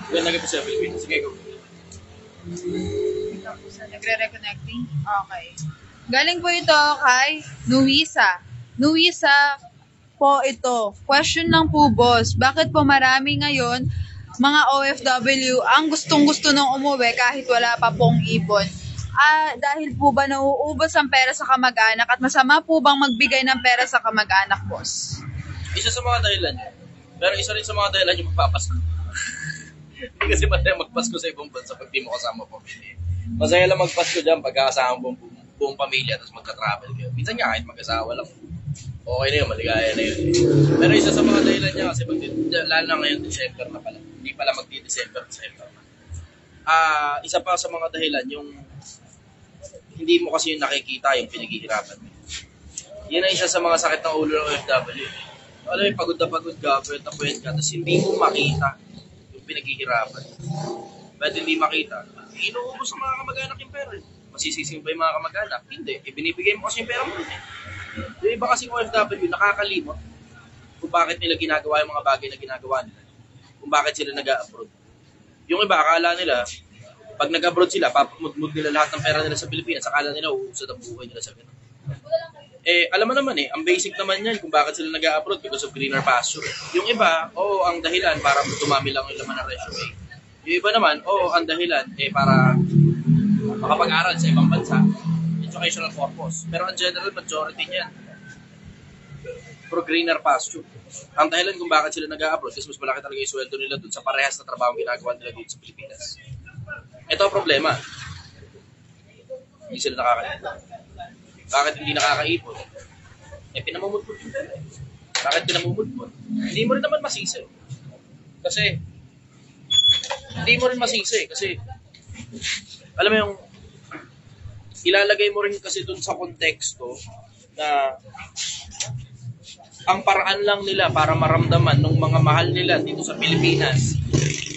Ganda ka po sa Pilipinas. Sige, go. Nagre-reconnecting? Okay. Galing po ito kay Nuisa. Nuisa po ito. Question lang po, boss. Bakit po marami ngayon mga OFW ang gustong-gusto nung umuwi kahit wala pa pong ipon? Dahil po ba nauubos ang pera sa kamag-anak at masama po bang magbigay ng pera sa kamag-anak, boss? Isa sa mga dahilan yun. Pero isa rin sa mga dahilan yung magpapasko. Hindi kasi masaya magpasko sa ibang bansa pag di mo kasama pamilya. Masaya lang magpasko dyan pag kasama buong pamilya tapos magka-travel kayo. Minsan nga kahit mag-asawa lang. Okay na yun, maligaya na yun. Pero isa sa mga dahilan niya kasi lalo na ngayon December na pala. Hindi pala magdi-December na. Isa pa sa mga dahilan yung hindi mo kasi yung nakikita yung pinaghihirapan mo. Yan ang isa sa mga sakit ng ulo ng OFW. Alam mo, pagod na puyat ka, tapos hindi mo makita yung pinaghihirapan. Ba't hindi makita? Inuubos ng mga kamag-anak yung pera. Masisising ba yung mga kamag-anak? Hindi. Binibigay mo kasi yung pera mo. Yung iba kasi OFW, nakakalimot kung bakit nila ginagawa yung mga bagay na ginagawa nila. Kung bakit sila nag-a-abroad. Yung iba, akala nila, pag nag-abroad sila, papamudmud nila lahat ng pera nila sa Pilipinas, akala nila uusad ang buhay nila sa ganun. Alam mo naman ang basic naman yan kung bakit sila nag-a-abroad because of greener pasture. Yung iba, ang dahilan para dumami lang yung laman ng resume. Yung iba naman, ang dahilan para makapag-aral sa ibang bansa. Educational purpose. Pero ang general majority niyan, for greener pasture. Ang dahilan kung bakit sila nag-a-abroad kasi mas malaki talaga yung sweldo nila dun sa parehas na trabaho ginagawa nila dun sa Pilipinas. Ito ang problema. Hindi sila nakakaipon. Bakit hindi nakakaipon? Pinamumudmud yung pera. Bakit pinamumudmud? Hindi mo rin naman masisi. Kasi, alam mo yung, ilalagay mo rin kasi dun sa konteksto na ang paraan lang nila para maramdaman ng mga mahal nila dito sa Pilipinas,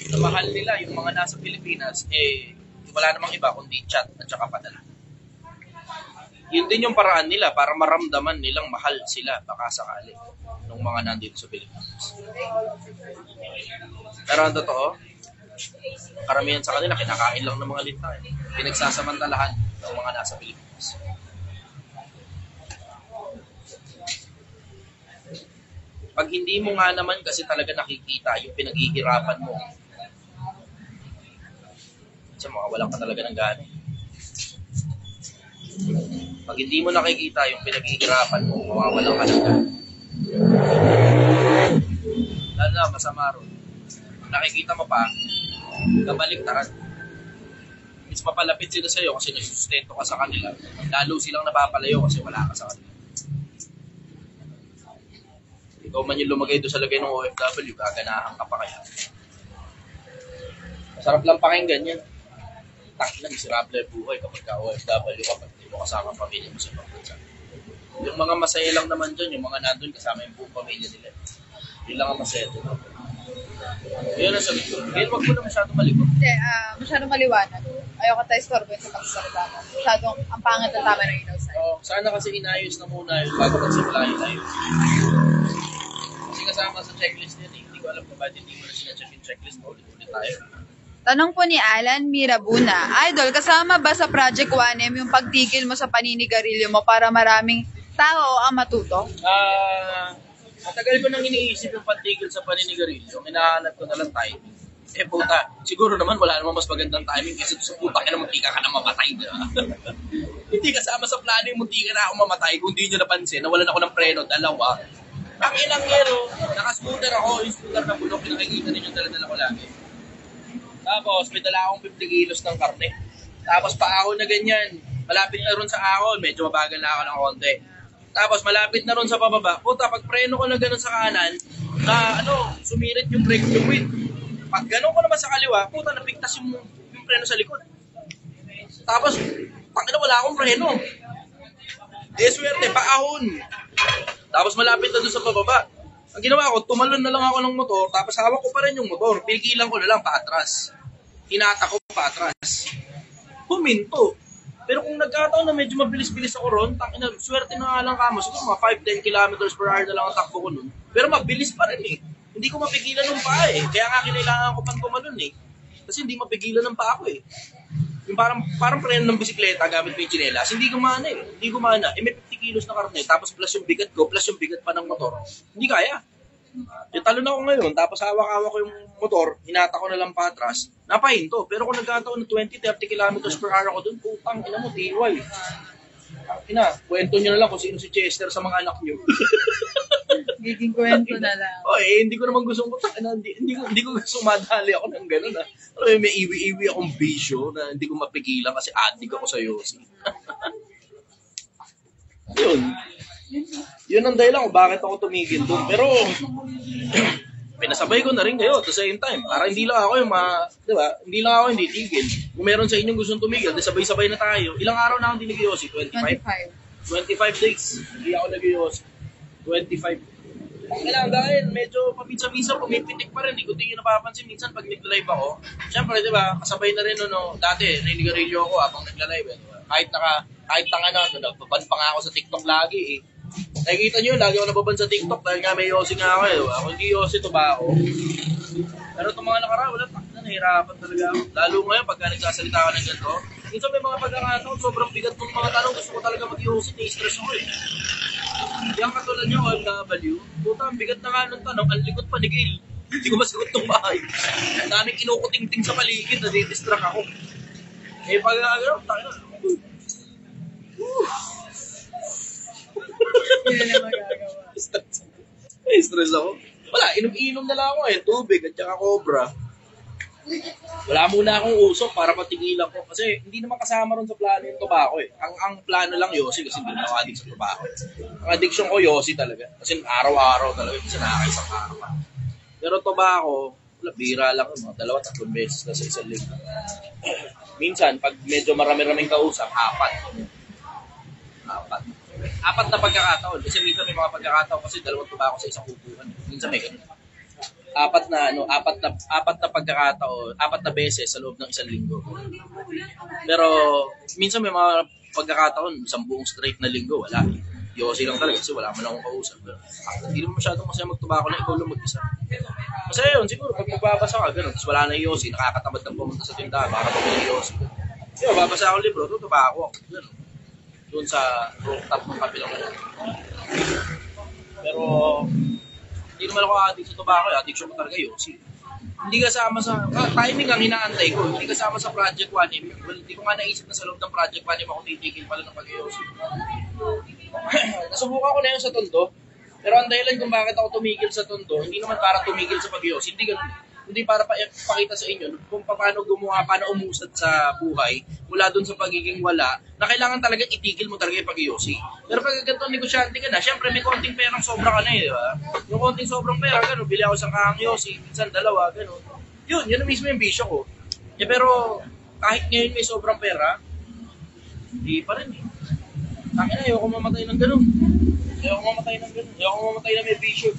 na mahal nila yung mga nasa Pilipinas, wala namang iba kundi chat at saka padala. Yun din yung paraan nila para maramdaman nilang mahal sila baka sakali ng mga nandito sa Pilipinas. Pero ang totoo, karamihan sa kanila kinakain lang ng mga linta. Pinagsasamantalahan ng mga nasa Pilipinas. Pag hindi mo nga naman kasi talaga nakikita yung pinaghihirapan mo, kasi makawalan ka talaga ng gana. Pag hindi mo nakikita yung pinaghihirapan mo, mawawalan ka ng gana. Lalo na, masama ron. Nakikita mo pa, kabaliktaran. Mas mapalapit sila sa'yo kasi nasusustento ka sa kanila. Lalo silang napapalayo kasi wala ka sa kanila. Ikaw man yung lumagay doon sa lagay ng OFW, gaganahan ka pa kaya. Masarap lang pakinggan yan. Lang, miserable buhay kapag ka-OFW ka, pag hindi mo kasama ang pamilya mo sa ibang bansa. Yung mga masaya lang naman dyan, yung mga nandun kasama yung buong pamilya nila. Yun lang ang masaya dun. Yun ang sabi ko. Kaya wag mo na masyadong malikot. Hindi, masyadong maliwanag. Ayoko tayo istorbo yung sa pagsasalita mo. Masyadong ang pangit ang tama ng ilaw sa'yo. Sana kasi inayos na muna yun bago magsimula yung ayos. Kasi kasama sa checklist yan Hindi ko alam kung bakit hindi mo na sila check yung checklist. Ulit-ulit tayo. Tanong po ni Alan Mirabuna, Idol, kasama ba sa Project 1M yung pagtigil mo sa paninigarilyo mo para maraming tao ang matuto? Matagal ko nang iniisip yung pagtigil sa paninigarilyo. Hinahanap ko na lang timing. Puta, siguro naman wala namang mas magandang timing kasi sa puta ka na muntika ka na mamatay. Hindi kasama sa plano yung muntika na ako mamatay. Kung di nyo napansin, nawalan ako ng preno, dalawa. Ang ilang yero, nakascooter ako, yung scooter na bulok, nakikita ninyo dala-dala ko lagi. Tapos, may dala akong 50 kilos ng karne. Tapos, paahon na ganyan. Malapit na ron sa ahon. Medyo mabagal na ako ng konti. Tapos, malapit na ron sa pababa. Puta, pag preno ko na gano'n sa kanan, sumirit yung brake fluid. Pag gano'n ko naman sa kaliwa, puta, napigtas yung preno sa likod. Tapos, wala akong preno. Swerte, paahon. Tapos, malapit na doon sa pababa. Ang ginawa ko, tumalon na lang ako ng motor, tapos hawak ko pa rin yung motor. Pigilan ko na lang paatras. Tinata ko paatras. Huminto. Pero kung nagkataon na medyo mabilis-bilis ako ron, swerte na nga lang kamo. Siguro mga 5-10 kilometers per hour na lang ang takbo ko nun. Pero mabilis pa rin Hindi ko mapigilan ng paa eh. Kaya nga kinailangan ko pang gumanon eh. Kasi hindi mapigilan ng paa ko eh. Yung parang preno ng bisikleta gamit ko yung tsinelas, hindi gumana eh. Hindi gumana. Eh may 50 kilos na karne, tapos plus yung bigat ko, plus yung bigat pa ng motor. Hindi kaya. Yung talon ako ngayon, tapos hawak-hawak ko yung motor, hinata ko na lang patras, napahinto. Pero kung nagkataon ng 20-30 kilometers per hour ako dun, putang ina mo, tiway. Kwento nyo na lang kung sino si Chester sa mga anak nyo. Giging kwento na lang. Hindi ko naman gusto hindi ko gusto madali ako ng gano'n ah. May iwi-iwi akong bisyo na hindi ko mapigilan kasi addict ako sa Yossi. Yun ang dahilan kung bakit ako tumigil doon. Pero, pinasabay ko na rin kayo at the same time. Para hindi lang ako di ba? Hindi lang ako hindi tigil. Kung meron sa inyong gustong tumigil, di sabay-sabay na tayo. Ilang araw na akong hindi nag-Yossi? 25 days. Hindi ako nag-Yossi. 25. Kailangan dahil medyo paminsan-minsan pumipitik pa rin. Hindi ko din yung napapansin minsan pag nag-live ako. Siyempre, di ba, kasabay na rin dati, niligarilyo ako habang nagla-live. Diba? Kahit nagbaban pa nga ako sa TikTok lagi eh. Nakikita nyo, lagi ako nababan sa TikTok dahil nga may Yossi nga ako eh. Diba? Kung hindi Yossi, ito ba ako? Pero itong mga nakaraan, nahirapan talaga ako. Lalo ngayon, pagka nagsasalita ka ng ganito, minsan may mga pagkakataon, sobrang bigat ng mga tanong, gusto ko talaga mag-Yossi, na-stress ako eh. Yung katulad nyo, OFW, puta, ang bigat na nga ng tanong, ang likot pa ni Gil. Hindi ko masagot itong bahay. Ang daming kinukuting-ting sa paligid, nadidistract ako. Eh, pag nagagawa, tayo na. Hindi na magagawa. Stress ako. Wala, inom-inom na lang ako eh, tubig at saka cobra. Wala muna akong usok para patigilan ko kasi hindi naman kasama ron sa plano yung tobacco eh. Ang plano lang Yossi kasi hindi na ako addict sa tobacco. Ang addiction ko Yossi talaga. Kasi araw-araw talaga. Kasi nakakaisang araw pa. Pero tobacco, bira lang. 2-3 beses na sa isang linggo. Minsan, pag medyo marami-raming kausap, 4 na pagkakataon. Kasi minsan may mga pagkakataon kasi 2 tobacco sa isang kukuhan. Minsan may ganun. 4 na pagkakataon, 4 na beses sa loob ng isang linggo. Pero minsan may mga pagkakataon, 10 buong straight na linggo, wala. Yossi lang talaga kasi wala man akong kausap. Hindi naman masyadong masaya magtubako na ikaw lang mag-isa. Masaya yun, siguro pag magbabasa ka, gano'n, tapos wala na yung Yossi, nakakatamad ng pumunta sa tindahan para pabili yung Yossi. Yung babasa akong libro, tutubako ako, gano'n. Doon sa rooftop ng kabilang. Pero hindi naman ako addict sa tobacco, addiction ko talaga Yossi. Hindi kasama sa, timing ang hinaantay ko, hindi kasama sa Project 1M. Well, hindi ko nga naisip na sa loob ng Project 1M ako titigil pala ng pag-Yossi. Nasubukan ko na yun sa Tondo, pero ang dahilan kung bakit ako tumigil sa Tondo, hindi naman para tumigil sa pag-Yossi, hindi ganun. Hindi para pakita sa inyo kung paano umusad sa buhay mula dun sa pagiging wala, na kailangan talaga itigil mo talaga yung pag-Yossi. Pero pag ganito negosyante ka na, syempre may konting perang sobra ka na eh, di ba? Yung konting sobrang pera, gano'n, bili ako isang kahang Yossi, minsan 2, gano'n. Yun na mismo yung bisyo ko. Eh, pero kahit ngayon may sobrang pera, hindi pa rin eh. Takin na, ayoko mamatay ng gano'n. Ayoko mamatay na may bisyo.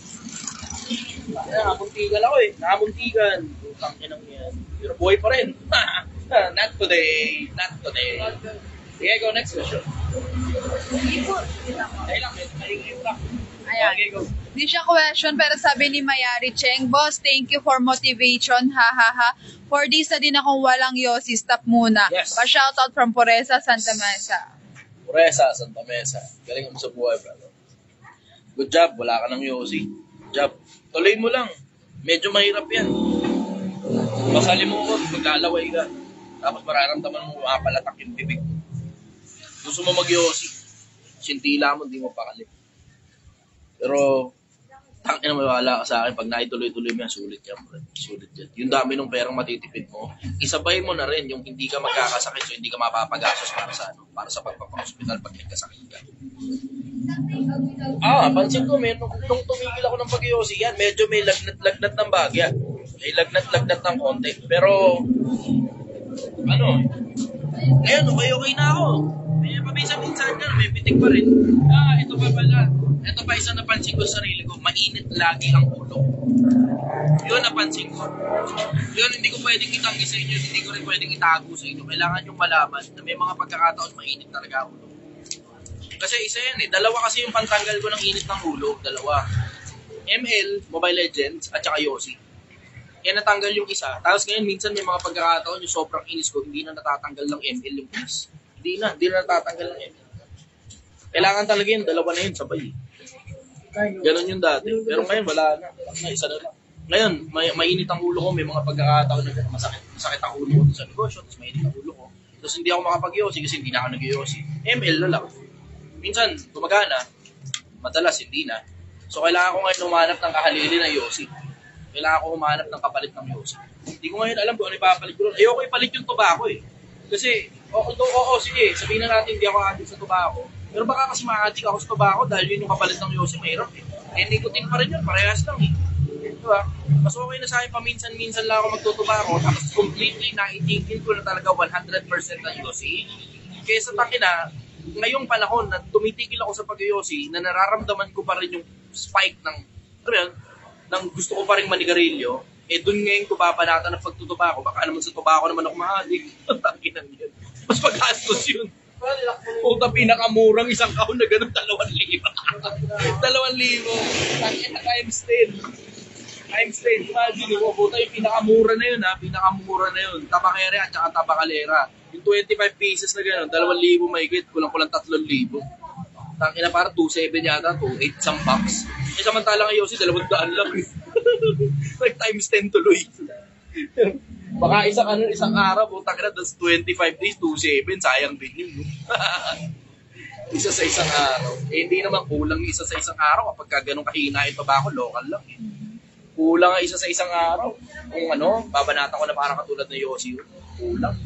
Nakamuntigan ako eh. Nakamuntigan. Putang inang yan. Pero buhay pa rin. Not today. Sige, go next question. Dahil lang, may lang. Ayan. Okay, go. Di siya question, pero sabi ni Mayari Cheng, Boss, thank you for motivation, ha ha ha. 4 days na din akong walang Yossi, stop muna. Yes. Pa-shoutout from Puresa, Santa Mesa. Puresa, Santa Mesa. Galing mo sa buhay, brother. Good job. Wala ka ng Yossi. Good job. Tuloy mo lang. Medyo mahirap yan. Basali mo ko, maglalaway ka. Tapos mararamdaman mo mapalatak yung bibig mo. Gusto mo mag-Yossi. Sintila mo, hindi mo pakali. Pero, tangina mawala ka sa akin. Pag naituloy-tuloy mo yan, sulit yan. Sulit yan. Yung dami ng perang matitipid mo, isabay mo na rin yung hindi ka magkakasakit so hindi ka mapapagastos para sa pagpapa-hospital pag nagkasakit ka. Pansin ko, nung tumigil ako ng pag-Yossi yan, medyo may lagnat ng bagya. May lagnat ng konti. Pero, ngayon, okay na ako. May paminsan-minsan ka, may pitik pa rin. Ito pa pala. Ito pa isang napansin ko sa sarili ko, mainit lagi ang ulo. Yun napansin ko. Yun, hindi ko pwedeng itanggi sa inyo, hindi ko rin pwedeng itago sa inyo. Kailangan yung malaman na may mga pagkakataon mainit talaga ang ulo. Kasi isa yan eh, 2 kasi yung pantanggal ko ng init ng ulo, 2. ML, Mobile Legends, at saka Yossi. Kaya natanggal yung isa. Tapos ngayon, minsan may mga pagkakataon yung sobrang inis ko, hindi na natatanggal ng ML yung quiz. Hindi na natatanggal ng ML. Kailangan talaga yung dalawa na yun, sabay. Ganon yung dati. Pero ngayon, wala na. Isa na lang. Ngayon, mainit ang ulo ko, may mga pagkakataon na masakit ang ulo ko sa negosyo, tapos mainit ang ulo ko. Tapos hindi ako makapag-Yossi kasi hindi na ako nag-Yossi. ML na lang. Minsan, gumagana. Madalas, hindi na. So, kailangan ko ngayon humanap ng kahalili na Yossi. Kailangan ko humanap ng kapalit ng Yossi. Hindi ko ngayon alam kung ano ipapalit ko. Ayoko ipalit yung tobacco eh. Kasi, sige, sabihin na natin hindi ako addict sa tobacco. Pero baka kasi ma-addict ako sa tobacco dahil yun yung kapalit ng Yossi, mahirap eh. Nicotine pa rin yun, parehas lang eh. Diba? Mas okay na sa akin, paminsan-minsan lang ako magtutubacco, tapos completely naitigil ko na talaga 100% ng Yossi. Kesa na, ngayong panahon na tumitigil ako sa pag-Yossi, na nararamdaman ko pa rin yung spike ng gusto ko pa rin manigarilyo, dun ngayon ko babanatan ng pagtutubako. Baka naman sa tubako naman ako maadik. Takinan yun. Mas pag-gastos yun. Puta, pinakamurang isang kahon na ganun, 2,000. 2,000. Takin na times 10. Times 10. Imagine mo, puta, yung pinakamura na yun, ha? Pinakamura na yun. Tabakere at saka tabakalera. Yung 25 pieces na gano'n, 2,000 mahigit, kulang-kulang 3,000. Tangina para 2,700 yata, 2,800 isang box. Samantalang Yossi, 200 lang. Like times 10 tuloy. Baka isang araw, putang ina, that's 25 days, 2,700, sayang din yun. Isa sa isang araw. Hindi naman kulang isa sa isang araw kapag ganun kahina yung tabako, local lang eh. Kulang isa sa isang araw. Kung babanatan ko na parang katulad na Yossi, kulang.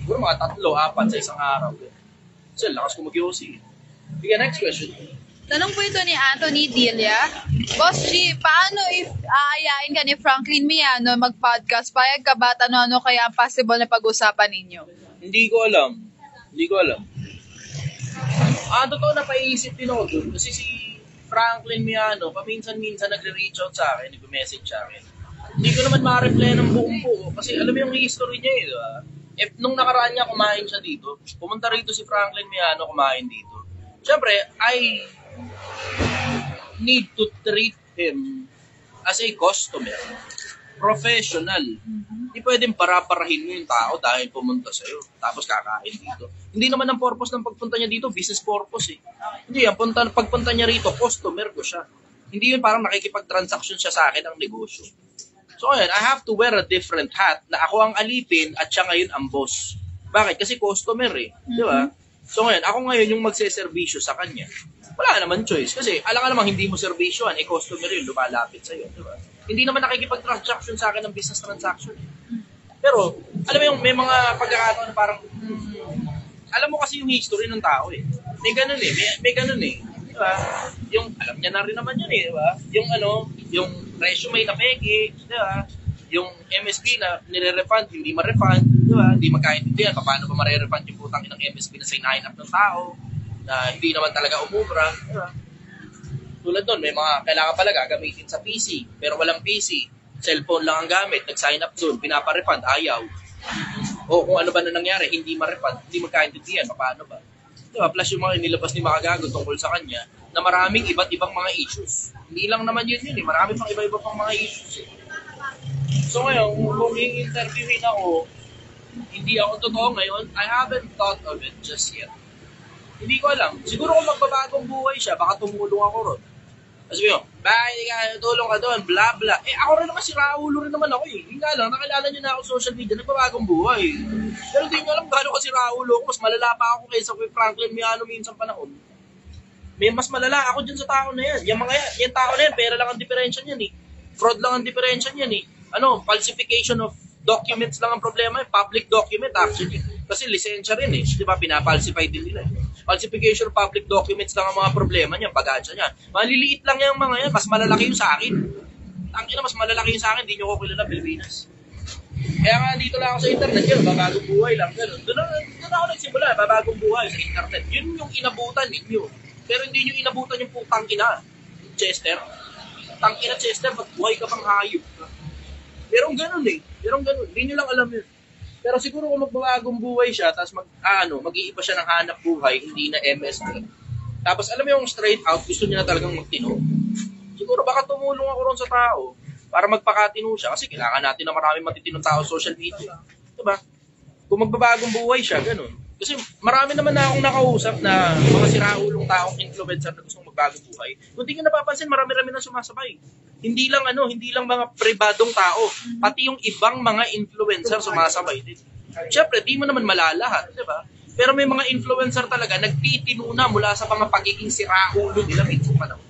Siguro mga 3, 4 sa isang araw. Kasi lakas ko mag-Yossi. Sige, next question. Tanong po ito ni Anthony Dilia. Boss G, paano if aayain ka ni Franklin Miano mag-podcast? Payag ka ba? Ano kaya ang possible na pag-usapan ninyo? Hindi ko alam. Totoo na paisip din ako dun. Kasi si Franklin Miano, paminsan-minsan nagre-reach out sa akin, nag-message sa akin. Hindi ko naman ma-reply ng buong buo. Kasi alam mo yung history niya eh, diba? Nung nakaraan niya, kumain siya dito. Pumunta rito si Franklin Miano, kumain dito. Siyempre, I need to treat him as a customer. Professional. Hindi pwedeng para-parahin mo yung tao dahil pumunta sa'yo. Tapos kakain dito. Hindi naman ang purpose ng pagpunta niya dito, business purpose eh. Hindi, pagpunta niya rito, customer ko siya. Hindi yun parang nakikipag-transaction siya sa akin ang negosyo. So ngayon, I have to wear a different hat na ako ang alipin at siya ngayon ang boss. Bakit? Kasi customer eh. Di ba? So ngayon, ako ngayon yung magseservisyo sa kanya. Wala naman choice. Kasi alam ka namang hindi mo servisyoan, customer yun, lumalapit sa'yo. Di ba? Hindi naman nakikipag-transaction sa akin ng business transaction. Pero, alam mo yung may mga pagkakataon na parang, alam mo kasi yung history ng tao eh. May ganun eh. May ganun eh. Diba? Yung, alam niya na rin naman yun eh. Diba? Yung resume na peke. Diba? Yung MSB na nire-refund, hindi ma-refund. Diba? Hindi magkaintindihan. Paano ba ma-refund yung putang ng MSB na signahin up ng tao na hindi naman talaga umubra. Diba? Tulad doon, may mga kailangan pala gagamitin sa PC. Pero walang PC. Cellphone lang ang gamit. Nag-sign up doon. Pinapa-refund. Ayaw. O kung ano ba na nangyari, hindi ma-refund. Hindi magkaintindihan. Paano ba? Diba? Plus yung mga inilabas ni Makagago tungkol sa kanya na maraming iba't ibang mga issues. Hindi lang naman yun eh. Marami pang iba-iba pang mga issues eh. So ngayon, kung i-interviewin ako, hindi ako totoo ngayon, I haven't thought of it just yet. Hindi ko alam. Siguro kung magbabagong buhay siya, baka tumulong ako ron. Kasi yun, bakit tulong ka doon, bla bla. Ako rin naman si Raulo rin naman ako eh. Hindi nga lang, nakilala nyo na ako sa social media, nagbabagong buhay. Pero hindi nyo alam gano'n kasi Raulo ako, mas malala pa ako kaysa kay Franklin Miano minsan panahon. May mas malala ako dyan sa tao na yan. Yung tao na yan, pera lang ang diferensya niyan eh. Fraud lang ang diferensya niyan eh. Falsification of documents lang ang problema eh. Public document actually. Kasi lisensya rin eh. Di ba, pinapalsify din nila eh. Falsification of public documents lang ang mga problema niya, pag-atsa niya. Maliliit lang yung mga yan, mas malalaki yung sa akin. Tangina, mas malalaki yung sa akin, hindi nyo ko kilala Pilipinas. Kaya nga, dito lang ako sa internet yun, babagong buhay lang. Doon ako nagsimula, babagong buhay sa internet. Yun yung inabutan ninyo. Pero hindi nyo inabutan yung putang ina. Chester. Tangina Chester, ba't buhay ka pang hayop? Merong ganun eh. Merong ganun. Hindi nyo lang alam yun. Pero siguro kung magbabagong buhay siya, tapos mag-iiba siya ng hanap buhay, hindi na MSD. Tapos alam mo yung straight out, gusto niya na talagang magtino. Siguro baka tumulong ako ron sa tao para magpakatino siya kasi kailangan natin na maraming matitinong tao sa social media. Diba? Kung magbabagong buhay siya, ganun. Kasi marami naman na akong nakausap na mga siraulong taong influencer na gustong magbagong buhay. Kung di nyo napapansin, marami-rami na sumasabay. Hindi lang mga pribadong tao, pati yung ibang mga influencer sumasabay din. Siyempre, di mo naman malalahat, di ba? Pero may mga influencer talaga nagtitino na mula sa mga pagiging siraulo nila minsan pa naman.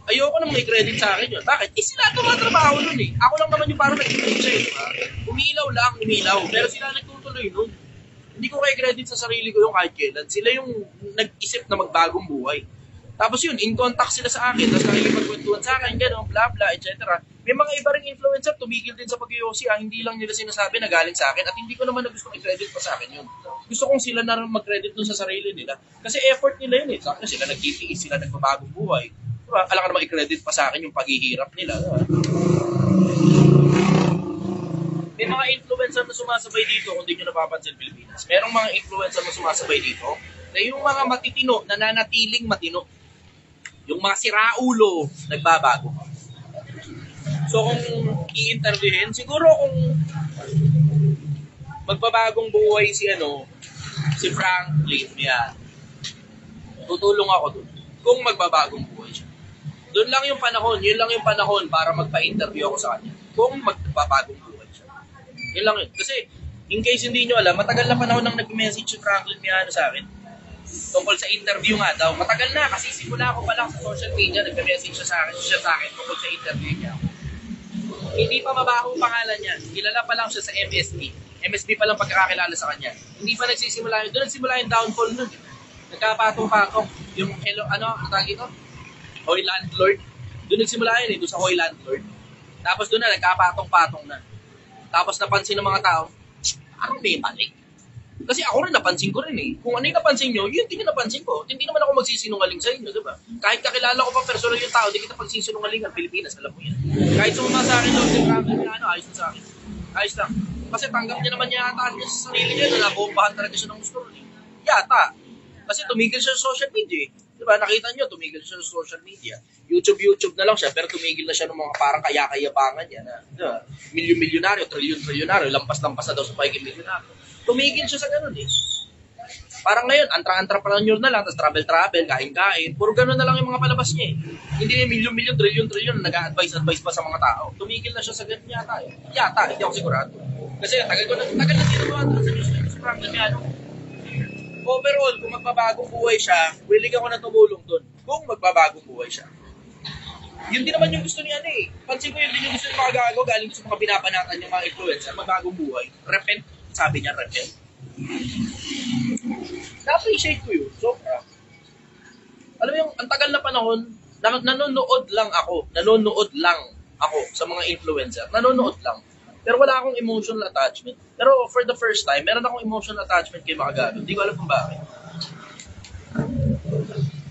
Ayoko nang may credit sa akin yun. Bakit? Sila tumatrabaho nun eh. Ako lang naman yung parang nag-credit siya eh. Diba? Umilaw. Pero sila nagtutuloy nun. Hindi ko kay credit sa sarili ko yung kahit kailan. Sila yung nag-isip na magbagong buhay. Tapos yun, in contact sila sa akin, tapos nakikipagkwentuhan sa akin, gano'n, bla bla, etc. May mga iba ring influencer, tumigil din sa pag-yosi, hindi lang nila sinasabi na galing sa akin, at hindi ko naman na gusto i-credit pa sa akin yun. Gusto kong sila na mag-credit dun sa sarili nila. Kasi effort nila yun eh. Sabi sila nagtitiis, sila nagbabagong buhay. Diba? Alam ka naman i-credit pa sa akin yung paghihirap nila. Diba? May mga influencer na sumasabay dito kung di nyo napapansin Pilipinas. Merong mga influencer na sumasabay dito na yung mga matitino, nananatiling matino. Yung mga siraulo, nagbabago. So kung i-interviewin, siguro kung magbabagong buhay si Franklin, yan. Tutulong ako dun. Kung magbabagong buhay siya. Doon lang yung panahon, yun lang yung panahon para magpa-interview ako sa kanya. Kung magbabagong buhay siya. Yun lang yun. Kasi, in case hindi nyo alam, matagal na panahon nang nag-message si Franklin Miano sa akin. Tungkol sa interview nga daw. Matagal na kasi simula ko pa lang sa social media, nag-message siya sa akin tungkol sa interview niya. Hindi pa mabaho pangalan niya. Kilala pa lang siya sa MSB. MSB pa lang pagkakakilala sa kanya. Hindi pa nagsisimula yun. Doon nagsimula yung downfall nun. Nagkapatong-patong. Yung tawag ito? Hoy Landlord. Doon nagsimula yun doon sa Hoy Landlord. Tapos doon na, nagkapatong-patong na. Tapos napansin ng mga tao, parang may balik. Kasi ako rin napansin ko rin eh. Kung ano yung napansin nyo, yun din yung napansin ko. Hindi naman ako magsisinungaling sa inyo, di ba? Kahit kakilala ko pa personal yung tao, di kita pagsisinungaling ang Pilipinas, alam mo yan. Kahit sumama sa akin, ayos na sa akin. Ayos lang. Kasi tanggap niya naman yata niya sa sarili niya na nabombahan talaga siya ng gusto rin. Yata. Kasi tumigil siya sa social media eh. Di ba? Nakita niyo, tumigil siya sa social media. YouTube na lang siya, pero tumigil na siya ng mga parang kaya-kayabangan niya na, di ba? Milyon-milyonaryo, trilyon-trilyonaryo, lampas-lampas na daw sa pagiging milyonaryo. Tumigil siya sa ganun eh. Parang ngayon, entrepreneur na lang, tapos travel, kain-kain. Puro ganun na lang yung mga palabas niya eh. Hindi na milyon-milyon, trilyon-trilyon, nag-a-advise pa sa mga tao. Tumigil na siya sa ganun yata eh. Yata, hindi ako sigurado. Kasi tagal na dito sa news sa Franklin Miano. Overall, kung magbabagong buhay siya, willing ako na tumulong doon. Kung magbabagong buhay siya. Yun din naman yung gusto niya eh. Pansin ko yun din yung gusto niya mga gago, galing sa mga binabanatan yung mga influencer, magbagong buhay. Repent, sabi niya, repent. Na-appreciate ko yun. Sobra. Alam mo yung, ang tagal na panahon, nanonood lang ako sa mga influencer. Nanonood lang. Pero wala akong emotional attachment. Pero for the first time, meron akong emotional attachment kay Makagago. Hindi ko alam kung bakit.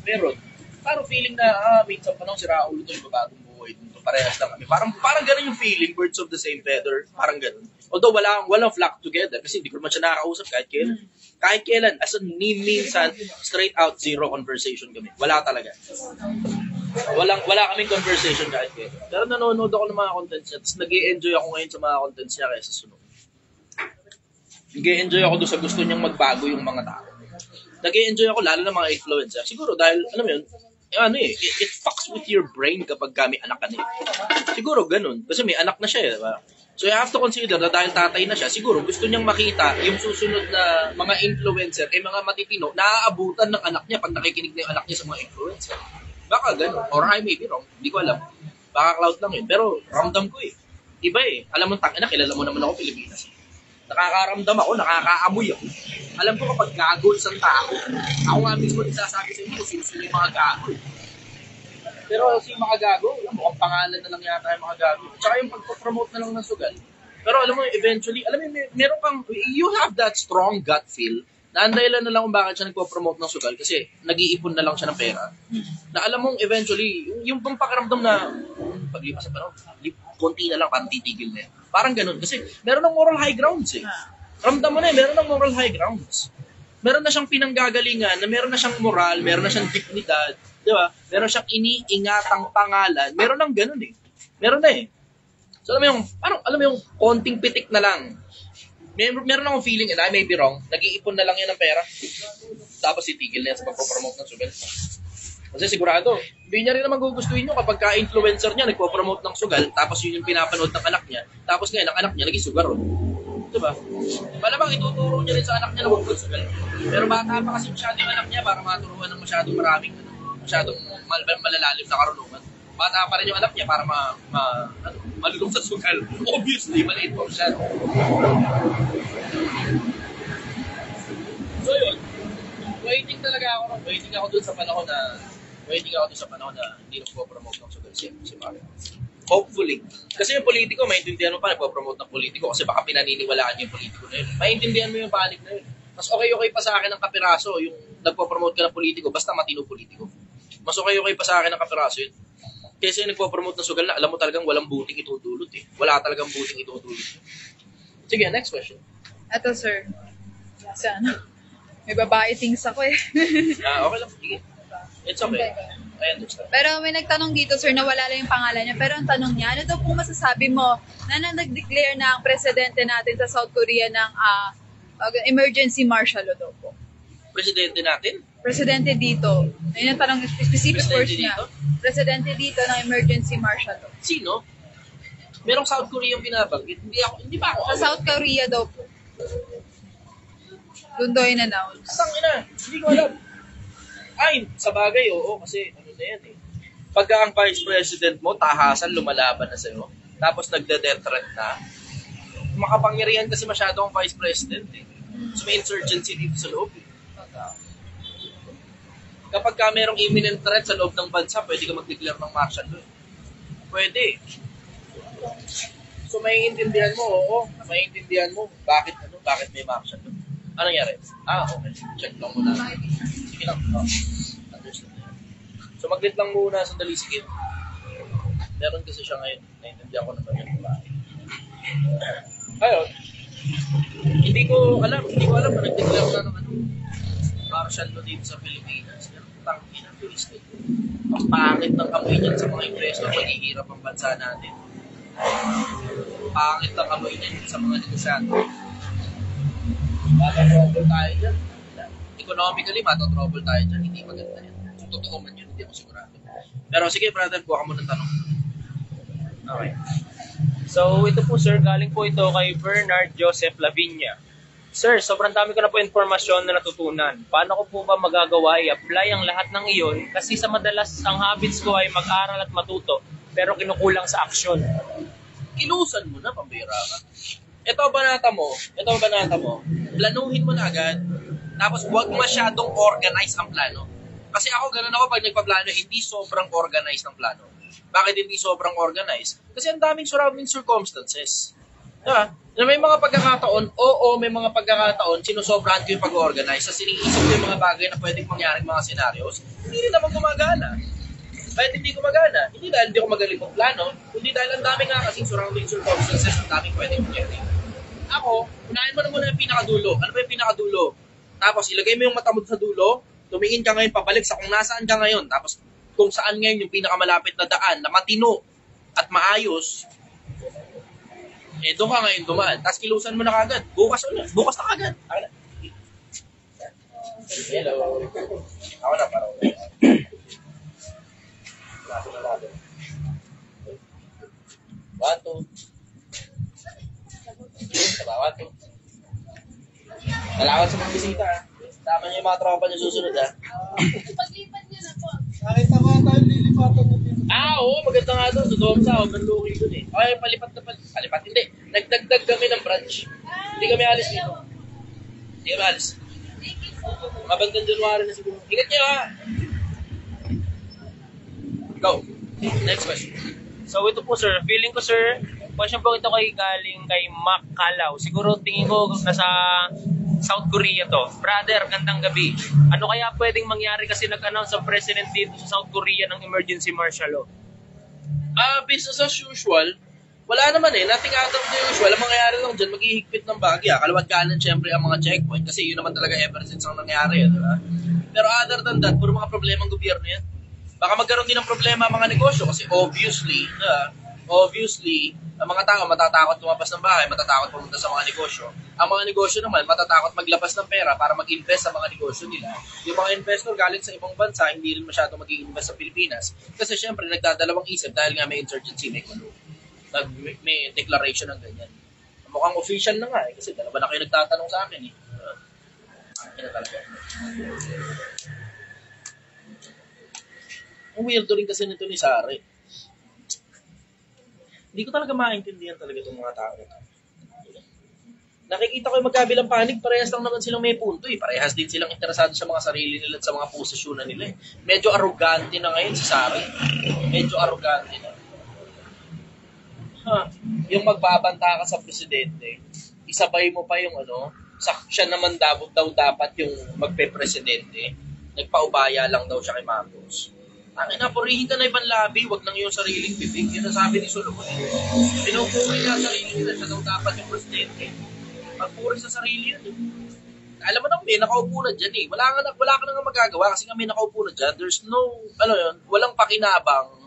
Meron. Parang feeling na, minsan pa nang si Raul ito yung babagong buhay dito. Parehas lang kami. Parang ganun yung feeling, birds of the same feather. Parang ganun. Although walang flock together kasi hindi ko naman siya nakakausap kahit kailan. Kahit kailan, as in minsan, straight out zero conversation kami. Wala talaga. Wala kaming conversation kahit kailan. Pero nanonood ako ng mga contents niya, tapos nag-i-enjoy ako ngayon sa mga contents niya kaysa sunod. Nag-i-enjoy ako doon sa gusto niyang magbago yung mga tao. Nag-i-enjoy ako lalo ng mga influencer. Siguro dahil, alam mo yun, it fucks with your brain kapag kami anak ka niya. Siguro ganun. Kasi may anak na siya, diba? So you have to consider na dahil tatay na siya, siguro gusto niyang makita yung susunod na mga influencer, mga matitino, naaabutan ng anak niya pag nakikinig na yung anak niya sa mga influencer. Baka ganun. Or I may be wrong. Hindi ko alam. Baka cloud lang yun. Pero ramdam ko eh. Iba eh. Alam mo, kilala mo naman ako Pilipinas. Nakakaramdam ako, nakakaamoy ako. Alam ko kapag gago isang tao, ako nga mismo nagsasabi sa inyo kung sino yung mga gago. Pero si mga gago, mukhang pangalan na lang yata yung mga gago. Tsaka yung pagpo-promote na lang ng sugal. Pero alam mo, eventually, meron kang, you have that strong gut feel na ang dahilan na lang kung bakit siya nagpo-promote ng sugal kasi nag-iipon na lang siya ng pera. Na alam mong eventually, yung pampakiramdam na paglipas sa panahon, konti na lang, parang titigil na yan. Parang ganun. Kasi meron ng moral high grounds eh. Ramdam mo na eh, meron ng moral high grounds. Meron na siyang pinanggagalingan, na meron na siyang moral, meron na siyang dignidad, Di ba? Meron siyang iniingatang pangalan. Meron ng ganun eh. Meron na eh. So alam mo yung, parang alam mo yung konting pitik na lang. Meron akong feeling, and I may be wrong, nag-iipon na lang yan ng pera. Tapos itigil na yan sa pagpopromote ng sugal. Kasi sigurado, hindi niya rin naman gugustuhin nyo kapag ka-influencer niya nagpo-promote ng sugal, tapos yun yung pinapanood ng anak niya, tapos ngayon ang anak niya naging sugar. Diba? Malamang ituturo niya rin sa anak niya na huwag magsugal. Pero bata pa kasi masyado yung anak niya para maturuan ng masyadong maraming, masyadong malalalim na karunungan. Bata pa rin yung anak niya para malulong sa sugal. Obviously, maliit pa siya. So yun, waiting talaga ako. Waiting ako dun sa panahon na hindi nagpo-promote ng sugal si Mario. Hopefully. Kasi yung politiko, maintindihan mo pa, nagpo-promote ng politiko kasi baka pinaniniwalaan yung politiko na yun. Maintindihan mo yung panic na yun. Mas okay pa sa akin ng kapiraso yung nagpo-promote ka ng politiko basta matino politiko. Mas okay pa sa akin ng kapiraso yun. Kasi yung nagpo-promote ng sugal na alam mo talagang walang buting itutulot eh. Wala talagang buting itutulot. Sige, next question. Ito, sir. Sana. May babae things ako eh. Okay lang. Sige. It's okay. I understand. Pero may nagtanong dito, sir, na wala lang yung pangalan niya. Pero ang tanong niya, ano daw po masasabi mo na nag-declare na ang presidente natin sa South Korea ng emergency martial law daw po? Presidente natin? Presidente dito. Ayun ang tanong, specific Presidente words niya. dito? Presidente dito ng emergency martial law. Sino? Merong South Korea yung binabanggit. Hindi ba ako Sa South Korea daw po. Doon daw in-announce. Asang ina, hindi ko alam. Ay, sa bagay, oo, kasi ano na yan eh. Pagka ang vice president mo, tahasan, lumalaban na sa'yo, tapos nagde-death threat na, makapangyarihan kasi masyado ang vice president eh. So may insurgency dito sa loob eh. Kapag ka merong imminent threat sa loob ng bansa, pwede ka mag-declare ng martial law. Pwede. So maiintindihan mo, oo, maiintindihan mo bakit may martial law. Ano nangyari? Okay. Check lang muna. Sige lang. Understood. So mag-lit lang muna sandali. Sige. Meron kasi siya ngayon. Naiintindihan ko naman yung babae. Ayun. Hindi ko alam na nag-declare na ng martial law dito sa Pilipinas. Tangin ang tulis nito. Ang pangit ng amoy niyan sa mga investor, maghihirap ang bansa natin. Pangit ng amoy niyan sa mga negosyante. Matatrouble tayo dyan. Economically, matatrouble tayo dyan. Hindi maganda yan. Kung totoo man yun, hindi ako sigurado. Pero sige, brother, kuha ka mo ng tanong. Okay. So, ito po sir, galing po ito kay Bernard Joseph Lavinia. Sir, sobrang dami ko na po informasyon na natutunan. Paano ko po ba magagawa i-apply ang lahat ng iyon? Kasi sa madalas, ang habits ko ay mag-aral at matuto, pero kinukulang sa aksyon. Kilusan mo na, pambira ka. Ito banata mo, planuhin mo na agad, tapos huwag masyadong organize ang plano. Kasi ako, ganun ako pag nagpaplano, hindi sobrang organize ng plano. Bakit hindi sobrang organize? Kasi ang daming surrounding circumstances. Diba? Na may mga pagkakataon, may mga pagkakataon, sinusobrahan ko yung pag-organize. Sa siniisip ko yung mga bagay na pwedeng mangyaring mga scenarios, hindi rin naman gumagana. Bakit hindi gumagana? Hindi dahil hindi ako magaling ng plano, kundi dahil ang daming nga kasing surrounding circumstances, ang daming pwedeng mangyari. Ako, unahin mo na muna yung pinakadulo. Ano ba yung pinakadulo? Tapos ilagay mo yung mata mo sa dulo, tumingin ka ngayon pabalik sa kung nasaan ka ngayon, tapos kung saan ngayon yung pinakamalapit na daan na matino at maayos, doon ka ngayon dumaan. Tapos kilusan mo na kagad. Bukas na kagad. Hello. Ako na, parang. One, two. One, two. Salamat sa mga bisita. Tama niyo yung mga tropa niyo susunod ha. Paglipat niyo na po. Nakita ko tayo lilipatan na dito. Oo, maganda nga doon. Sa Domsa, huwag luki doon eh. Okay, palipat. Hindi. Nagdagdag kami ng branch. Hindi kami alis dito. Mga bandang January na siguro. Ingat niyo ha. Go. Next question. So ito po sir, feeling ko sir, question po ito galing kay Mac Calaw. Siguro tingin ko nasa South Korea to. Brother, gandang gabi. Ano kaya pwedeng mangyari kasi nag-announce ang president dito sa South Korea ng emergency martial law? Business as usual. Wala naman eh. Nothing out of the usual. Ang mangyayari lang dyan, maghihigpit ng bagya. Kalawat kanan syempre ang mga checkpoint kasi yun naman talaga ever since ang nangyari. Diba? Pero other than that, puro mga problemang gobyerno yan. Baka magkaroon din ng problema ang mga negosyo kasi obviously, ang mga tao matatakot lumabas ng bahay, matatakot pumunta sa mga negosyo. Ang mga negosyo naman matatakot maglabas ng pera para mag-invest sa mga negosyo nila. Yung mga investor galing sa ibang bansa, hindi rin masyado mag-i-invest sa Pilipinas. Kasi syempre, nagdadalawang isip dahil nga may insurgency, may declaration ng ganyan. Mukhang official na nga kasi dalawa na kayo nagtatanong sa akin eh. Ang weirdo rin kasi nito ni Sari. Hindi ko talaga maintindihan talaga itong mga tao. Nakikita ko yung magkabilang panig, parehas lang naman silang may punto eh. Parehas din silang interesado sa mga sarili nila at sa mga posisyonan nila eh. Medyo arrogante na ngayon si Sari. Medyo arrogante na. Yung magbabanta ka sa presidente, isabay mo pa yung siya naman daw dapat yung magpe-presidente. Nagpaubaya lang daw siya kay Marcos. Akin na, purihin ka na ibang labi, wag nang yung sariling bibig. Yun ang sabi ni Solomon. Pinupuri niya sarili nila, siya daw dapat yung presidente. Pagpuri sa sarili yun. Alam mo na, may nakaupo na dyan eh. Wala ka na nga magagawa kasi nga may nakaupo na dyan. There's no, walang pakinabang,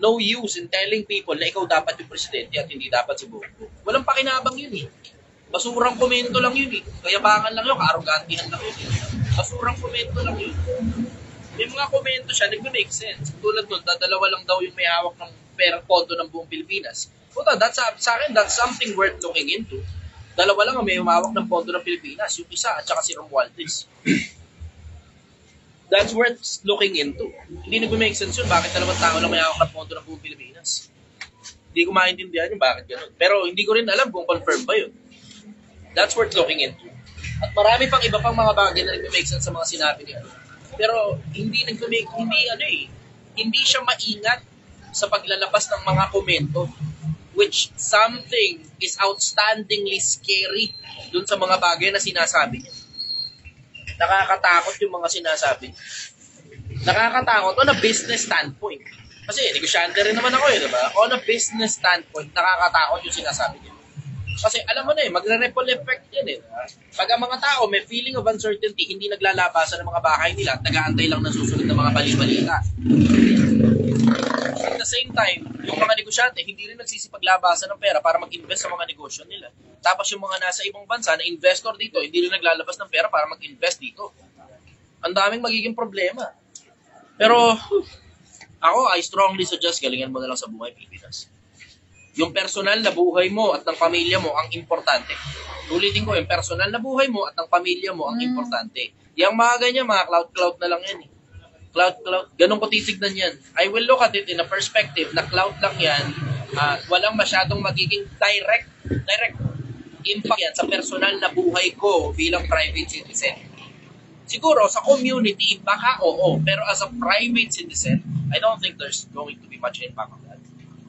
no use in telling people na ikaw dapat yung presidente at hindi dapat si Bongbong. Walang pakinabang yun eh. Basurang komento lang yun eh. Kayabangan lang yun, kaarogantihan lang yun eh. Basurang komento lang yun. May mga komento siya, nag-make sense. Tulad nun, dalawa lang daw yung may hawak ng pera pondo ng buong Pilipinas. Puta, sa akin, that's something worth looking into. Dalawa lang ang may humawak ng pondo ng Pilipinas. Yung isa at saka si Romualdez. That's worth looking into. Hindi nag-make sense yun. Bakit dalawang tao lang may hawak ng pondo ng buong Pilipinas? Hindi ko maintindihan yung bakit ganun. Pero hindi ko rin alam kung confirm ba yun. That's worth looking into. At marami pang iba pang mga bagay na nag-make sense sa mga sinabi niya. Pero hindi siya maingat sa paglalabas ng mga komento, which something is outstandingly scary dun sa mga bagay na sinasabi niya. Nakakatakot yung mga sinasabi niya. Nakakatakot on a business standpoint. Kasi negosyante rin naman ako diba? On a business standpoint, nakakatakot yung sinasabi niya. Kasi alam mo na magre-ripple effect yan Pag ang mga tao may feeling of uncertainty, hindi naglalabasan ng mga bahay nila at nag-aantay lang ng susunod na mga bali-balita. At the same time, yung mga negosyante, hindi rin nagsisipaglabasan ng pera para mag-invest sa mga negosyo nila. Tapos yung mga nasa ibang bansa na investor dito, hindi rin naglalabas ng pera para mag-invest dito. Ang daming magiging problema. Pero ako, I strongly suggest galingan mo na lang sa buhay Pilipinas. Yung personal na buhay mo at ng pamilya mo ang importante. Ulitin ko, yung personal na buhay mo at ng pamilya mo ang importante. Yung mga ganyan, mga clout-clout na lang yan Clout-clout. Ganun ko titignan yan. I will look at it in a perspective na clout lang yan at walang masyadong magiging direct impact yan sa personal na buhay ko bilang private citizen. Siguro, sa community, baka oo. Pero as a private citizen, I don't think there's going to be much impact on that.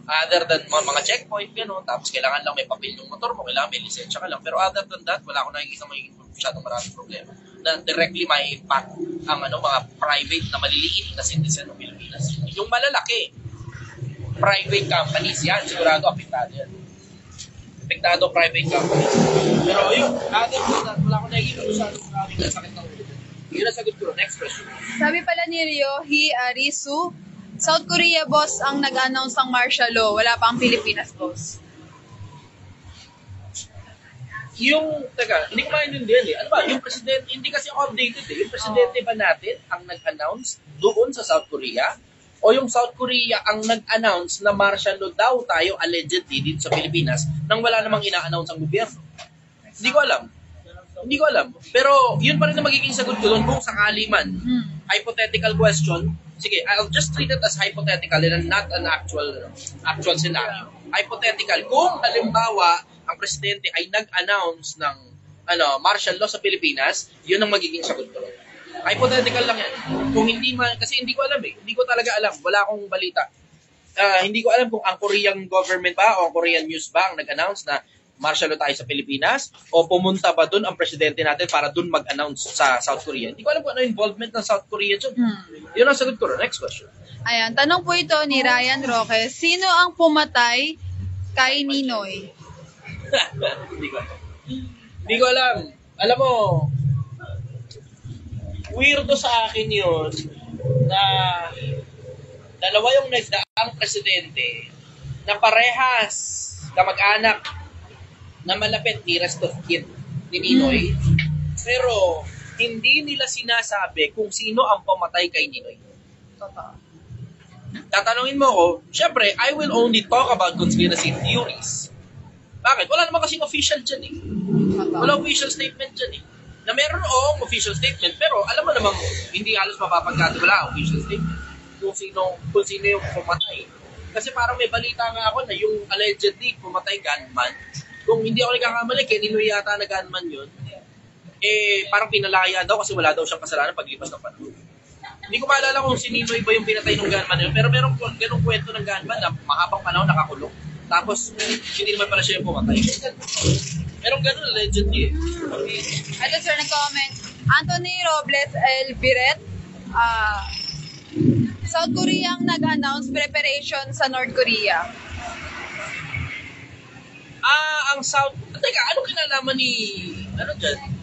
Other than mga checkpoint, gano'n, tapos kailangan lang may papel yung motor mo, kailangan may lisensya ka lang. Pero other than that, wala akong nakikita magiging masyadong maraming problema na directly may impact ang mga private na maliliit na citizen ng Pilipinas. Yung malalaki, private companies yan, sigurado apektado yan. Apektado private companies. Pero yun, other than that, wala akong nakikita masyadong maraming sakit ng ulo. Yun ang sagot ko. Next question. Sabi pala ni Ryohi Arisu, South Korea, boss, ang nag-announce ng martial law. Wala pa ang Pilipinas, boss. Hindi ko maintindihan Ano ba, yung presidente, hindi kasi ako updated Yung presidente ba natin ang nag-announce doon sa South Korea? O yung South Korea ang nag-announce na martial law daw tayo allegedly dito sa Pilipinas nang wala namang ina-announce ang gobyerno? Hindi ko alam. Pero yun pa rin na magiging sagot ko doon kung sakali man. Hypothetical question. Sige, I'll just treat it as hypothetical and not an actual scenario. Hypothetical. Kung halimbawa ang presidente ay nag-announce ng martial law sa Pilipinas, yun ang magiging sagot ko. Hypothetical lang yan. Kung hindi man, kasi hindi ko alam Hindi ko talaga alam. Wala akong balita. Hindi ko alam kung ang Korean government ba o ang Korean news ba ang nag-announce na martial law tayo sa Pilipinas o pumunta ba doon ang presidente natin para doon mag-announce sa South Korea. Hindi ko alam kung ano involvement ng South Korea dyan. Yun ang sagot ko. Next question. Ayan, tanong po ito ni Ryan Roque. Sino ang pumatay kay Ninoy? Hindi ko alam. Alam mo, weirdo sa akin yun na dalawa yung nagdaang presidente na parehas kamag-anak na malapit nearest of kin ni Ninoy. Pero hindi nila sinasabi kung sino ang pumatay kay Ninoy. Totoo. Tatanungin mo ako, syempre, I will only talk about conspiracy theories. Bakit? Wala naman kasing official dyan eh. Totoo. Wala official statement dyan eh. Na meron official statement, pero alam mo namang hindi halos mapapagkatiwala ang official statement kung sino yung pumatay. Kasi parang may balita nga ako na yung allegedly pumatay gunman, kung hindi ako nagkakamali, kaya Ninoy yata na gunman yun, parang pinalaya daw kasi wala daw siyang kasalanan paglipas ng panahon. Hindi ko maalala kung si Ninoy ba yung pinatay ng gunman yun, pero meron ganung kwento ng gunman na mahabang panahon nakakulong. Tapos, hindi naman pala siya yung pumatay. Merong ganun, allegedly. Ito sir, nag-comment. Anthony Robles Elviret, South Korea ang nag-announce preparation sa North Korea. Ang South... Teka, ano kinalaman ni... Ano dyan?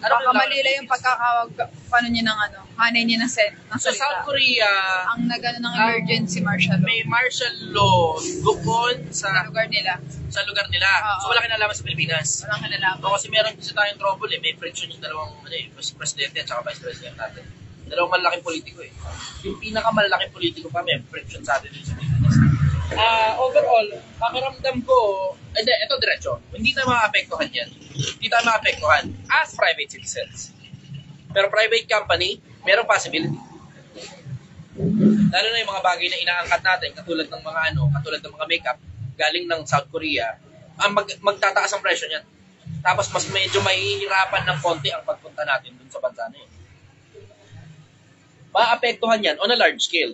Baka mali lang yung paano niya ng hanay niya ng Sa South Korea, ang nag-ano ng emergency martial law may martial law doon sa lugar nila. sa lugar nila. Oo. So wala kinalaman sa Pilipinas. Walang kanalaman. So, kasi meron kasi tayong trouble eh. May friction yung dalawang presidente at saka vice president natin. Dalawang malaking politiko eh. Yung pinakamalaking politiko pa may friction sa atin sa Pilipinas. Overall, pakiramdam ko, ito diretso. Hindi tayo maapektuhan yan. Hindi tayo maapektuhan as private citizens. Pero private company, merong possibility. Lalo na yung mga bagay na inaangkat natin, katulad ng mga makeup, galing ng South Korea, magtataas ang presyo niyan. Tapos mas medyo mahihirapan ng konti ang pagpunta natin dun sa bansa na yun. Maapektuhan yan on a large scale.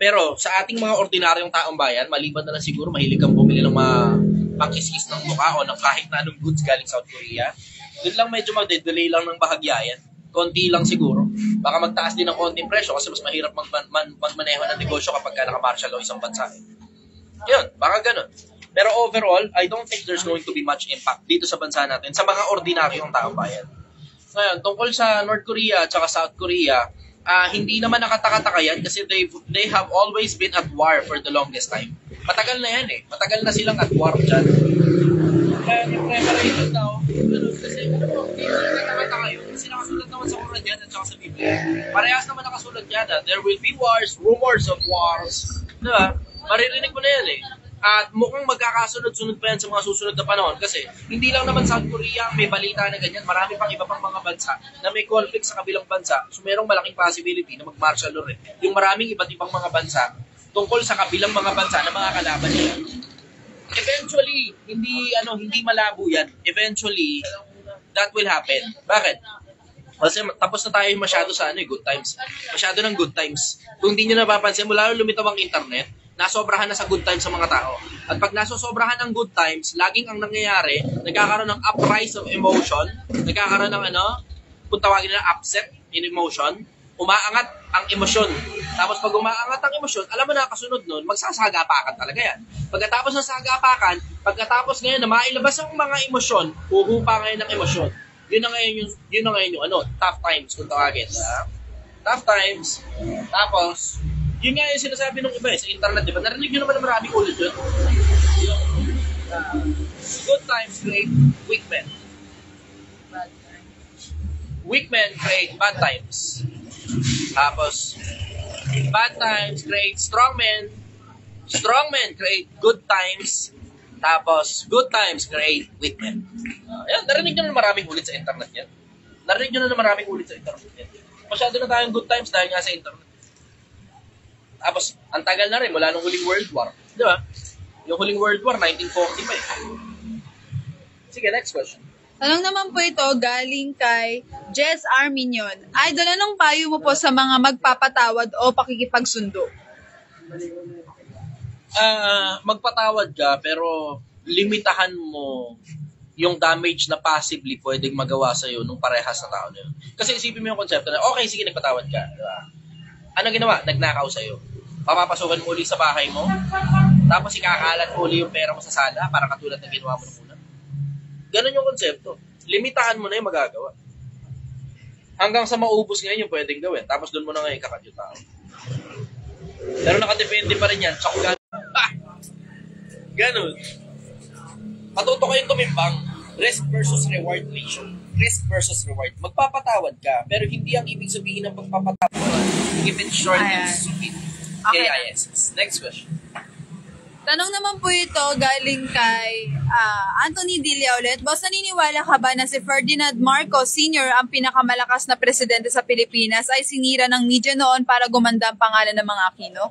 Pero sa ating mga ordinaryong taong bayan, maliban na lang siguro mahilig kang bumili ng mga pangkiskis ng mukha o ng kahit na anong goods galing South Korea, doon lang medyo mag-delay lang ng bahagya yan. Konti lang siguro. Baka magtaas din ng konting presyo kasi mas mahirap magmaneho ng negosyo kapag naka-martial law isang bansa. Yun, baka ganun. Pero overall, I don't think there's going to be much impact dito sa bansa natin sa mga ordinaryong taong bayan. Ngayon, tungkol sa North Korea at saka South Korea, hindi naman nakataka-taka yan kasi they have always been at war for the longest time. Matagal na yan eh. Matagal na silang at war dyan. Kaya yung preparation daw, kasi hindi nakataka yun. Kasi nakasulat naman sa Quran yan at saka sa Biblia. Parehas naman nakasulat yan. There will be wars, rumors of wars. Diba? Maririnig mo na yan eh. At mukhang magkakasunod-sunod pa yan sa mga susunod na panahon kasi hindi lang naman South Korea may balita na ganyan. Marami pang iba pang mga bansa na may conflict sa kabilang bansa. So merong malaking possibility na mag-martial law rin. Yung maraming iba't ibang mga bansa tungkol sa kabilang mga bansa na mga kalaban nila. Eventually, hindi malabo yan. Eventually, that will happen. Bakit? Kasi tapos na tayo masyado sa good times. Masyado ng good times. Kung hindi nyo napapansin, mula lumitaw ang internet, nasobrahan na sa good times sa mga tao. At pag nasosobrahan ng good times, laging ang nangyayari, nagkakaroon ng uprise of emotion, nagkakaroon ng kung tawagin na upset in emotion, umaangat ang emosyon. Tapos pag umaangat ang emosyon, alam mo na kasunod nun, magsasagapakan talaga yan. Pagkatapos ng sagapakan, pagkatapos ngayon na mailabas ang mga emosyon, huhupa ngayon ng emosyon. Yun na ngayon yung tough times kung tawagin. Tough times. Tapos, yun nga yung sinasabi ng iba sa internet, di ba? Narinig nyo naman na maraming ulit yun. Yung good times create weak men. Weak men create bad times. Tapos, bad times create strong men. Strong men create good times. Tapos, good times create weak men. Ayan, narinig nyo na maraming ulit sa internet yan. Narinig nyo na maraming ulit sa internet yan. Masyado na tayong good times dahil nga sa internet. Tapos, ang tagal na rin mula nung huling World War. Di ba? Yung huling World War, 1940 pa eh. Sige, next question. Tanong naman po ito galing kay Jess Arminion. Idol, anong payo mo po sa mga magpapatawad o pakikipagsundo? Magpatawad ka, pero limitahan mo yung damage na possibly pwedeng magawa sa'yo nung parehas na tao na yun. Kasi isipin mo yung konsepto na, okay, sige, nagpatawad ka. Diba? Ano ginawa? Nagnakaw sa'yo. Papapasukan mo uli sa bahay mo, tapos ikakalat mo uli yung pera mo sa sala para katulad ng ginawa mo nung una. Ganun yung konsepto. Limitahan mo na yung magagawa. Hanggang sa maubos ngayon yung pwedeng gawin. Tapos doon mo na ngayon kakat yung tao. Pero nakadepende pa rin yan. Tsaka ganun. Matuto kayong tumimbang. Risk versus reward ratio. Risk versus reward. Magpapatawad ka, pero hindi ang ibig sabihin ng pagpapatawad. Give it short and sweet. Okay. KISS. Next question. Tanong naman po ito galing kay Anthony Dilla ulit. Boss, naniniwala ka ba na si Ferdinand Marcos Sr. ang pinakamalakas na presidente sa Pilipinas ay sinira ng media noon para gumanda ang pangalan ng mga Aquino?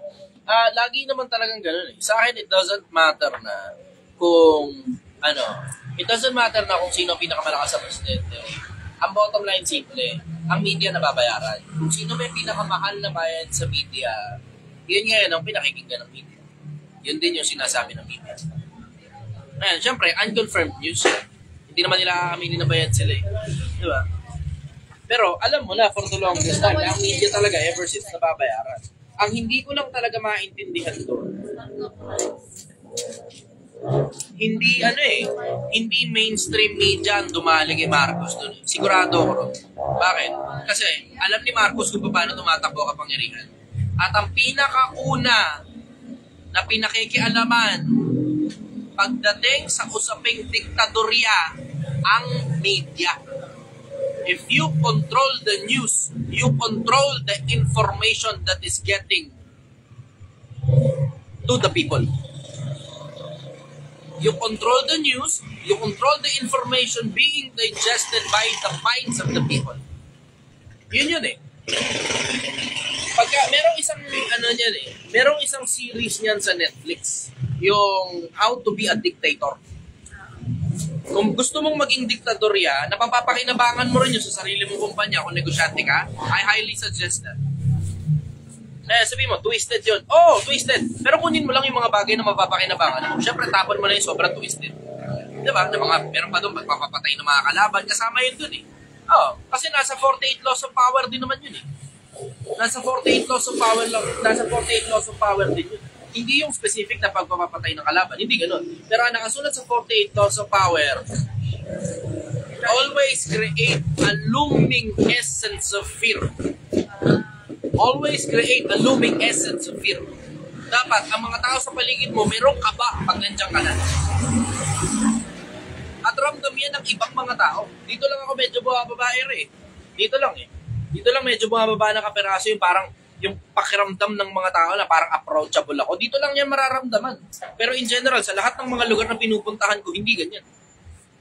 Lagi naman talagang ganun eh. Sa akin, it doesn't matter na kung, it doesn't matter na kung sino ang pinakamalakas sa presidente. Ang bottom line, simple. Ang media nababayaran. Kung sino may pinakamahal na bayad sa media, yun ngayon ang pinakikinggan ng media. Yun din yung sinasabi ng media. Ayan, syempre, unconfirmed news. Hindi naman nila aaminin na bayad sila eh. Di ba? Pero alam mo na, for the longest time, ang media talaga ever since nababayaran. Ang hindi ko lang talaga maintindihan doon, hindi mainstream media ang dumali kay Marcos doon. Sigurado ako ron. Bakit? Kasi alam ni Marcos kung paano tumatakbo kapangyarihan. At ang pinakauna na pinakikialaman pagdating sa usaping diktadorya ang media. If you control the news, you control the information that is getting to the people. You control the news, you control the information being digested by the minds of the people. Yun eh. Pagka, merong isang series niyan sa Netflix, yung How to be a Dictator. Kung gusto mong maging diktadorya, napapakinabangan mo rin yun sa sarili mong kumpanya kung negosyante ka, I highly suggest that. Sabihin mo, twisted yun. Oo, twisted. Pero kunin mo lang yung mga bagay na mapapakinabangan mo. Siyempre, tapon mo na yung sobrang twisted. Diba? Meron pa doon, magpapapatay ng mga kalaban. Kasama yun doon eh. Oo, kasi nasa 48 laws of power din naman yun eh. Nasa 48 laws of power din yun. Hindi yung specific na pagpapatay ng kalaban. Hindi ganun. Pero ang nakasulat sa 48 laws of power, always create a looming essence of fear. Always create a looming essence of fear. Dapat, ang mga tao sa paligid mo, mayroong kaba pag nandiyan ka na. At ramdam yan ng ibang mga tao. Dito lang ako medyo bumababaer eh. Dito lang medyo bumababa na kaperaso yung parang yung pakiramdam ng mga tao na parang approachable ako. Dito lang yan mararamdaman. Pero in general, sa lahat ng mga lugar na pinupuntahan ko, hindi ganyan.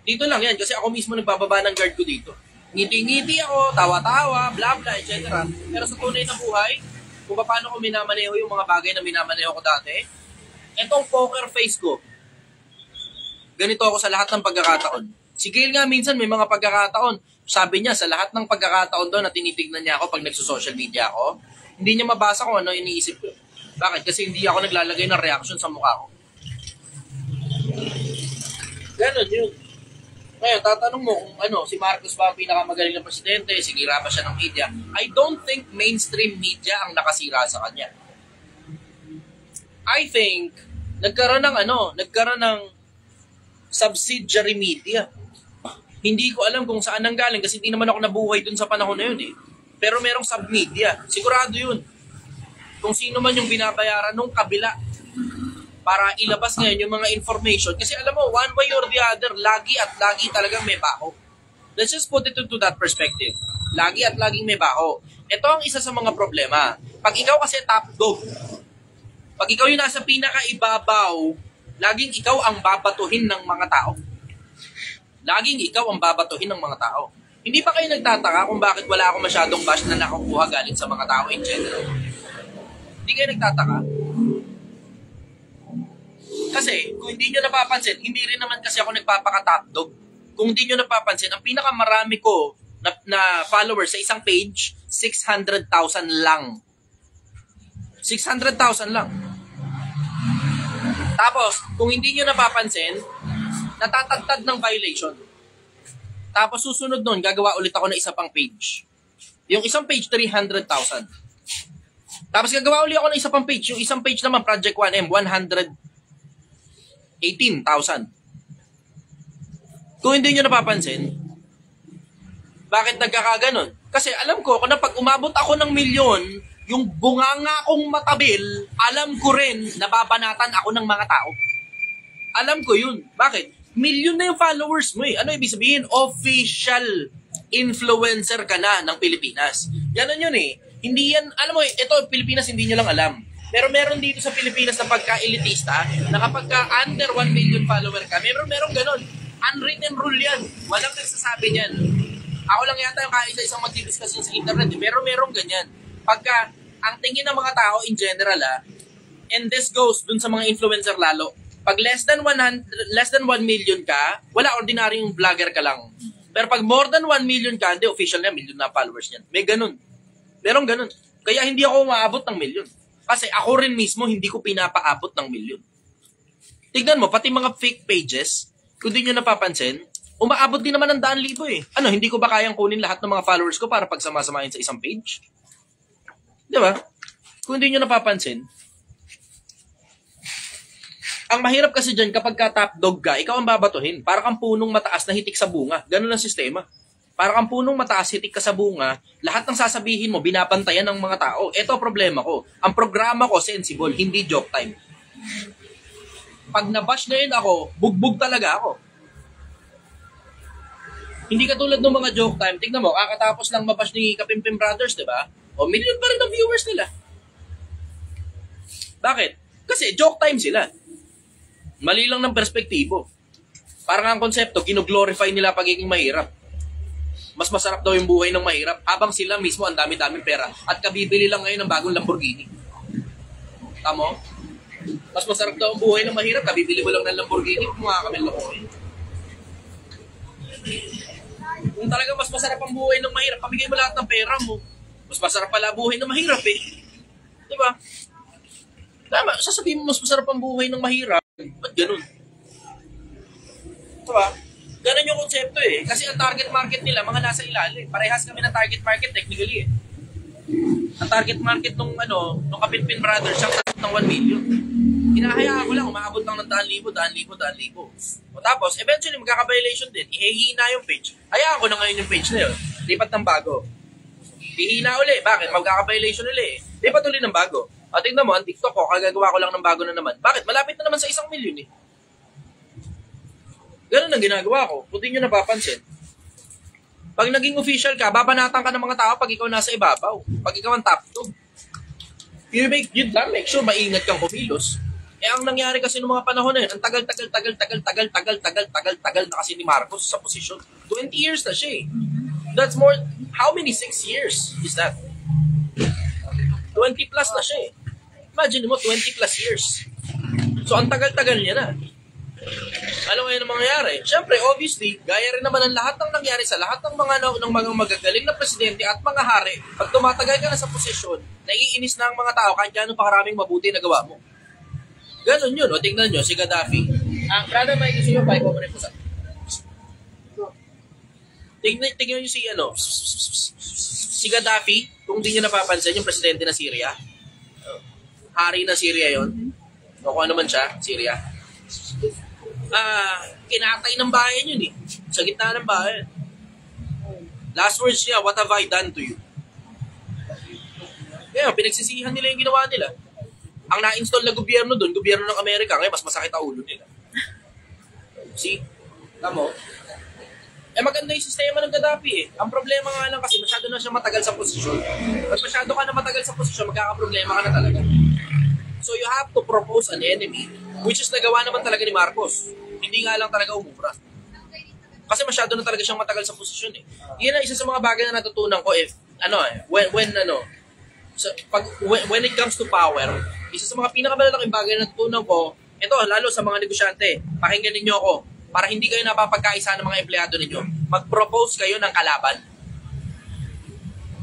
Dito lang yan kasi ako mismo nagbababa ng guard ko dito. Ngiti-ngiti ako, tawa-tawa, bla-bla, etc. Pero sa tunay na buhay, kung paano ko minamaneho yung mga bagay na minamaneho ko dati, etong poker face ko, ganito ako sa lahat ng pagkakataon. Si Gail nga minsan may mga pagkakataon, sabi niya sa lahat ng pagkakataon doon na tinitignan niya ako pag nagso-social media ako, hindi niya mabasa kung ano iniisip ko. Bakit? Kasi hindi ako naglalagay ng reaction sa mukha ko. Ganon yun. Ngayon, tatanong mo kung si Marcos ba ang pinakamagaling na presidente, sigira ba siya ng media? I don't think mainstream media ang nakasira sa kanya. I think, nagkaroon ng subsidiary media. Hindi ko alam kung saan nanggaling kasi hindi naman ako nabuhay dun sa panahon na yun eh. Pero merong sub-media. Sigurado yun. Kung sino man yung binabayaran nung kabila para ilabas ngayon yung mga information. Kasi alam mo, one way or the other, lagi at lagi talagang may baho. Let's just put it into that perspective. Lagi at laging may baho. Ito ang isa sa mga problema. Pag ikaw kasi top dog, pag ikaw yung nasa pinakaibabaw, laging ikaw ang babatuhin ng mga tao. Laging ikaw ang babatuhin ng mga tao. Hindi pa kayo nagtataka kung bakit wala akong masyadong bash na nakukuha galing sa mga tao in general? Hindi kayo nagtataka? Kasi, kung hindi nyo napapansin, hindi rin naman kasi ako nagpapaka-top dog. Kung hindi nyo napapansin, ang pinakamarami ko na followers sa isang page, 600,000 lang. 600,000 lang. Tapos, kung hindi nyo napapansin, natatagtad ng violation. Tapos susunod nun, gagawa ulit ako ng isa pang page. Yung isang page, 300,000. Tapos gagawa ulit ako ng isa pang page. Yung isang page naman, Project 1M, 118,000. Kung hindi nyo napapansin, bakit nagkakaganon? Kasi alam ko, kung pag umabot ako ng milyon, yung bunganga kong matabil, alam ko rin nababanatan ako ng mga tao. Alam ko yun. Bakit? Million na yung followers mo eh. Ano ibig sabihin? Official influencer ka na ng Pilipinas. Ganon yun eh. Hindi yan, alam mo, ito, Pilipinas, hindi nyo lang alam. Pero meron dito sa Pilipinas na pagka-elitista, na kapag ka under 1 million follower ka, meron ganon. Unwritten rule yan. Walang nagsasabi niyan. Ako lang yata yung kaisa-isang magdidiscuss sa internet, eh. Pero merong ganyan. Pagka, ang tingin ng mga tao in general, and this goes dun sa mga influencer lalo, pag less than 1 million ka, wala, ordinaryong vlogger ka lang. Pero pag more than 1 million ka, hindi, official na, million na followers niyan. May ganun. Merong ganun. Kaya hindi ako umaabot ng million. Kasi ako rin mismo, hindi ko pinapaabot ng million. Tignan mo, pati mga fake pages, kung di nyo napapansin, umaabot din naman ng 100,000 eh. Ano, hindi ko ba kayang kunin lahat ng mga followers ko para pagsamasamahin sa isang page? Di ba? Kung di nyo napapansin, ang mahirap kasi dyan kapag ka top dog ka, ikaw ang babatuhin. Para kang punong mataas na hitik sa bunga. Ganun ang sistema. Para kang punong mataas, hitik ka sa bunga, lahat ng sasabihin mo, binabantayan ng mga tao. Ito ang problema ko. Ang programa ko, sensible, hindi joke time. Pag nabash na yun ako, bugbog talaga ako. Hindi katulad ng mga joke time. Tignan mo, kakatapos lang mabash ni Kapimpim Brothers, di ba? O, million pa rin ang viewers nila. Bakit? Kasi joke time sila. Mali lang ng perspektibo. Parang ang konsepto, gino-glorify nila pagiging mahirap. Mas masarap daw yung buhay ng mahirap habang sila mismo ang dami-daming pera at kabibili lang ngayon ng bagong Lamborghini. Tamo? Mas masarap daw ang buhay ng mahirap, kabibili mo lang ng Lamborghini, mga kami lokohin. Kung talaga mas masarap ang buhay ng mahirap, pamigay mo lahat ng pera mo. Mas masarap pala buhay ng mahirap eh. Diba? Tama, sasabihin mo mas masarap ang buhay ng mahirap. Ba't ganun? Diba? Ganun yung konsepto eh. Kasi ang target market nila, mga nasa ilalim. Parehas kami ng target market technically eh. Ang target market nung Kapitpin Brothers, siyang target ng 1 million. Hinahayaan ko lang, umaabot lang ng 10,000. O tapos, eventually magkaka-violation din. Ihihina yung page. Hayaan ko na ngayon yung page na yun. Lipat ng bago. Ihina uli. Bakit? Magkaka-violation uli eh. Lipat uli ng bago. At tingnan mo, ang TikTok ko, kagagawa ko lang ng bago na naman. Bakit? Malapit na naman sa 1 million eh. Ganun ang ginagawa ko. Kung di nyo napapansin. Pag naging official ka, babanatan ka ng mga tao pag ikaw nasa ibabaw. Pag ikaw ang top 2. Yun lang, make sure maingat kang kumilos. Eh, ang nangyari kasi noong mga panahon na yun, ang tagal na kasi ni Marcos sa posisyon. 20 years na siya eh. That's more, how many 6 years is that? 20 plus na siya eh. Imagine mo, 20 plus years. So, ang tagal-tagal niya na. Ano ngayon ang mangyayari? Siyempre, obviously, gaya rin naman ang lahat ng nangyari sa lahat ng mga magagaling na presidente at mga hari. Pag tumatagal ka na sa posisyon, naiinis na ang mga tao kahit gano'n pa karaming mabuti na gawa mo. Ganon yun. O, tingnan nyo, si Gaddafi. Brother, may gusto nyo, pa, ikaw mo rin po sa... Tingnan nyo si Gaddafi, kung di nyo napapansin, yung presidente na Syria. Hari na Syria yon. O kung ano man siya, Syria. Kinatay ng bayan yun eh. Sa gitna ng bayan. Last words niya, what have I done to you? Kaya pinagsisihan nila yung ginawa nila. Ang na-install na gobyerno doon, gobyerno ng Amerika, ngayon mas masakit ang ulo nila. See? Tamo? Eh maganda yung sistema ng Gaddafi eh. Ang problema nga lang kasi masyado na siya matagal sa posisyon. Pag masyado ka na matagal sa posisyon, magkakaproblema ka na talaga. So you have to propose an enemy, which is nagawa naman talaga ni Marcos. Hindi nga lang talaga umubra. Kasi masyado na talaga siyang matagal sa posisyon eh. Yan ang isa sa mga bagay na natutunan ko when it comes to power, isa sa mga pinakamalaking bagay na natutunan ko, ito, lalo sa mga negosyante, pakinggan ninyo ako, para hindi kayo napapagkaisa ng mga empleyado ninyo, mag-propose kayo ng kalaban.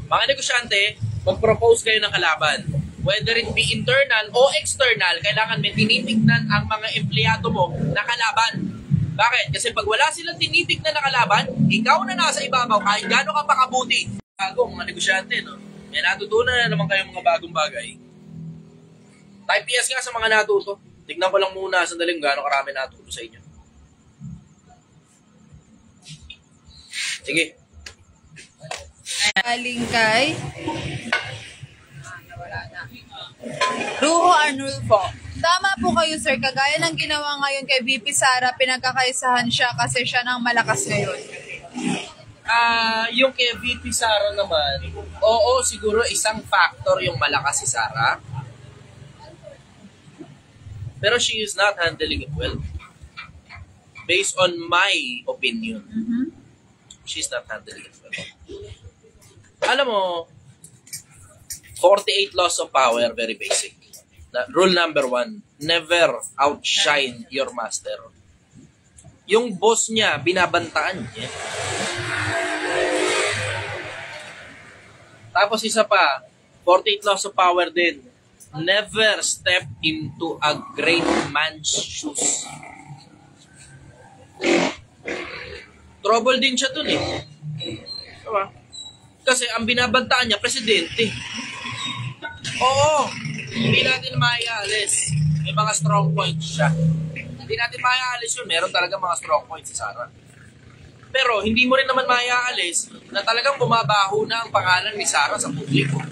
Mga negosyante, mag-propose kayo ng kalaban. Whether it be internal o external, kailangan may tinitignan ang mga empleyado mo na kalaban. Bakit? Kasi pag wala silang tinitignan na kalaban, ikaw na nasa ibabaw, kahit gano'n ka pakabuti. Bago, mga negosyante, no? May natutunan na naman kayo mga bagong bagay. Type yes nga sa mga natuto. Tignan ko lang muna sandaling gano'ng karami natuto sa inyo. Sige. Galing kay Ruho Arnulfo. Tama po kayo, sir. Kagaya ng ginawa ngayon kay VP Sara, pinagkakaisahan siya kasi siya nang malakas ngayon. Yung kay VP Sara naman, oo, siguro isang factor yung malakas si Sara. Pero she is not handling it well. Based on my opinion, she's not handling it well. Alam mo, 48 laws of power, very basic. Rule number 1, never outshine your master. Yung boss niya, binabantaan niya. Tapos isa pa, 48 laws of power din, never step into a great man's shoes. Trouble din siya dun eh. Diba? Kasi ang binabantaan niya, presidente. Oo, hindi natin maialis. May mga strong points siya. Hindi natin maialis yun. Meron talaga mga strong points si Sara. Pero hindi mo rin naman maialis na talagang bumabaho na ang pangalan ni Sara sa publiko.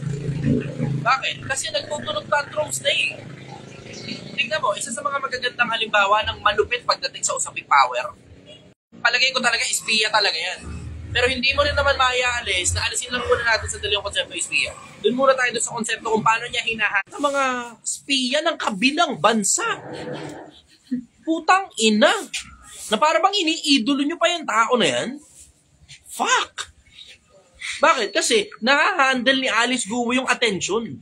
Bakit? Kasi nagtutunog tantrums na eh. Tingnan mo, isa sa mga magagandang halimbawa ng malupit pagdating sa usaping power. Palagay ko talaga, espiya talaga yan. Pero hindi mo rin naman maialis na alisin lang muna natin sa dalawang konsepto espiya. Doon muna tayo sa konsepto kung paano niya hinahanap sa mga espiya ng kabilang bansa. Putang ina! Na para bang iniidolo nyo pa yung tao na yan? Fuck! Bakit? Kasi nakahandle ni Alice Guo yung attention.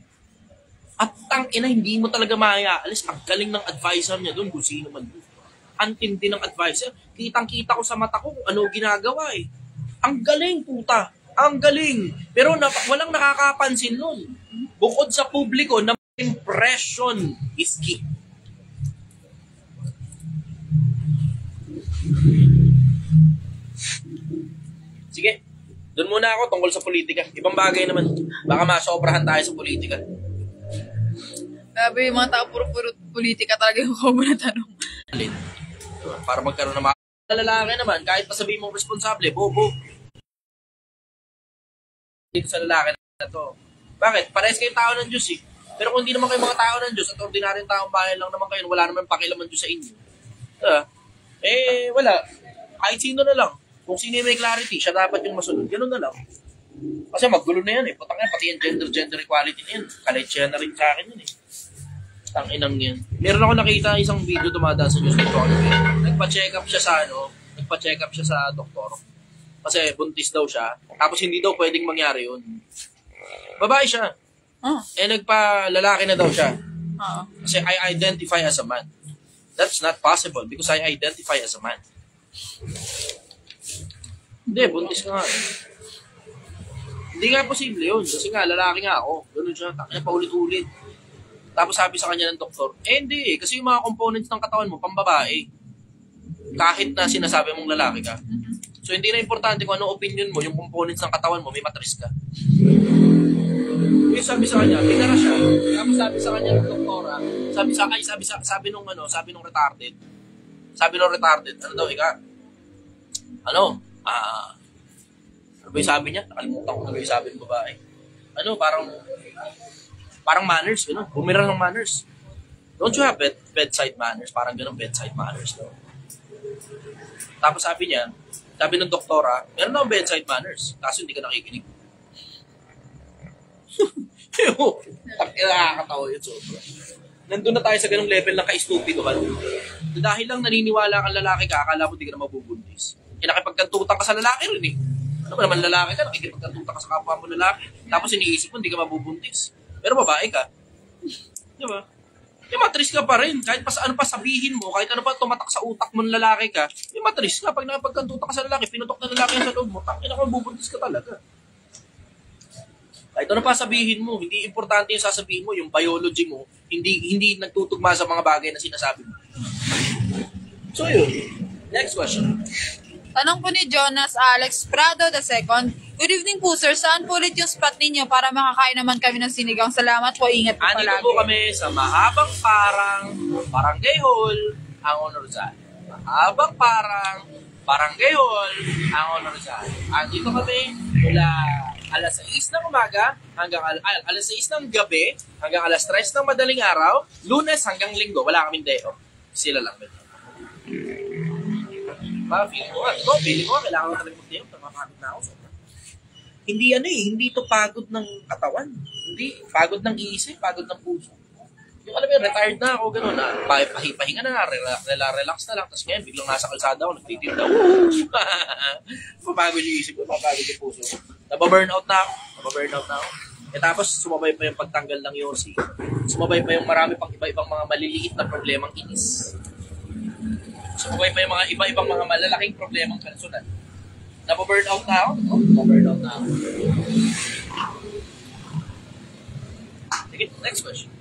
At tang ina, hindi mo talaga maialis. Ang galing ng advisor niya doon, kung sino man doon. Ang tindi ng advisor. Kitang-kita ko sa mata ko kung ano ginagawa eh. Ang galing, puta. Ang galing. Pero walang nakakapansin nun. Bukod sa publiko na impression is key. Sige. Doon muna ako tungkol sa politika. Ibang bagay naman. Baka masobrahan tayo sa politika. Grabe, yung mga tao puro politika talaga yung ko na tanong. Para magkaroon ng mga lalaki naman, kahit pa sabihin mong responsable, bobo. Dito sa lalaki na to. Bakit? Parehas kayo tao ng Diyos eh. Pero kung hindi naman kayo mga tao ng Diyos at ordinaryong taong bayan lang naman kayo, wala naman pakialaman Diyos sa inyo. Wala. Kahit sino na lang. Kung sino yung may clarity, siya dapat yung masunod. Ganun na lang. Kasi maggulo na yan eh. Putang yan, pati yung gender equality na yan. Kalitsya na rin sa akin yun eh. Tanginang yan. Meron ako nakita isang video dumadaan sa news dito. Nagpa-check up siya sa doktor. Kasi buntis daw siya. Tapos hindi daw pwedeng mangyari yun. Babae siya. Nagpa-lalaki na daw siya. Kasi I identify as a man. That's not possible because I identify as a man. Hindi, buntis ka nga. Hindi nga posible yun. Kasi nga, lalaki nga ako. Ganun siya. Takina paulit-ulit. Tapos sabi sa kanya ng doktor, hindi eh. Kasi yung mga components ng katawan mo, pambabae. Kahit na sinasabi mong lalaki ka. So, hindi na importante kung anong opinion mo, yung components ng katawan mo, may matris ka. Yung sabi sa kanya, pinara siya. Tapos sabi sa kanya ng doktora, sabi nung retarded. Sabi nung retarded, ano daw, ano ba yung sabi niya? Nakalimutan ko na yung sabi ng babae. Parang manners, gano'n. Bumira ng manners. Don't you have bedside manners? Parang gano'n, bedside manners. No? Tapos sabi ng doktora, meron akong bedside manners. Kaso hindi ka nakikinig. Nakakatawa yun. Nandun na tayo sa ganung level ng ka-stupidohan. Dahil lang naniniwala kang lalaki ka, akala mo di ka na mabubuntis. Nakipagkantutan ka sa lalaki rin eh. Ano ba naman lalaki ka, nakikipagkantutan ka sa kapwa mo lalaki. Tapos iniisip mo, di ka mabubuntis. Pero babae ka. Di ba? Matris ka pa rin. Kahit pa ano pa sabihin mo, kahit ano pa tumatak sa utak mo ng lalaki ka, matris ka. Pag nakipagkantutan ka sa lalaki, pinutok na lalaki sa loob mo, tangina ka, mabubuntis ka talaga. Kahit ano pa sabihin mo, hindi importante yung sasabihin mo, yung biology mo, hindi nagtutugma sa mga bagay na sinasabi mo. So yun. Next question. Tanong po ni Jonas Alex Prado II. Good evening po sir, saan po ulit yung spot ninyo para makakain naman kami ng sinigang? Salamat po, ingat po palagi. Andito po kami sa Mahabang Parang, Barangay Hall, ang Honorizal. Mahabang Parang, Barangay Hall, ang Honorizal. Andito kami mula alas 6 ng umaga hanggang alas 6 ng gabi hanggang alas 3 ng madaling araw, Lunes hanggang Linggo. Wala kaming day off. Sila lang. Feeling ko, kailangan ko talaga mag-day off. Napapagod na ako. Hindi hindi ito pagod ng katawan. Hindi, pagod ng isip, pagod ng puso. Yung alam mo, retired na ako, gano'n na. Pahinga na, relax na lang. Tapos ngayon, biglang nasa kalsada ako, nagtitinda ako. Papagod yung isip ko, papagod yung puso ko. Nababurnout na ako. Tapos, sumabay pa yung pagtanggal ng yosi. Sumabay pa yung marami pang iba-ibang mga maliliit na problemang inis. Sumabay pa yung mga iba-ibang mga malalaking problemang personal. Nababurnout na ako. Nababurnout na ako. Sige, next question.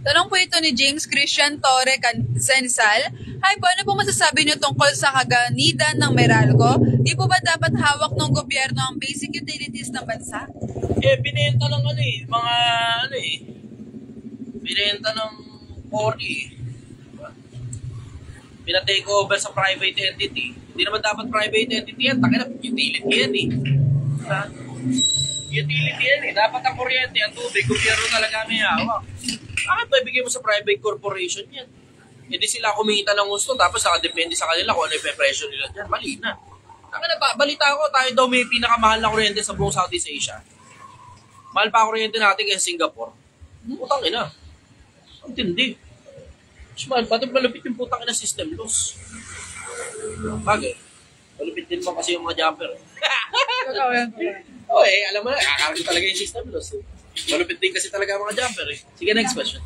Tanong po ito ni James Christian Torre Sensal. Hi po, ano po masasabi niyo tungkol sa kaganidan ng Meralco? Di po ba dapat hawak ng gobyerno ang basic utilities ng bansa? Binenta ng binenta ng Ori. Pinatake over sa private entity. Hindi naman dapat private entity yan. Takina, utility yan Utility yan Dapat ang kuryente, ang tubig, gobyerno talaga may hawak. Bakit ba ibigay mo sa private corporation yan? Hindi sila kumita ng gusto, tapos nakadepende sa kanila kung ano yung presyo nila dyan. Mali na. Balita ko, tayo daw may pinakamahal na kuryente sa buong Southeast Asia. Mahal pa kuryente natin kaysa Singapore. Putang ina. Ang tindi. Mahal pa, malupit yung putang ina system loss. Bagay. Malupit din mo kasi yung mga jumper. Alam mo na, kakaroon talaga yung system loss. Malupit din kasi talaga mga jumper Sige, next question.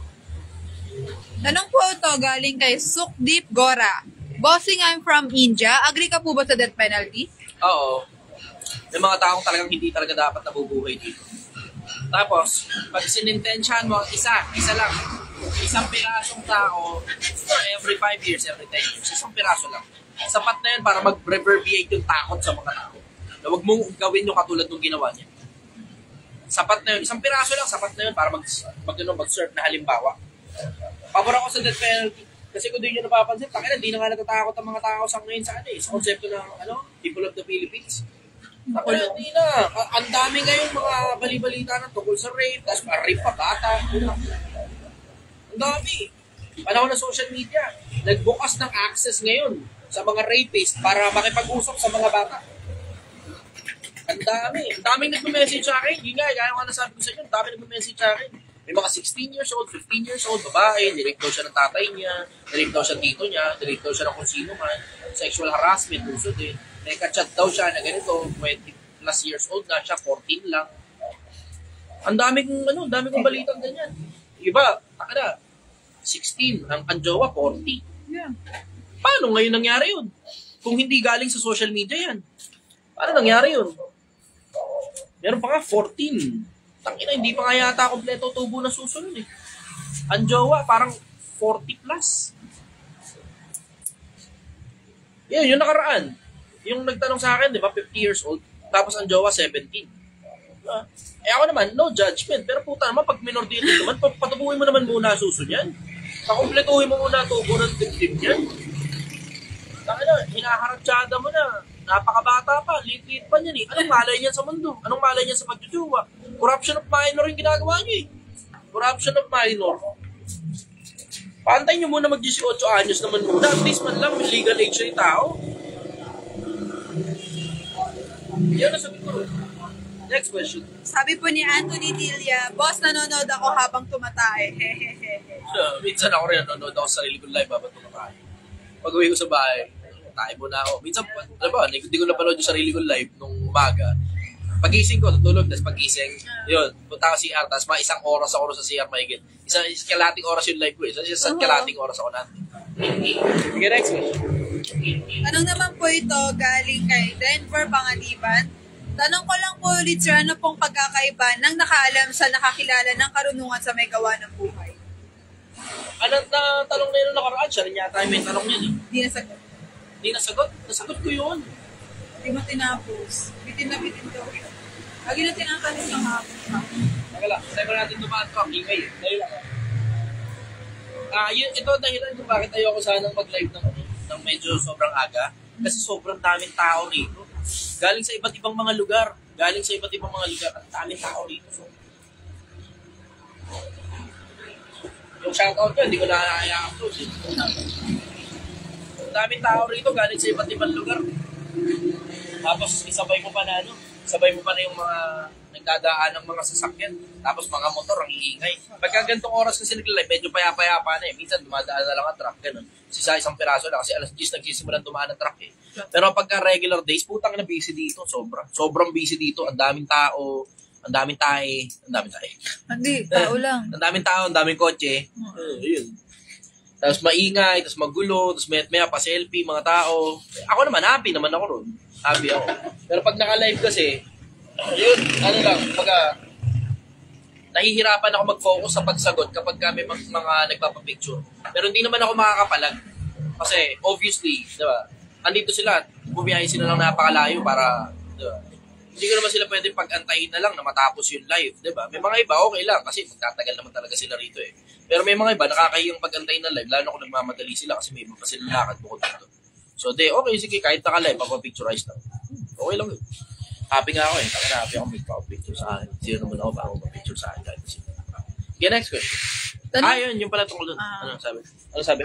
Tanong po ito galing kay Sukdeep Gora. Bossing, I'm from India. Agree ka po ba sa death penalty? Oo. May mga taong talagang hindi talaga dapat nabubuhay dito. Tapos, pag sinintensyahan mo, isa lang. Isang pirasong tao every 5 years, every 10 years. Isang piraso lang. Sapat na yan para mag-reverberate yung takot sa mga tao. Na huwag mong gawin yung katulad ng ginawa niya. Sapat na yun. Isang piraso lang, sapat na yun para mag-serve na halimbawa. Pabor ako sa death penalty. Kasi kung di nyo napapansin, hindi na nga natatakot ang mga tao sa ngayon sa sa konsepto ng people of the Philippines. Hindi na. Ang dami ngayon mga balibalita na tungkol sa rape, tapos rape pa bata. Ang dami. Panahon ng social media, nagbukas ng access ngayon sa mga rapist para makipag-usap sa mga bata. Ang dami. Ang daming nagme-message sa akin. Yun nga, kaya ko nasabi ko sa inyo, ang dami nagme-message sa akin. May mga 16 years old, 15 years old, babae, nirake daw siya ng tatay niya, nirake daw siya tito niya, nirake daw siya ng kung sino man, sexual harassment, uso din. May kachat daw siya na ganito, 20 plus years old na siya, 14 lang. Ang dami kong balitang ganyan. Iba, 16, ang jowa, 40. Yeah. Paano ngayon nangyari yun? Kung hindi galing sa social media yan. Paano nangyari yun? Meron pa nga 14. Tangina, hindi pa nga yata kompleto tubo na susunod Ang jowa, parang 40 plus. Yan, yung nakaraan. Yung nagtanong sa akin, di ba, 50 years old, tapos ang jowa, 17. Ako naman, no judgment. Pero puta naman, pag minor de edad naman, patubuhin mo naman muna susun yan. Pakumpletuhin mo muna tubo ng dibdib yan. Tangina, hinaharatsyada mo na. Napakabata pa, liit-liit pa niyan Anong malay niyan sa mundo? Anong malay niyan sa pagjujuwa? Corruption of minor yung ginagawa niyo Corruption of minor. Paantay niyo muna mag-18 anyos naman muna. At least man lang, may legal age yung tao. Yan ang sabi ko. Next question. Sabi po ni Anthony Tilla, boss, nanonood ako habang tumatae. Hehehe. Minsan ako rin nanonood ako sa sarili kong live habang tumatae. Pag-uwi ko sa bahay, tayo muna ako. Minsan, hindi ko napanood yung sarili kong live nung umaga. Pagising ko, tutulog, tapos pagising, yun, punta ako sa CR, tapos mga isang oras ako sa CR mahigit. Isang kalating oras yung live ko isang kalating oras ako natin. Sige, next question. Tanong naman po ito galing kay Denver Pangaliban. Tanong ko lang po ulit, sir, ano pong pagkakaiba ng nakaalam sa nakakilala ng karunungan sa may gawa ng buhay? Anong tanong na yun nakaraan? Siya rin yata yung may tanong yun Hindi nasagot. Hindi nasagot? Nasagot ko yun. Hindi mo tinapos. Bitin na bitin daw siya. Lagi na tinatanong ng hapon. Teka lang, tayo ba natin dumaan ko ang ingay Dahil lang. Ito dahilan kung bakit ayoko sanang mag-live ng medyo sobrang aga. Kasi sobrang daming tao rito. Galing sa iba't ibang mga lugar. Galing sa iba't ibang mga lugar. Ang daming tao rito. So, yung shoutout ko, hindi ko na i-upload. Ang daming tao rito galing sa iba't ibang lugar. Tapos isabay mo pa na yung mga nagdadaan ng mga sasakyan. Tapos mga motor ang iingay. Pagka ganitong oras kasi naglalay, medyo payapa-yapa na eh. Minsan dumadaan na lang ang truck, ganun. Isang piraso lang kasi alas 10 nagsisimulan dumaan ang truck eh. Pero pagka regular days, putang na busy dito, sobrang busy dito. Ang daming tao, ang daming tae. Hindi, tao lang. Ang daming tao, ang daming kotse. Yun. Tapos maingay, tapos magulo, tapos maya pa selfie, mga tao. Ako naman, happy naman ako ron. Happy ako. Pero pag naka-live kasi, yun, nahihirapan ako mag-focus sa pagsagot kapag kami mga nagpapapicture. Pero hindi naman ako makakapalag. Kasi, obviously, di ba, andito sila, bumiyahe sila lang napakalayo para, di ba, hindi ko naman sila pwede pag-antayin na lang na matapos yung live, di ba? May mga iba, okay lang, kasi magtatagal naman talaga sila rito eh. Pero may mga iba, nakakahiyang pag-antayin ng live, lalo kung nagmamadali sila kasi may iba pa silang lakad bukod dito. So, okay, sige, kahit naka-live, papapicturize lang. Okay lang yun. Happy nga ako eh. Happy ako magpapicture sa akin. Sino naman ako bago magpapicture sa akin kahit sino. Okay, next question. Yun, yung pala tungkol doon. Ano sabi?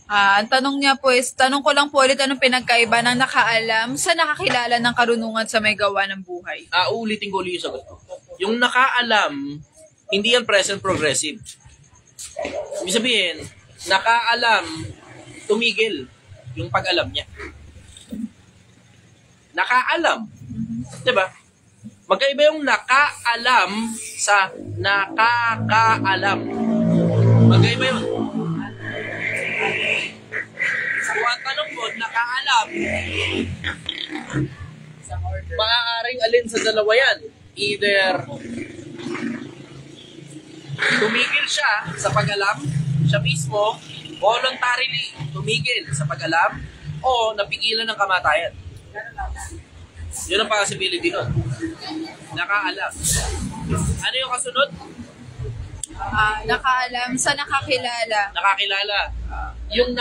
Ang tanong niya po is, tanong ko lang po ulit anong pinagkaiba ng nakaalam sa nakakilala ng karunungan sa may gawa ng buhay. Uulitin ko ulit yung sagot ko. Yung nakaalam, hindi yan present progressive. Ibig sabihin, nakaalam, tumigil yung pag-alam niya. Nakaalam. Diba? Magkaiba yung nakaalam sa nakakaalam. Magkaiba yun. Kung ang tanong mo, nakaalam, maaaring alin sa dalawa yan. Either tumigil siya sa pag-alam, siya mismo, voluntarily tumigil sa pag-alam, o napigilan ng kamatayan. Yun ang possibility nun. Nakaalam. Ano yung kasunod? Nakaalam sa nakakilala. Nakakilala. Yung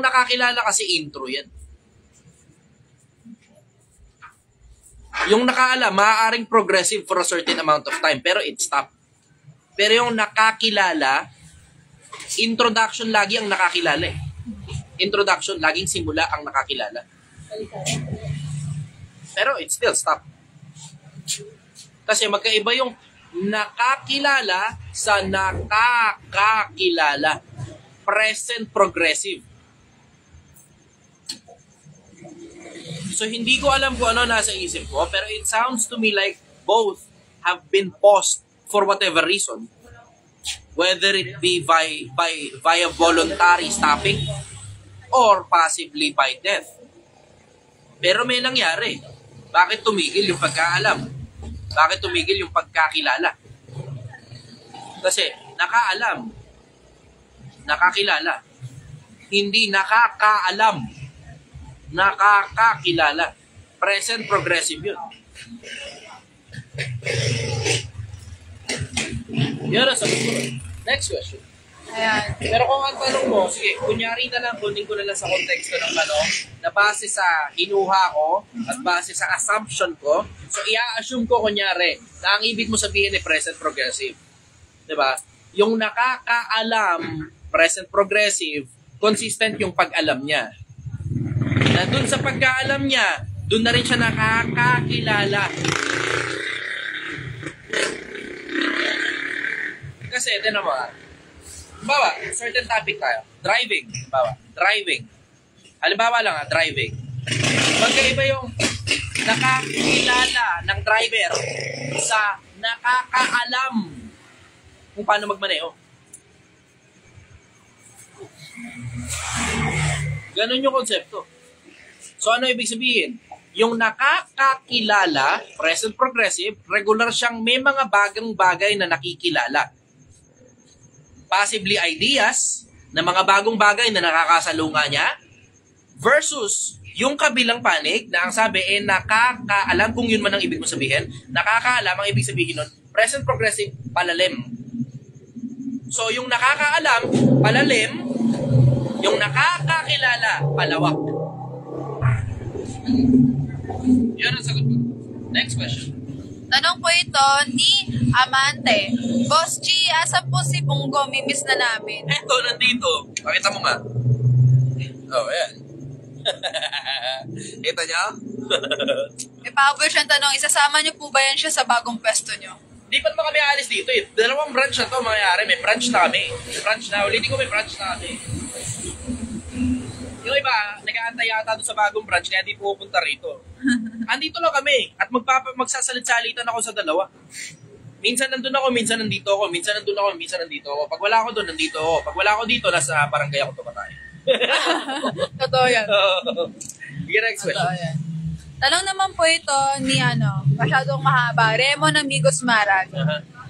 nakakilala kasi intro yan. Yung nakaalam, maaaring progressive for a certain amount of time, pero it stop. Pero yung nakakilala, introduction lagi ang nakakilala eh. Introduction, laging simula ang nakakilala. Pero it still stop. Kasi magkaiba yung nakakilala sa nakakakilala. Present progressive. So hindi ko alam kung ano nasa isip ko, pero it sounds to me like both have been paused for whatever reason. Whether it be via voluntary stopping or possibly by death. Pero may nangyari. Bakit tumigil yung pagkaalam? Bakit tumigil yung pagkakilala? Kasi nakaalam, nakakilala. Hindi nakakaalam, nakakakilala. Present progressive yun. Yun ang sagot ko. Next question. Ayan. Pero kung ang tanong mo, sige, kunyari na lang, kunin ko na lang sa konteksto ng tanong, na base sa hinuha ko, at base sa assumption ko, so i-assume ko kunyari, na ang ibig mo sabihin ay present progressive. Diba? Yung nakakaalam, present progressive, consistent yung pag-alam niya. Na dun sa pagkaalam niya, dun na rin siya nakakakilala. Kasi, tinan mo halimbawa, certain topic tayo. Driving. Halimbawa lang driving. Magkaiba yung nakakilala ng driver sa nakakaalam kung paano magmaneho. Ganun yung konsepto. So ano ibig sabihin? Yung nakakakilala, present progressive, regular siyang may mga bagang bagay na nakikilala. Possibly ideas na mga bagong bagay na nakakasalunga niya versus yung kabilang panig na ang sabi nakakaalam, kung yun man ang ibig mo sabihin, nakakaalam ang ibig sabihin nun, present progressive palalim. So, yung nakakaalam, palalim. Yung nakakakilala, palawak. Yun ang sagot ko. Next question. Tanong po ito ni Amante. Boss G, asan po si Bungo? Mimiss na namin. Eto, nandito. Pakita mo nga. Oh, ayan. Kita niya? May pahabol siyang tanong, isasama niyo po ba yan siya sa bagong pwesto niyo? Di pa naman kami alis dito eh. Dalawang branch na to mangyayari. May branch na kami. May branch na. Ulitin ko may branch na kami. Yung iba, nag-aantay yata doon sa bagong branch kaya di pupunta rito. Andito lang kami at magsasalit-salitan ako sa dalawa. Minsan nandun ako, minsan nandito ako, minsan nandun ako, minsan nandito ako. Pag wala ako doon, nandito ako. Pag wala ako dito, nasa barangay ako tumatay. Totoo yan. Sige, next question. Totoo yan. Tanong naman po ito ni masyadong mahaba, Remon Amigos Marag.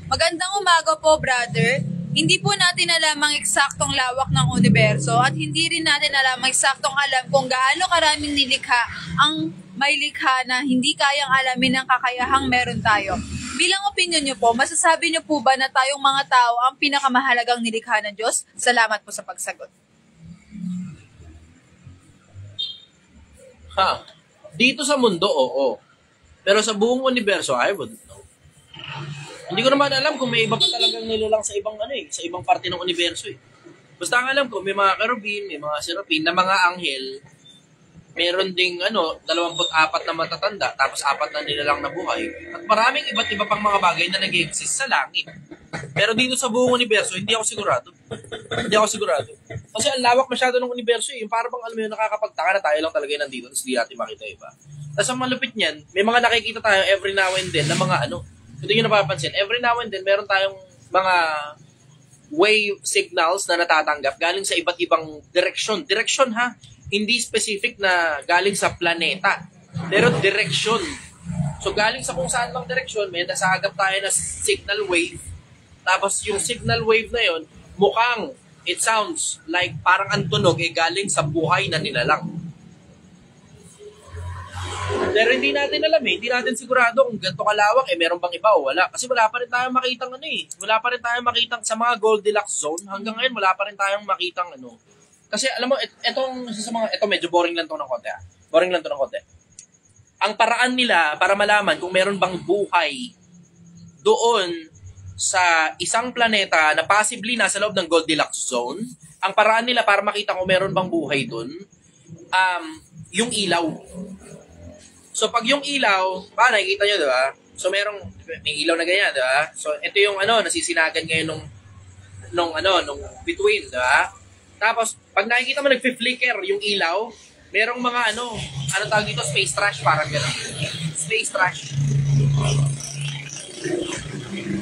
Magandang umaga po, brother. Hindi po natin alam ang eksaktong lawak ng universo at hindi rin natin alam ang eksaktong alam kung gaano karaming nilikha ang may likha na hindi kayang alamin ng kakayahang meron tayo. Bilang opinion nyo po, masasabi nyo po ba na tayong mga tao ang pinakamahalagang nilikha ng Diyos? Salamat po sa pagsagot. Dito sa mundo, oo. Pero sa buong universo, I wouldn't know. Hindi ko naman alam kung may iba pa talagang nilalang sa ibang sa ibang parte ng universo eh. Basta ang alam ko, may mga kerubin, may mga serapin, na mga anghel, meron ding 24 na matatanda, tapos 4 na nilalang na buhay, at maraming iba't iba pang mga bagay na nag-exist sa langit. Pero dito sa buong universo, hindi ako sigurado. Hindi ako sigurado. Kasi ang lawak masyado ng universo eh. Yung parang alam mo yun, nakakapagtaka na tayo lang talaga yung nandito, tapos hindi natin makita iba. Tapos ang malupit niyan, may mga nakikita tayo every now and then na mga hindi nyo napapansin, every now and then, meron tayong mga wave signals na natatanggap galing sa iba't ibang direksyon. Direksyon ha, hindi specific na galing sa planeta, pero direksyon. So galing sa kung saan lang direksyon, may nasagap tayo na signal wave. Tapos yung signal wave na yon, mukhang, it sounds like parang ang tunog galing sa buhay na nilalang. Pero hindi natin alam hindi natin sigurado kung ganito kalawak meron bang iba o wala. Kasi wala pa rin tayong makitang wala pa rin tayong makitang sa mga Goldilocks zone, hanggang ngayon wala pa rin tayong makitang Kasi alam mo, ito medyo boring lang to ng konti Boring lang to ng konti. Ang paraan nila para malaman kung meron bang buhay doon sa isang planeta na possibly nasa loob ng Goldilocks zone, ang paraan nila para makita kung meron bang buhay doon, yung ilaw. So, pag yung ilaw, nakikita nyo, diba? So, may ilaw na ganyan, diba? So, ito yung, nasisinagan ngayon nung between, diba? Tapos, pag nakikita mo nag-flicker yung ilaw, merong mga, tawag dito, space trash, parang gano'n. Space trash.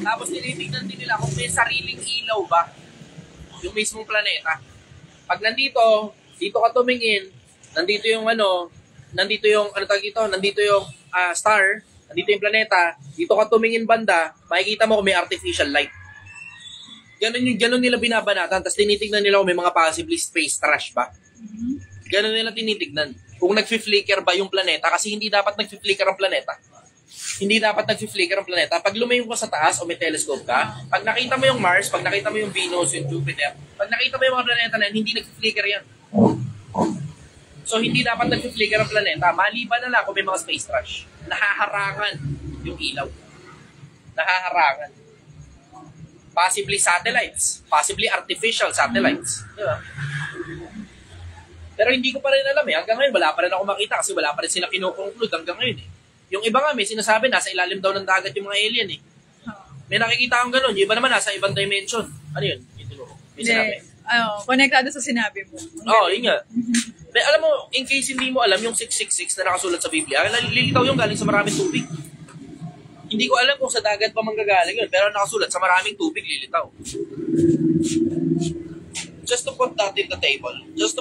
Tapos, tinitignan din nila kung may sariling ilaw ba yung mismong planeta. Pag nandito ka tumingin, nandito yung star, nandito yung planeta, dito ka tumingin banda, makikita mo kung may artificial light. Ganun nila binabanatan, tapos tinitignan nila kung may mga possibly space trash ba. Ganun nila tinitignan. Kung nag-flicker ba yung planeta, kasi hindi dapat nag-flicker ang planeta. Hindi dapat nag-flicker ang planeta. Pag lumayo ka sa taas o may telescope ka, pag nakita mo yung Mars, pag nakita mo yung Venus, yung Jupiter, pag nakita mo yung mga planeta na hindi nag-flicker yan. So, hindi dapat nag-flicker ang planeta. Maliban na lang kung may mga space trash. Nahaharangan yung ilaw. Nahaharangan. Possibly satellites. Possibly artificial satellites. Diba? Pero hindi ko pa rin alam Hanggang ngayon, wala pa rin ako makita kasi wala pa rin sila kinukonclude hanggang ngayon Yung iba nga, may sinasabi, nasa ilalim daw ng dagat yung mga alien May nakikita akong ganun. Yung iba naman, nasa ibang dimension. Ano yun? May sinabi. Konektado sa sinabi mo. Yun nga. Pero alam mo, in case hindi mo alam, yung 666 na nakasulat sa Biblia, lilitaw yung galing sa maraming tubig. Hindi ko alam kung sa dagat pa manggagaling yun, pero nakasulat sa maraming tubig, lilitaw. Just to put that in the table. So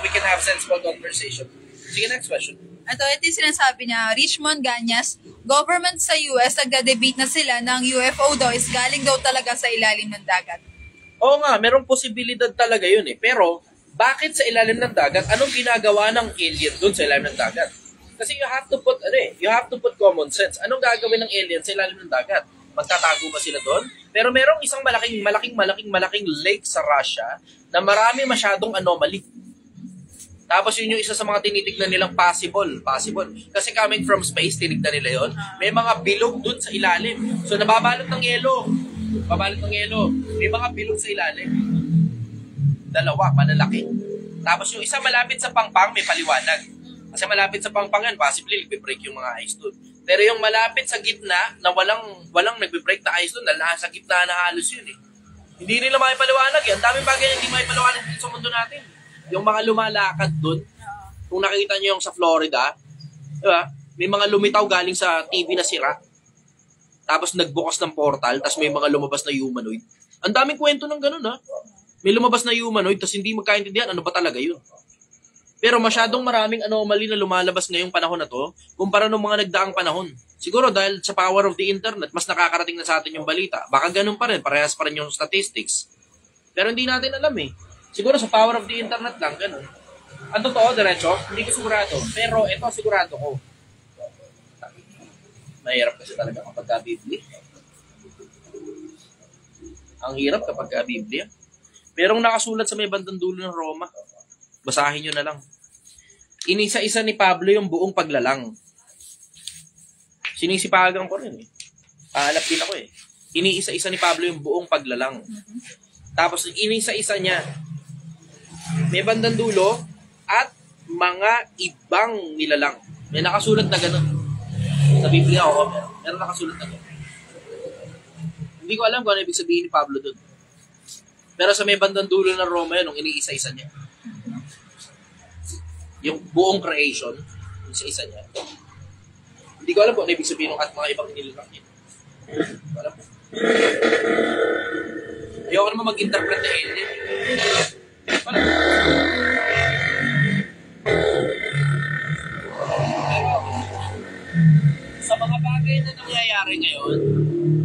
we can have sensible conversation. Sige, next question. Ito yung sinasabi niya, Richmond Ganyas, government sa US, nagda-debate na sila ng UFO daw is galing daw talaga sa ilalim ng dagat. Oo nga, merong posibilidad talaga yun Pero, bakit sa ilalim ng dagat? Anong ginagawa ng alien doon sa ilalim ng dagat? Kasi you have to put common sense. Anong gagawin ng alien sa ilalim ng dagat? Magtatago ba sila doon? Pero merong isang malaking lake sa Russia na marami masyadong anomaly. Tapos yun yung isa sa mga tinitignan nilang possible. Kasi coming from space, tinignan nila yon. May mga bilog dun sa ilalim. So nababalot ng yelo. May mga bilog sa ilalim. Dalawa, malalaki. Tapos yung isa malapit sa pangpang, may paliwanag. Kasi malapit sa pangpang yan, possibly nagbe-break yung mga ice dun. Pero yung malapit sa gitna, na walang nagbe-break na ice dun, dahil nasa gitna na halos yun eh. Hindi nila makipaliwanag yan. Daming bagay na hindi makipaliwanag dito sa mundo natin. Yung mga lumalakad dun, kung nakikita nyo yung sa Florida, diba? May mga lumitaw galing sa TV na sira. Tapos nagbukas ng portal, tapos may mga lumabas na humanoid. Ang daming kwento ng ganun, ha? May lumabas na humanoid, tapos hindi magkaintindihan, ano ba talaga yun? Pero masyadong maraming anomaly na lumalabas ngayong panahon na to, kumpara ng mga nagdaang panahon. Siguro dahil sa power of the internet, mas nakakarating na sa atin yung balita. Baka ganun pa rin, parehas pa rin yung statistics. Pero hindi natin alam eh. Siguro sa power of the internet lang, ganun. Ang totoo, diretso, hindi ko sigurado. Pero ito, sigurado ko. Mahirap kasi talaga kapag ka-Biblia. Ang hirap kapag ka-Biblia. Merong nakasulat sa may bandang dulo ng Roma. Basahin nyo na lang. Inisa-isa ni Pablo yung buong paglalang. Sinisipagan ko rin eh. Pahalap din ako eh. Iniisa-isa ni Pablo yung buong paglalang. Tapos inisa-isa niya. May bandang dulo at mga ibang nilalang. May nakasulat na gano'n. Sa Biblia ako, meron nakasulat na gano'n. Hindi ko alam kung ano ibig sabihin ni Pablo doon. Pero sa may bandang dulo ng Roma yun, nung iniisa-isa niya. Yung buong creation, isa-isa niya. Hindi ko alam kung ano ibig sabihin at mga ibang nilalang yun. Hindi ko alam. Ayoko naman mag-interpret na alien. Wala. Sa mga bagay na nangyayari ngayon,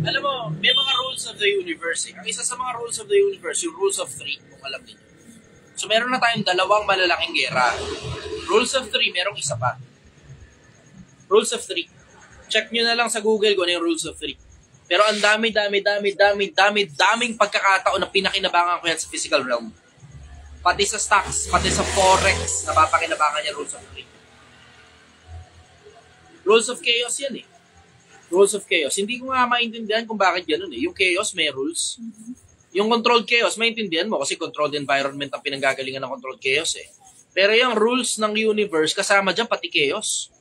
alam mo, may mga rules of the universe eh. Ang isa sa mga rules of the universe, yung rules of three, kung alam niyo. So meron na tayong dalawang malalaking gera. Rules of three, merong isa pa. Rules of three. Check nyo na lang sa Google kung ano yung rules of three. Pero ang daming pagkakataon na pinakinabangan ko yan sa physical realm. Pati sa stocks, pati sa forex, napapakinabangan niya rules of three. Rules of chaos yan eh. Rules of chaos. Hindi ko nga maintindihan kung bakit gano'n eh. Yung chaos may rules. Yung controlled chaos, maintindihan mo kasi controlled environment ang pinanggagalingan ng controlled chaos eh. Pero yung rules ng universe, kasama dyan pati chaos.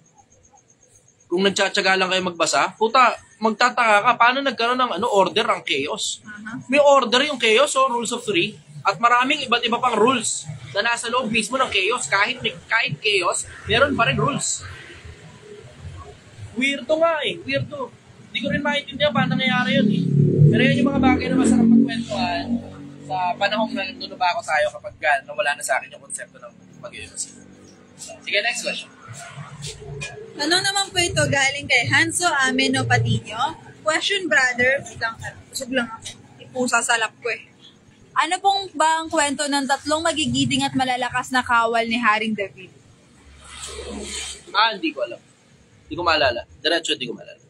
Kung nagtsatsaga lang kayo magbasa, puta, magtataka ka, paano nagkaroon ng order ang chaos? May order yung chaos, so rules of three. At maraming iba't iba pang rules na nasa loob mismo ng chaos. Kahit chaos, meron pa rin rules. Weirdo nga eh, weirdo. Hindi ko rin maintindihan paano nangyayari yun eh. Pero yan yung mga bagay na masarap magkwentuhan sa panahong nandun ba ako tayo kapag nawala na sa akin yung konsepto ng pag-iwas. Sige, next question. Tanong naman po ito galing kay Hanso Ameno Patino. Question, brother. Usog lang ako. Ipusa sa lap ko eh. Ano pong ba ang kwento ng tatlong magigiding at malalakas na kawal ni Haring David? Hindi ko alam. Hindi ko maalala. Diretso, hindi ko maalala.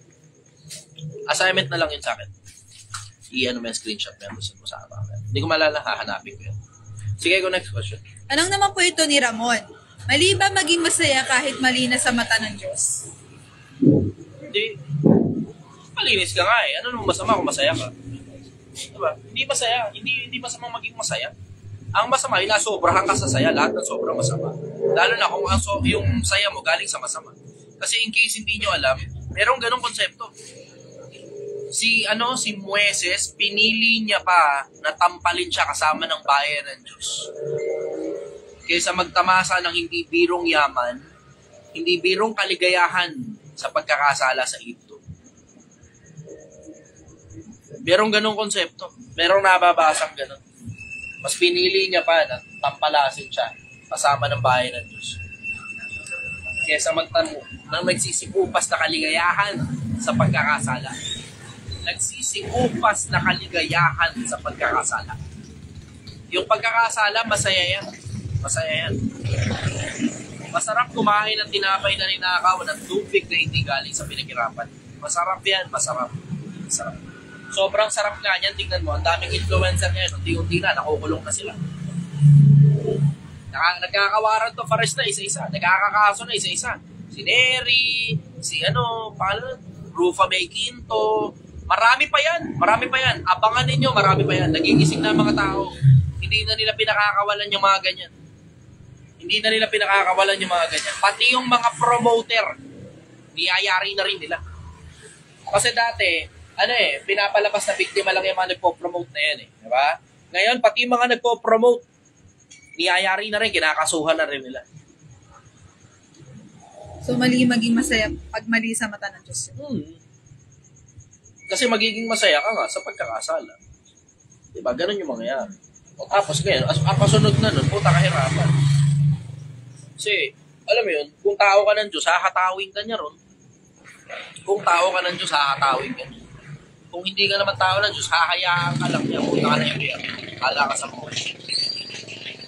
Assignment na lang yun sa akin. I-ano mo yung screenshot mo yan. Mo sa akin. Hindi ko maalala. Hahanapin ko yun. Sige, go next question. Anong naman po ito ni Ramon? Mali ba maging masaya kahit mali na sa mata ng Diyos? Hindi. Malinis ka nga eh. Ano naman masama kung masaya ka? Diba? Hindi masaya. Hindi masamang maging masaya. Ang masama, inasobrahan ka sa saya. Lahat ng sobrang masama. Lalo na kung yung saya mo galing sa masama. Kasi in case hindi nyo alam, merong ganong konsepto. Si Moises, pinili niya pa na tampalin siya kasama ng bayan ng Diyos. Kaysa magtamasa ng hindi birong yaman, hindi birong kaligayahan sa pagkakasala sa Egypto. Merong ganong konsepto. Merong nababasang ganon. Mas pinili niya pa na tampalasin siya kasama ng bayan ng Diyos. Kaysa nagsisikupas na kaligayahan sa pagkakasala. Nagsisikupas na kaligayahan sa pagkakasala. Yung pagkakasala, masaya yan. Masaya yan. Masarap kumain ng tinapay na ninakaw ng tubig na hindi galing sa pinaghirapan. Masarap yan, masarap. Masarap. Sobrang sarap nga niyan, tingnan mo, ang daming influencer ngayon, unti-unti na, nakukulong na sila. Nagkakawaran to pares na isa-isa, nagkakakaso na isa-isa. Si Neri, si Rufa May Quinto, marami pa yan. Abangan ninyo, marami pa yan. Nagigising na mga tao. Hindi na nila pinakakawalan yung mga ganyan. Pati yung mga promoter, niyayari na rin nila. Kasi dati, pinapalabas na biktima lang yung mga nagpo-promote na yan eh. Diba? Ngayon, pati yung mga nagpo-promote, niyayari na rin, kinakasuhan na rin nila. So, mali maging masaya pag mali sa mata ng Diyos. Kasi magiging masaya ka nga sa pagkakasala. Diba? Ganun yung mangyayari. O tapos ngayon, ang kasunod na nun, puta kahirapan. Kasi, alam mo yun, kung tao ka ng Diyos, hahatawin ka niya ron. Kung tao ka ng Diyos, hahatawin ka niya. Kung hindi ka naman tao ng Diyos, hahayaan ka lang niya. Punta ka na yung yan. Hala ka sa buhay.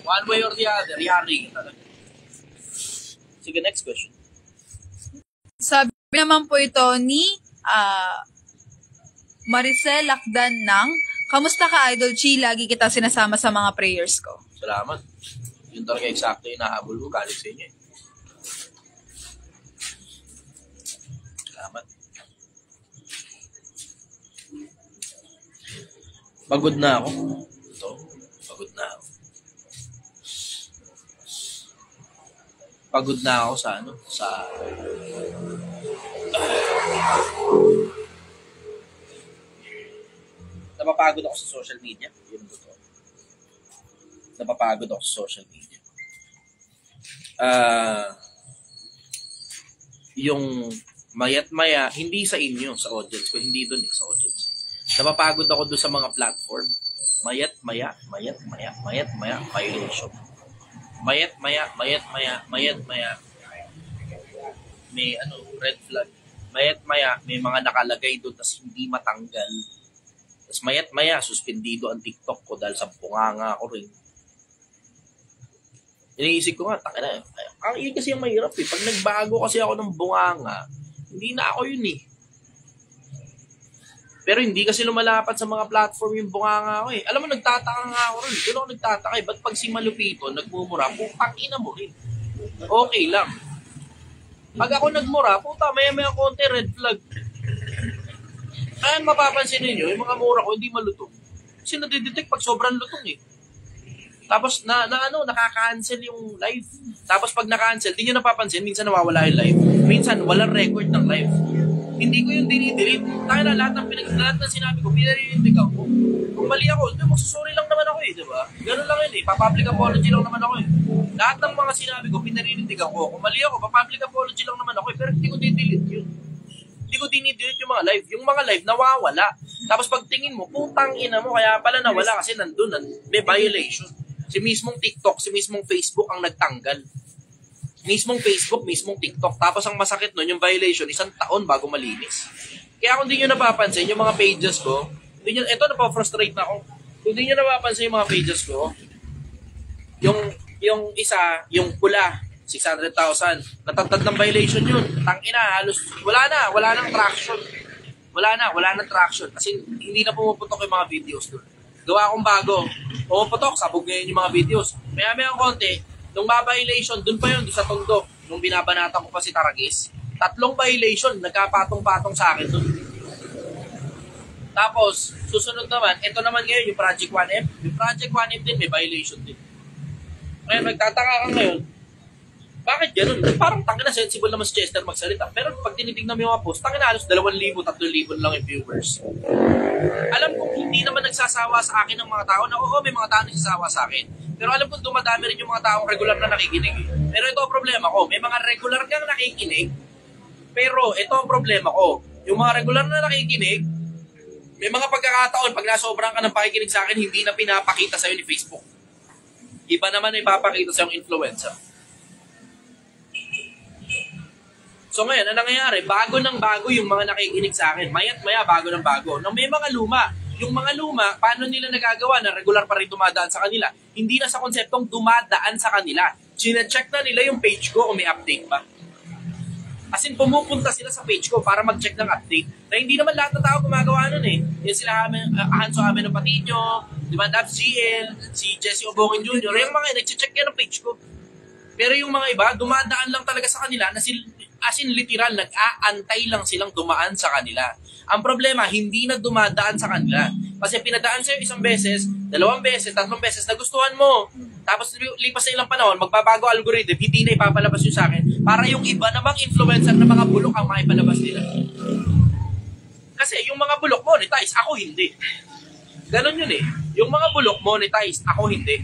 One way or the other, yari ka talaga. Sige, next question. Sabi naman po ito ni Maricel Lakdan ng, kamusta ka, Idol Chi? Lagi kita sinasama sa mga prayers ko. Salamat. Yun talaga eksakto yung nahabol ko galing sa inyo. Salamat. Pagod na ako. Pagod na ako sa napapagod ako sa social media. Yun ang totoo. Napapagod ako sa social media. Yung mayat-maya, hindi sa inyo, sa audience ko, hindi doon sa audience. Napapagod ako doon sa mga platform. Mayat-maya, violation. Mayat-maya. May red flag. Mayat-maya, may mga nakalagay doon tas hindi matanggal. Tas mayat-maya, suspendido ang TikTok ko dahil sa bunganga ko rin. Iniisip ko nga, ang yun kasi yung mahirap eh. Pag nagbago kasi ako ng bunganga, hindi na ako yun eh. Pero hindi kasi lumalapat sa mga platform yung bunganga ko eh. Alam mo, nagtataka nga ako rin. Doon ako nagtataka eh. Ba't pag si Malupito nagmumura, putang ina mo rin. Okay lang. Pag ako nagmura, puta, maya konti red flag. Ayan, mapapansin ninyo, yung mga mura ko hindi malutong. Kasi nadidetect pag sobrang lutong eh. Tapos nakaka-cancel yung live. Tapos pag na-cancel, di nyo napapansin, minsan nawawala yung live. Minsan walang record ng live. Hindi ko yung dinidelete. Tayo na lahat ng sinabi ko, pinarinindig ako. Kung mali ako, magsusorry lang naman ako eh, di ba? Ganun lang yun eh, pa-public apology lang naman ako eh. Lahat ng mga sinabi ko, pinarinindig ako. Kung mali ako, pa-public apology lang naman ako eh, pero hindi ko didelete yun. Hindi ko dinidelete yung mga live. Yung mga live, nawawala. Tapos pag tingin mo, putang ina mo, kaya pala nawala kasi nandun, may violation. Si mismong TikTok, si mismong Facebook ang nagtanggal. Mismong Facebook, mismong TikTok. Tapos ang masakit nun, yung violation, 1 taon bago malinis. Kaya kung di nyo napapansin, yung mga pages ko, ito napafrustrate na ako. Kung di nyo napapansin yung mga pages ko, yung isa, yung pula, 600,000, natatad ng violation yun. Tangina, halos, wala nang traction. Wala nang traction. Kasi hindi na pumuputok yung mga videos doon. Gawa akong bago. Pumuputok, sabog ngayon yung mga videos. Maya konti, nung violation, dun pa yun, dun sa Tondo, nung binabanatan ko pa si Taragis, 3 violation, nagkapatong-patong sa akin dun. Tapos, susunod naman, ito naman ngayon, yung Project 1M. Yung Project 1M din, may violation din. Ngayon, nagtataka ka ngayon, bakit ganun? Parang tangina sensible naman si Chester magsalita. Pero pag tinitignan mo yung mga post, tangina halos 2,000, 3,000 lang yung viewers. Alam kong hindi naman nagsasawa sa akin ng mga tao na oo, may mga tao nagsasawa sa akin. Pero alam kong dumadami rin yung mga taong regular na nakikinig. Pero ito ang problema ko, may mga regular kang nakikinig, pero ito ang problema ko. Yung mga regular na nakikinig, may mga pagkakataon, pag nasobrang ka ng pakikinig sa akin, hindi na pinapakita sa'yo ni Facebook. Iba naman na ipapakita sa yung influencer. So ngayon, ano nangyayari? Bago ng bago yung mga nakikinig sa akin. Maya't-maya, bago ng bago. Nang may mga luma, yung mga luma, paano nila nagagawa na regular pa rin dumadaan sa kanila? Hindi na sa konseptong dumadaan sa kanila. Sine-check na nila yung page ko kung may update pa. As in, pumupunta sila sa page ko para mag-check ng update. Na hindi naman lahat ng tao gumagawa nun eh. Yung sila Hanso Amen ng Patinyo, di ba, Dabs GL, si Jesse Obongin Jr., yung mga nag-check yan ng page ko. Pero yung mga iba, dumadaan lang talaga sa kanila na as in literal, nag-aantay lang silang dumaan sa kanila. Ang problema, hindi na dumadaan sa kanila. Kasi pinadaan sa'yo isang beses, 2 beses, 3 beses, nagustuhan mo. Tapos lipas na ilang panahon, magbabago algorithm, hindi na ipapalabas yun sa akin. Para yung iba namang influencer na mga bulok ang maipalabas nila. Kasi yung mga bulok monetize, ako hindi. Ganon yun eh. Yung mga bulok monetize, ako hindi.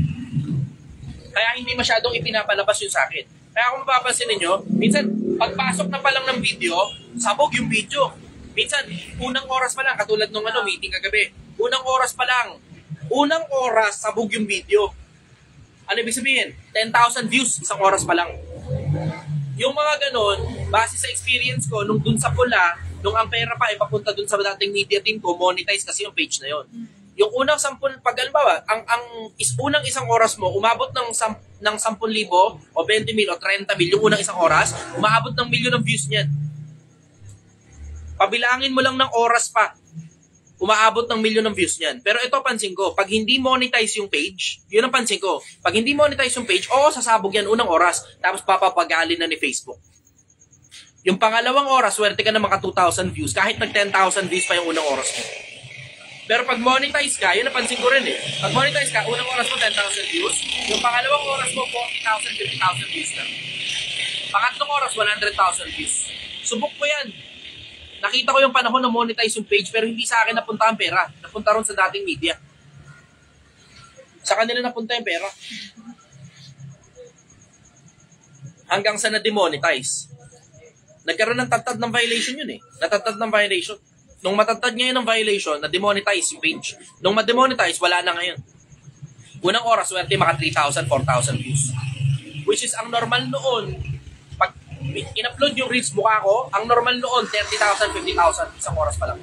Kaya hindi masyadong ipinapalabas yun sa akin. Kaya kung mapapansin ninyo, minsan pagpasok na pa lang ng video, sabog yung video. Minsan, unang oras pa lang, katulad nung meeting kagabi, unang oras pa lang, unang oras, sabog yung video. Ano ibig sabihin? 10,000 views, isang oras pa lang. Yung mga ganon, base sa experience ko, nung dun sa pula, nung ang pera pa ay papunta dun sa dating media team ko, monetize kasi yung page na yon. Yung unang 10, pag halimbawa, unang isang oras mo, umabot ng 10,000 o 20,000 o 30,000, yung unang isang oras, umaabot ng milyon ng views niyan. Pabilangin mo lang ng oras pa, umaabot ng milyon ng views niyan. Pero ito pansin ko, pag hindi monetize yung page, yun ang pansin ko. Pag hindi monetize yung page, oo, sasabog yan unang oras, tapos papapagalin na ni Facebook. Yung pangalawang oras, swerte ka na maka 2,000 views, kahit nag 10,000 views pa yung unang oras mo. Pero pag monetize ka, yun napansin ko rin eh. Pag monetize ka, unang oras mo 10,000 views, yung pangalawang oras mo 40,000, 50,000 views na. Pangatlong oras, 100,000 views. Subok ko yan. Nakita ko yung panahon na monetize yung page pero hindi sa akin napunta ang pera. Napunta ron sa dating media. Sa kanila napunta yung pera. Hanggang sa na-demonetize. Nagkaroon ng tatad ng violation yun eh. Natatad ng violation. Nung matatad ngayon ng violation, na-demonetize yung page. Nung ma-demonetize, wala na ngayon. Unang oras, swerte maka 3,000, 4,000 views. Which is ang normal noon, in-upload yung reels mukha ko, ang normal noon, 30,000, 50,000, isang oras pa lang.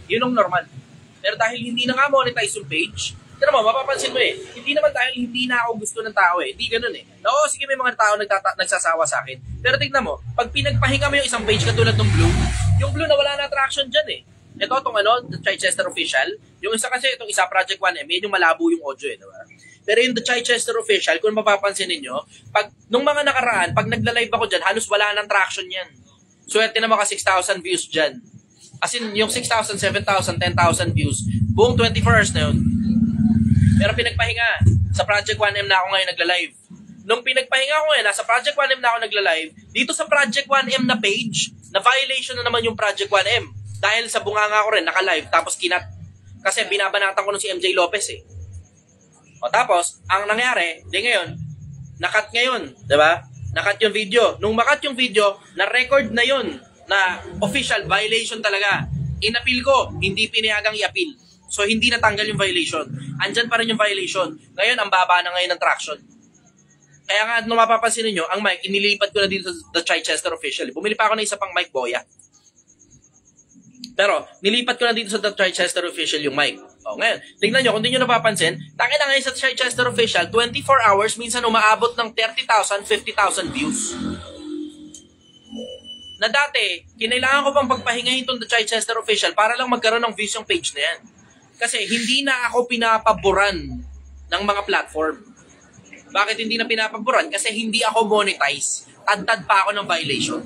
Yun ang normal. Pero dahil hindi na nga monetize yung page, pero mo, mapapansin mo eh, hindi naman dahil hindi na ako gusto ng tao eh, hindi ganun eh. Oo, sige may mga tao nagsasawa sa akin. Pero tignan mo, pag pinagpahinga mo yung isang page katulad ng Blue, yung Blue na wala na attraction dyan eh. Ito, itong The Chichester Official, yung isa kasi, itong isa Project 1M, yun yung malabo yung audio eh, diba? Pero yung The Chichester Official, kung mapapansin ninyo, nung mga nakaraan, pag nagla-live ako dyan, halos wala nang traction yan. Swerte na maka 6,000 views dyan. As in, yung 6,000, 7,000, 10,000 views, buong 24 hours na yun. Pero pinagpahinga, sa Project 1M na ako ngayon nagla-live. Nung pinagpahinga ko ngayon, nasa Project 1M na ako nagla-live, dito sa Project 1M na page, na violation na naman yung Project 1M. Dahil sa bunganga ko rin, naka-live, tapos kinat. Kasi binabanatan ko nun si MJ Lopez eh. O tapos, ang nangyari, di ngayon, nakat ngayon, diba? Nakat yung video. Nung makat yung video, na-record na yun, na official violation talaga. In-appeal ko, hindi pinayagang i-appeal. So, hindi natanggal yung violation. Andyan pa rin yung violation. Ngayon, ang baba na ngayon ng traction. Kaya nga, nung mapapansin niyo, ang mic, inilipat ko na dito sa The Chichester Official. Bumili pa ako ng isa pang mic, Boya. Pero, nilipat ko na dito sa The Chichester Official yung mic. O, ngayon, tingnan nyo, kung di nyo napapansin, takin na ngayon sa Chichester Official, 24 hours, minsan umaabot ng 30,000, 50,000 views. Na dati, kinailangan ko pang pagpahingahin itong The Chichester Official para lang magkaroon ng views yung page na yan. Kasi hindi na ako pinapaboran ng mga platform. Bakit hindi na pinapaboran? Kasi hindi ako monetize. Tad-tad pa ako ng violation.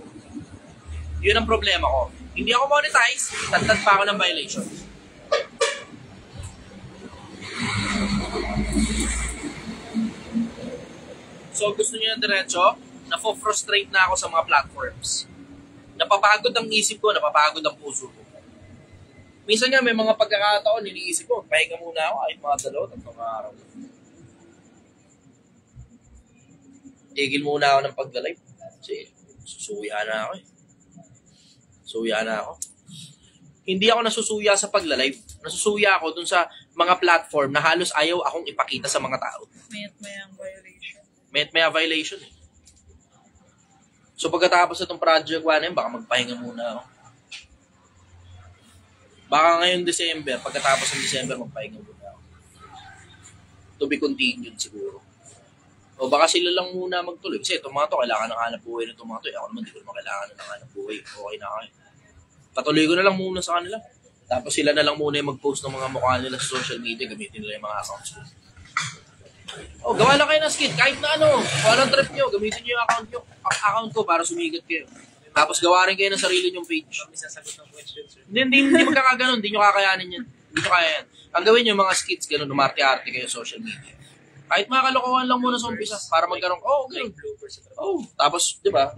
Yun ang problema ko. Hindi ako monetize, tad-tad pa ako ng violation. So gusto niyo ng diretso, nafo-frustrate na ako sa mga platforms. Napapagod ang isip ko, napapagod ang puso ko. Minsan nga may mga pagkakataon, iniisip ko, pahinga muna ako, ay mga 2-3 araw. Tigil muna ako ng pagla-live. Kasi susuya na ako eh. Suya na ako. Hindi ako nasusuya sa pagla-live. Nasusuya ako dun sa mga platform na halos ayaw akong ipakita sa mga tao. Mayat-mayang violation. May violation eh. So pagkatapos itong Project 1M, baka magpahinga muna ako. Baka ngayon December, pagkatapos ng December, magpahinga muna ako. To be continued siguro. O baka sila lang muna magtuloy. Kasi itong mga to, kailangan ng hanap buhay na itong mga to. Ako naman, di ko naman kailangan ng hanap buhay. Okay na kayo. Patuloy ko na lang muna sa kanila. Tapos sila na lang muna yung mag-post ng mga mukha nila sa social media. Gamitin nila yung mga accounts ko. O, gawa lang kayo ng skit. Kahit na ano, walang trip nyo. Gamitin nyo yung account ko para sumigat kayo. Tapos gawa rin kayo ng sarili nyong page. May sasagot ng question, sir. Hindi magkakaganon. Hindi nyo kakayanin yan. Hindi nyo kaya yan. Ang gawin nyo mga skits, gano'n, umarte-arte kayo sa social media. Kahit mga kalokohan lang muna sa umpisa para magkaroon, okay. Tapos, di ba,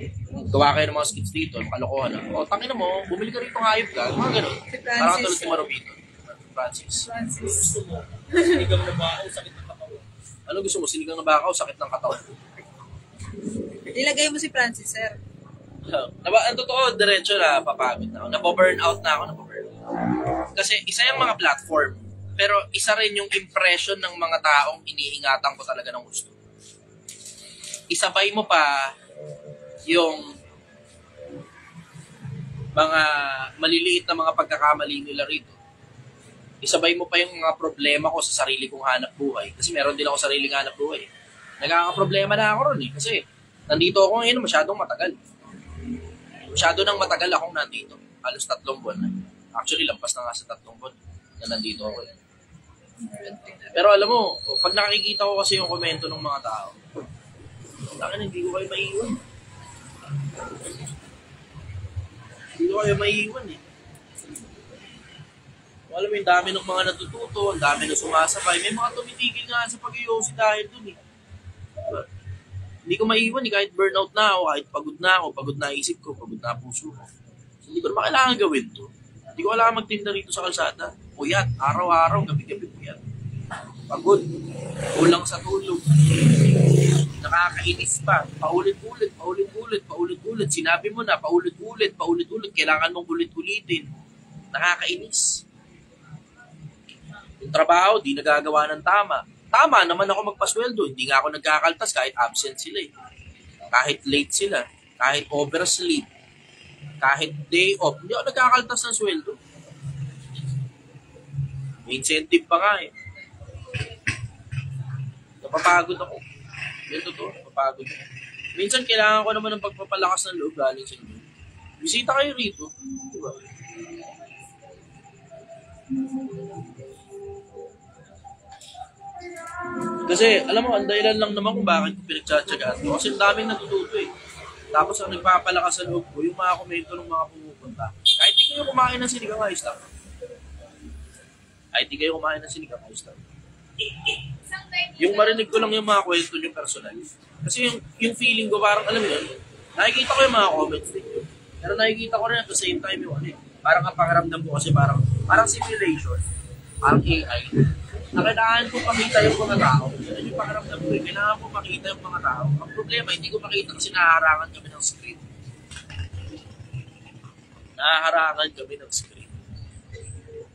gawa kayo ng mga skits dito, kalokohan na. Tangina mo, bumili ka rito ng hayop ka, mga gano'n. Parang katulad ni Marobito. Francis. Sinigang na bakaw, sakit ng katawan. Ano gusto mo? Sinigang na bakaw, sakit ng katawan. Ilagay mo si Francis, sir. Ang totoo, diretso na papagod na ako. Napo-burn out na ako, Kasi isa yung mga platform, pero isa rin yung impression ng mga taong iniingatan ko talaga ng gusto. Isabay mo pa yung mga maliliit na mga pagkakamali nila rito. Isabay mo pa yung mga problema ko sa sarili kong hanap buhay. Kasi meron din ako sariling hanap buhay. Nagkakaproblema na ako ron Kasi nandito ako ngayon masyadong matagal. Masyado nang matagal akong nandito. Halos 3 buwan na. Actually, lampas na nga sa 3 buwan na nandito ako. Pero alam mo, pag nakikita ko kasi yung komento ng mga tao, hindi ko kayo maiiwan. Hindi ko kayo maiiwan Alam mo, yung dami ng mga natututo, ang dami na sumasabay. May mga tumitigil nga sa pag-iossi dahil dun Hindi ko maiiwan kahit burnout na ako, kahit pagod na isip ko, pagod na puso ko. So, hindi ko naman kailangan gawin to. Hindi ko kailangan magtinda rito sa kalsada. Puyat, araw-araw, gabi-gabi puyat. Pagod. Kulang sa tulog. Nakakainis pa. Paulit-ulit. Sinabi mo na, paulit-ulit. Kailangan mong ulit-ulitin. Nakakainis. Yung trabaho, di nagagawa ng tama. Tama naman ako magpasweldo. Hindi nga ako nagkakaltas kahit absent sila Kahit late sila. Kahit oversleep. Kahit day off. Hindi ako nagkakaltas ng sweldo. May incentive pa nga Napapagod ako. Yan totoo. Napapagod ako. Minsan kailangan ko naman ng pagpapalakas ng loob galing sa inyo. Bisita kayo rito. Diba? Kasi, alam mo, ang dahilan lang naman kung bakit ko pinagtsatsagaan ko. Kasi ang daming natututo Tapos ang nagpapalakas sa loob ko, yung mga komento ng mga pumupunta. Kahit di kayo kumain ng sinigang, ayos lang. Yung marinig ko lang yung mga kwento yung personal. Kasi yung feeling ko, parang alam mo yun, nakikita ko yung mga comments dito. Pero nakikita ko rin at the same time yung parang ang pakiramdam ko kasi parang simulation. Parang AI. Kailangan ko makita yung mga tao. Yan yung pakiramdam ko kailangan ko makita yung mga tao. Ang problema, hindi ko makita kasi nahaharangan kami ng screen.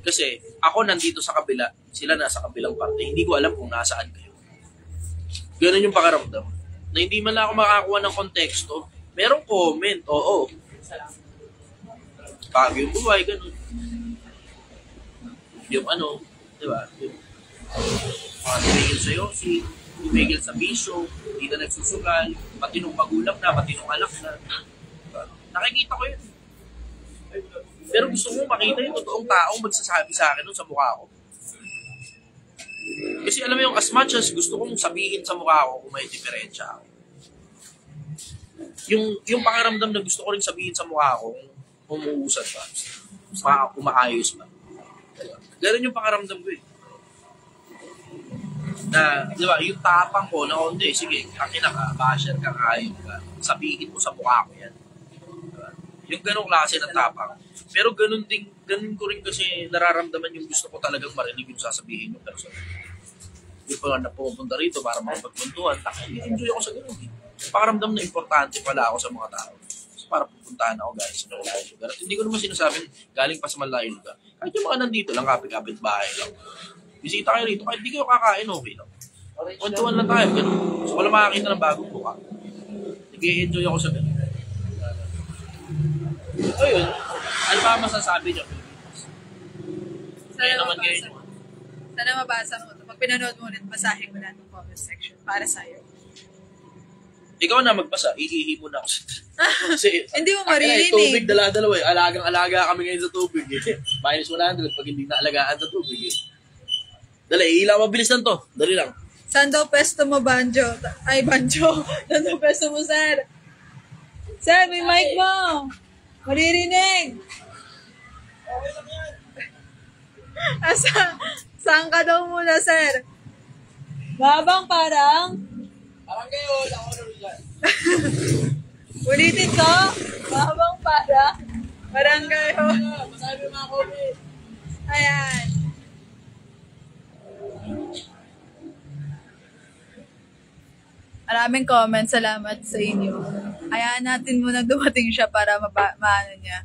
Kasi ako nandito sa kabila, sila nasa kabilang parte. Hindi ko alam kung nasaan kayo. Ganun yung pakiramdam. Na hindi man lang ako makakuha ng konteksto. Merong comment, oo. Bago yung buhay, ganun. Yung di ba? Mga tumigil sa yosi, tumigil sa bisyo, hindi na nagsusugal, pati nung magulang na, pati nung anak na. Nakikita ko yun. Pero gusto mo makita yung totoong taong magsasabi sa akin sa mukha ko. Kasi alam mo yung as much as gusto kong sabihin sa mukha ko kung may diferensya ako. Yung pakiramdam na gusto ko rin sabihin sa mukha ko kung umuusad ba, umaayos ba. Ganun yung pakiramdam ko Na, di ba, yung tapang ko na hindi, sige, kakina ka, basher ka, ayaw ka, sabihin mo sa mukha ko yan. Diba? Yung ganong klase ng tapang. Pero ganun ko rin kasi nararamdaman yung gusto ko talagang marinig yung sasabihin yung person. Yung pa na pumunta rito para makapagpuntuhan, enjoy ako sa ganun. Pakaramdam na importante pala ako sa mga tao. So, para pupuntahan ako guys sa malayong lugar. At hindi ko naman sinasabing galing pa sa malayong lugar. Kahit yung mga nandito lang, kapit-kapit bahay lang. Bisita kayo rito, kahit di kayo kakain, okay lang. Kwentuhan lang tayo, ganun. So, wala makakita ng bagong buka. Nag-i-enjoy ako sa ganun. So, yun. Ano pa masasabi niyo? Sana mabasa mo ito. Pag pinanood mo ulit, basahin mo na itong comment section para sa'yo. Ikaw na magbasa, iihi mo na ako. Kasi, Hindi mo tubig, maririnig. dala-dalawa eh. Alagang-alaga kami ngayon sa tubig eh. Minus 100 pag hindi naalagaan sa tubig eh. Dali, ihila mabilis lang to. Dali lang. Saan daw pesto mo, Banjo? Ay, Banjo. Saan daw pesto mo, sir? Sir, may mic mo. Maririnig. Saan ka daw muna, sir? Babang parang? Parang kayo, ako na rin yan. Ulitin ko. Babang parang? Parang kayo. Masabi mo mga comment. Ayan. Maraming comments. Salamat sa inyo. Hayaan natin muna dumating siya para maano niya.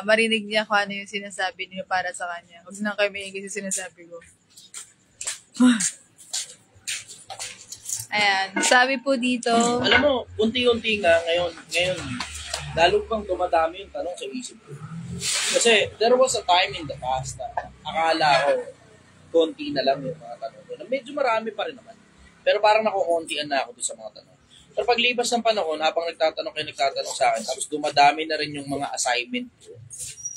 Marinig niya kung ano yung sinasabi niyo para sa kanya. Huwag na kayo maingay sa sinasabi ko. Ayan. Sabi po dito, Alam mo, unti-unti nga ngayon, lalo pang dumadami yung tanong sa isip ko. Kasi there was a time in the past na akala ko konti na lang yung mga tanong ko. Medyo marami pa rin naman. Pero parang nakukuntian na ako doon sa mga tanong. Pero paglipas ng panahon, habang nagtatanong sa akin, tapos dumadami na rin yung mga assignment ko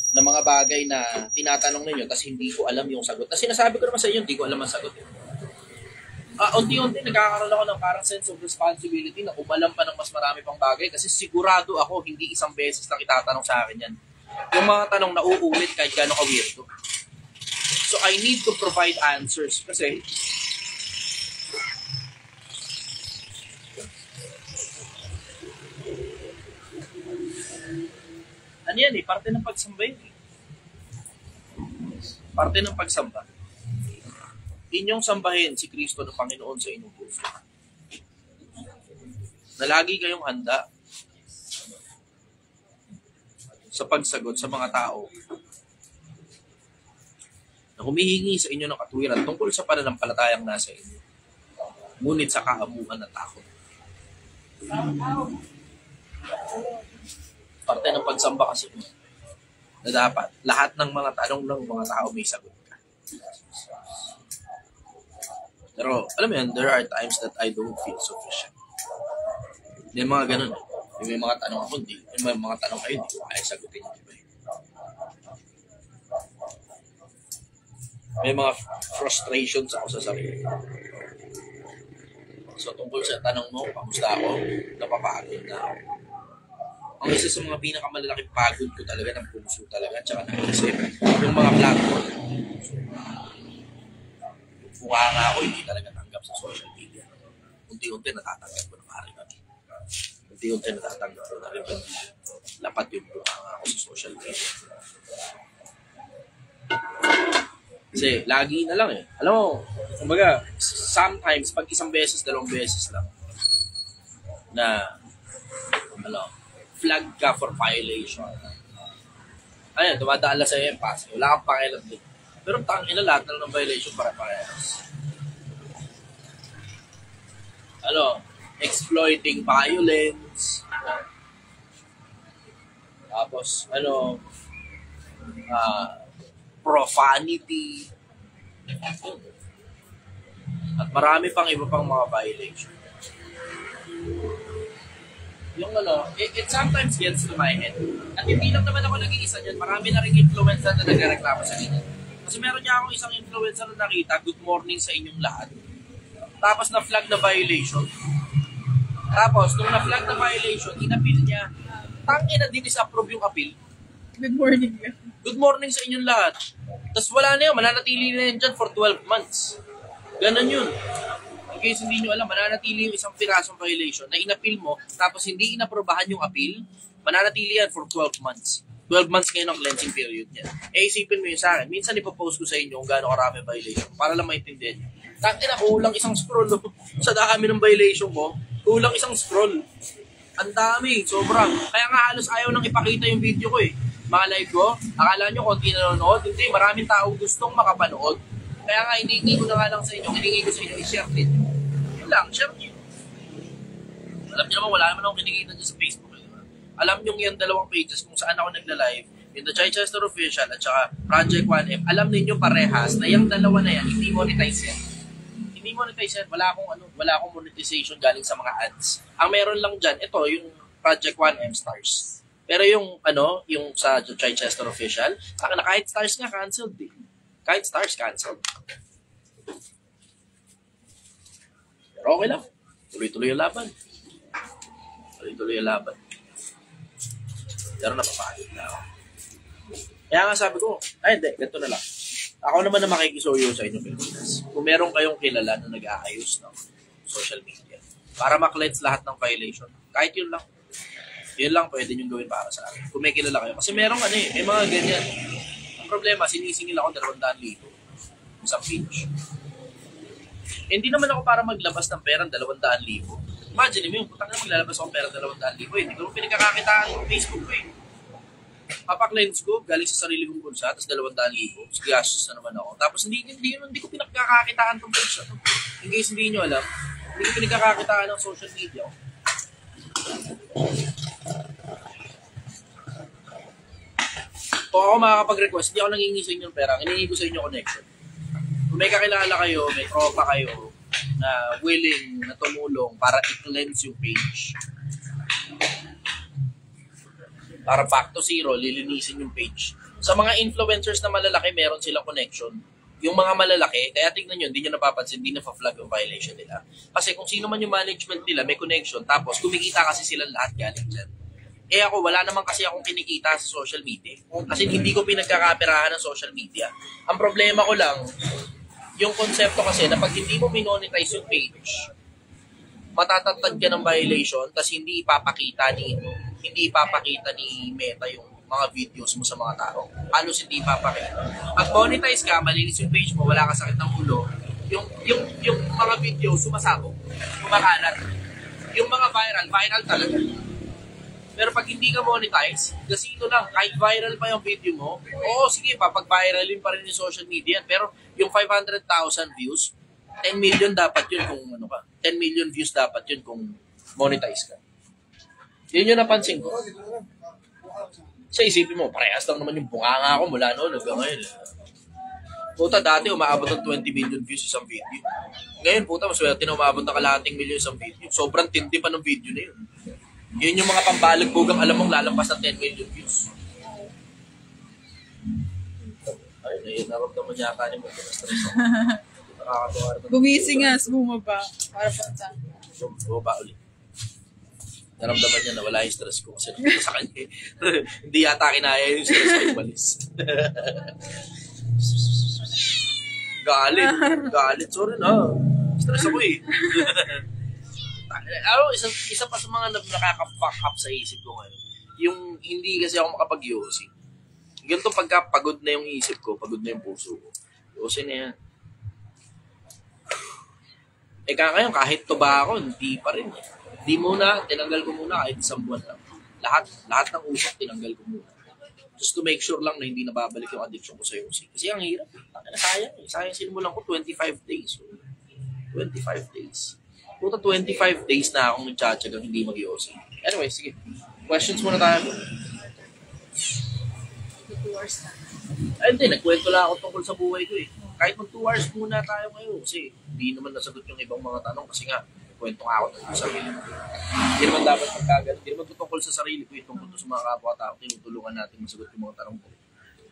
na mga bagay na tinatanong ninyo, tapos hindi ko alam yung sagot. Tapos sinasabi ko naman sa inyo, hindi ko alam ang sagot. Unti-unti nagkakaroon ako ng parang sense of responsibility na umalam pa ng mas marami pang bagay kasi sigurado ako hindi isang beses na itatanong sa akin yan. Yung mga tanong na uulit kahit gano'n ka-weird ko. So I need to provide answers kasi ano yan eh, parte ng pagsamba yun eh. Parte ng pagsamba. Inyong sambahin si Kristo na Panginoon sa inyong puso. Na lagi kayong handa sa pagsagot sa mga tao na humihingi sa inyo ng katwiran tungkol sa pananampalatayang nasa inyo. Ngunit sa kaamuhan at takot. Parte ng pagsamba kasi na dapat lahat ng mga tanong ng mga tao may sagot ka. Pero alam mo yan, there are times that I don't feel sufficient. May mga ganun eh. May mga tanong ako, may mga tanong kayo, hindi ko kaya sagutin yung iba. May mga frustrations ako sa sarili. So tungkol sa tanong mo, kamusta ako, napapagod na ako. Ang isa sa mga pinakamalalaking pagod ko talaga ng puso talaga, tsaka ng isip, yung mga platform. Kung nga ako, hindi talaga tanggap sa social media. Unti-unti natatanggap ko na pare kami. Unti-unti natatanggap ko na rin lapat yung buka ako sa social media. Kasi lagi na lang eh. Alam mo, kumbaga, sometimes, pag isang beses, dalawang beses lang, na, flag ka for violation. Ayun, dumadaan lang sa iyo yung pass. Wala kang pakialam din. Pero tangina lahat na ng violation para parehas. Exploiting violence. Tapos, profanity. At marami pang iba pang mga violation. Yung it sometimes gets to my head. At hindi lang naman ako nag-iisa dyan. Marami na rin influencer na nagreklamo sa ganyan. Kasi meron niya akong isang influencer na nakita, good morning sa inyong lahat. Tapos na-flag na violation. Tapos, nung na-flag na violation, in-appeal niya. Tangina, din-disapprove yung appeal. good morning. Good morning sa inyong lahat. Tapos wala na yun, mananatili na yun dyan for 12 months. Ganon yun. In case hindi nyo alam, mananatili yung isang pirasong violation na in-appeal mo, tapos hindi inaprobahan yung appeal, mananatili yan for 12 months. 12 months ngayon ang cleansing period niya. Isipin mo yun sa akin. Minsan ipopost ko sa inyo kung gaano karami violation para lang maintindihan nyo. Tangina, kulang isang scroll sa dami ng violation ko. Kulang isang scroll. Ang dami, sobra. Kaya nga halos ayaw nang ipakita yung video ko eh. Mga live ko, akala nyo konti nanonood. Hindi, maraming tao gustong makapanood. Kaya nga, hiningi ko na nga lang sa inyo, hiningi ko sa inyo, i-share din. Yun lang, share nyo. Alam nyo naman, wala naman akong kinikita dyan sa Facebook. Diba? Alam nyo yung dalawang pages kung saan ako nagla-live, yung The Chichester Official at saka Project 1M, alam ninyo parehas na yung dalawa na yan, hindi monetize yan. Hindi monetize yan. Wala akong monetization galing sa mga ads. Ang meron lang dyan, ito, yung Project 1 M Stars. Pero yung, yung sa Chichester Official, kahit stars nga, canceled eh. Kahit stars, canceled. Pero okay lang. Tuloy-tuloy yung laban. Tuloy-tuloy yung laban. Pero napapagod na ako. Kaya nga sabi ko, ay hindi, ganito na lang. Ako naman na makikisuyo sa inyo, Pilipinas. Kung meron kayong kilala na nag-aayos ng social media, para ma-cleanse lahat ng violation, kahit yun lang. Yun lang pwede nyo gawin para sa akin. Kung may kilala kayo. Kasi merong may mga ganyan. Ang problema, sinisingil ako 200,000 isang page. Hindi naman ako para maglabas ng perang 200,000. Imagine mo yung putang na maglalabas akong perang 200,000. Hindi ko pinagkakakitaan ng Facebook ko eh. Papaklens ko, galing sa sarili kong bulsa, tapos 200,000. Sige, gastos na naman ako. Tapos hindi ko pinagkakakitaan ng bulsa. In case hindi nyo alam, hindi ko pinagkakakitaan ng social media. Kung ako makakapag-request, hindi ako nangingi sa inyo ng pera. Hinihingi ko sa inyo connection. Kung may kakilala kayo, may tropa kayo na willing na tumulong para i-cleanse yung page. Para back to zero, lilinisin yung page. Sa mga influencers na malalaki, meron silang connection. Yung mga malalaki, kaya tignan nyo, hindi nyo napapansin, hindi na-flag yung violation nila. Kasi kung sino man yung management nila, may connection, tapos kumikita kasi silang lahat galing dyan. Eh ako, wala naman kasi akong kinikita sa social media. Kasi hindi ko pinagkakaperahan ng social media. Ang problema ko lang, yung konsepto kasi na pag hindi mo minonetize yung page, matatatag ka ng violation, tapos hindi ipapakita ni Meta yung mga videos mo sa mga tao. Halos hindi ipapakita. Pag monetize ka, malinis yung page mo, wala ka sakit ng ulo, yung mga video sumasabog, kumakalat. Yung mga viral talaga. Pero pag hindi ka monetize, gasino lang, kahit viral pa yung video mo, oo, sige, papag-viralin pa rin yung social media. Pero yung 500,000 views, 10 million dapat yun kung 10 million views dapat yun kung monetize ka. Yun yung napansin ko. Sa isipin mo, parehas lang naman yung bunganga ko mula noon hanggang ngayon. Puta, dati umaabot ng 20 million views isang video. Ngayon, puta, maswerte na umaabot ng kalahating million isang video. Sobrang tindi pa ng video na yun. Yun yung mga pambalagbugang alam mong lalampas ng 10 million views. Ayun, naramdaman niya ka niya mo na stress ako. Nakakatawa naman. Gumising nga, bumaba. Para punta. Bumaba ulit. Naramdaman niya na wala yung stress ko kasi nakita sa kanya. Hindi yata kinaya yung stress ko umalis. Galit. Sorry na. Stress ako eh. Isa pa sa mga nakaka-fuck up sa isip ko ngayon, yung hindi kasi ako makapag-yosi. Ganito pagka pagod na yung isip ko, pagod na yung puso ko. Yosi na yan. Ngayon, kahit tuba ako, hindi pa rin eh. Hindi muna, tinanggal ko muna kahit isang buwan lang. Lahat ng usap, tinanggal ko muna. Just to make sure lang na hindi nababalik yung addiction ko sa yosi. Kasi ang hirap eh. Sayang eh. Sayang sinimulan ko 25 days. 25 days. Puta 25 days na akong nagtsatsagang hindi mag-yosi. Anyway, sige. Questions muna tayo. 2 hours na. Ay, hindi. Nagkwento lang ako tungkol sa buhay ko eh. Kahit mag 2 hours muna tayo ngayon. Kasi hindi naman nasagot yung ibang mga tanong. Kasi nga, kwento nga ako tungkol sa sarili ko. Hindi naman dapat magkagal. Hindi naman tungkol sa sarili ko. Tungkol sa mga kapwa-tao. Tinutulungan natin masagot yung mga tanong ko.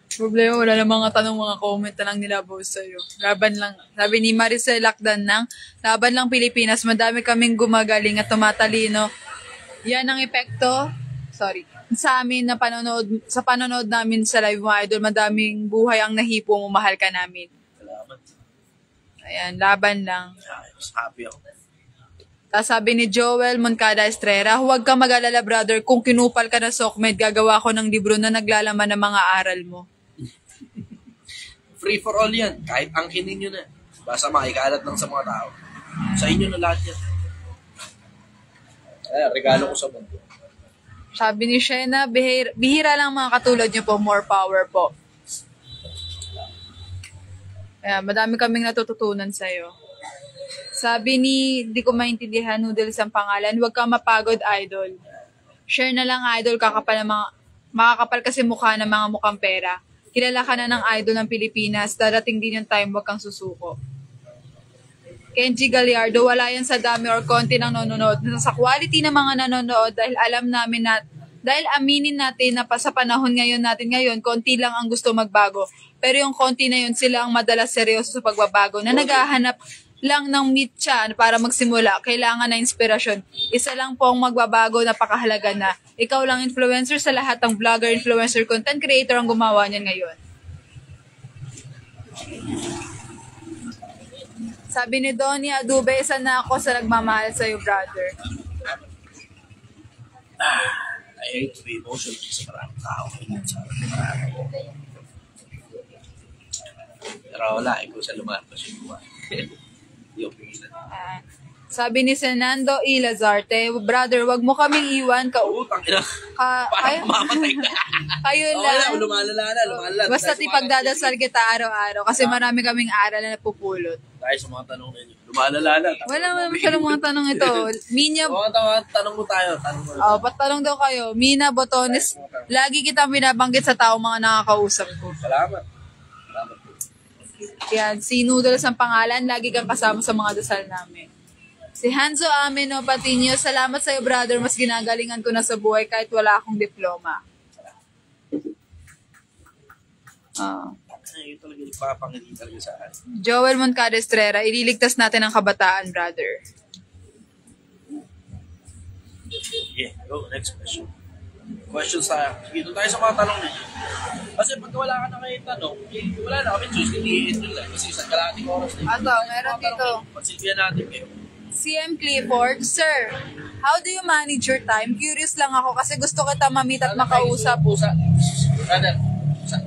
Problema, wala na mga tanong, mga comment na lang nila boss sa'yo. Laban lang. Sabi ni Maricel Lakdan ng laban lang Pilipinas. Madami kaming gumagaling at tumatalino. Yan ang epekto. Sa amin na sa panonood namin sa live mga idol, madaming buhay ang nahipo mo, mahal ka namin. Salamat. Ayan, laban lang. Happy ako. Tapos sabi ni Joel Moncada Estrera, huwag ka mag-alala brother, kung kinupal ka na SOCMED, gagawa ko ng libro na naglalaman ng mga aral mo. Free for all yan. Kahit angkinin nyo na. Basta makikaalat lang sa mga tao. Sa inyo na lahat yan. Regalo ko sa mundo. Sabi ni Shena, bihira lang mga katulad niyo po, more power po. Ayan, madami kaming natututunan sa'yo. Sabi ni, di ko maintindihan, Noodles ang pangalan, huwag kang mapagod, idol. Share na lang, idol, makakapal kasi mukha ng mga mukhang pera. Kilala ka na ng idol ng Pilipinas, darating din yung time, huwag kang susuko. Kenji Gallardo, wala yan sa dami or konti ng nanonood. Sa quality ng mga nanonood dahil alam namin na dahil aminin natin na pa sa panahon ngayon, konti lang ang gusto magbago. Pero yung konti na yun, sila ang madalas seryoso sa pagbabago na naghahanap lang ng mitya para magsimula. Kailangan na inspirasyon. Isa lang po ang magbabago, napakahalaga na. Ikaw lang influencer sa lahat ng vlogger, influencer, content creator ang gumawa niyan ngayon. Sabi ni Donnie Adube, isa na ako sa nagmamahal sa'yo, brother. I hate to be emotional sa maraming tao. Pero wala, ikaw sa lumalabas yung buwan. Hindi ako pingilan. Sabi ni Fernando E. Lazarte, brother, wag mo kaming iwan. Utang ina. Parang mamatay ka. Kayo Okay lang. lang, lumalala. Basta't ipagdadasal kita araw-araw kasi marami kaming aral na napupulot. Tayo sa mga tanong ninyo. Lumalala na. Wala masyadong mga tanong ito. Minya, Mga tanong mo tayo. Tanong mo. patanong daw kayo. Mina Botones, lagi kita binabanggit sa tao mga nakakausap ko. Salamat. Salamat po. Yan, si Noodles ang pangalan, lagi kang kasama sa mga dasal namin. Si Hanzo Ameno Patinio, salamat sa'yo brother, mas ginagalingan ko na sa buhay kahit wala akong diploma. Ay, yun talaga nagpapangiti talaga sa akin. Joel Moncada Estrera, ililigtas natin ang kabataan, brother. Yeah, go. Next question. Questions tayo. Dito tayo sa mga tanong ninyo. Kasi pag wala ka na kayo tanong, wala na kami choice, hindi ito lang. Kasi isang kalating oras na. Ato, meron dito. Pagsilbihan natin kayo. CM Clifford, Sir, how do you manage your time? Curious lang ako kasi gusto kita ma-meet at makausap. Pusa. Brother. Pusa.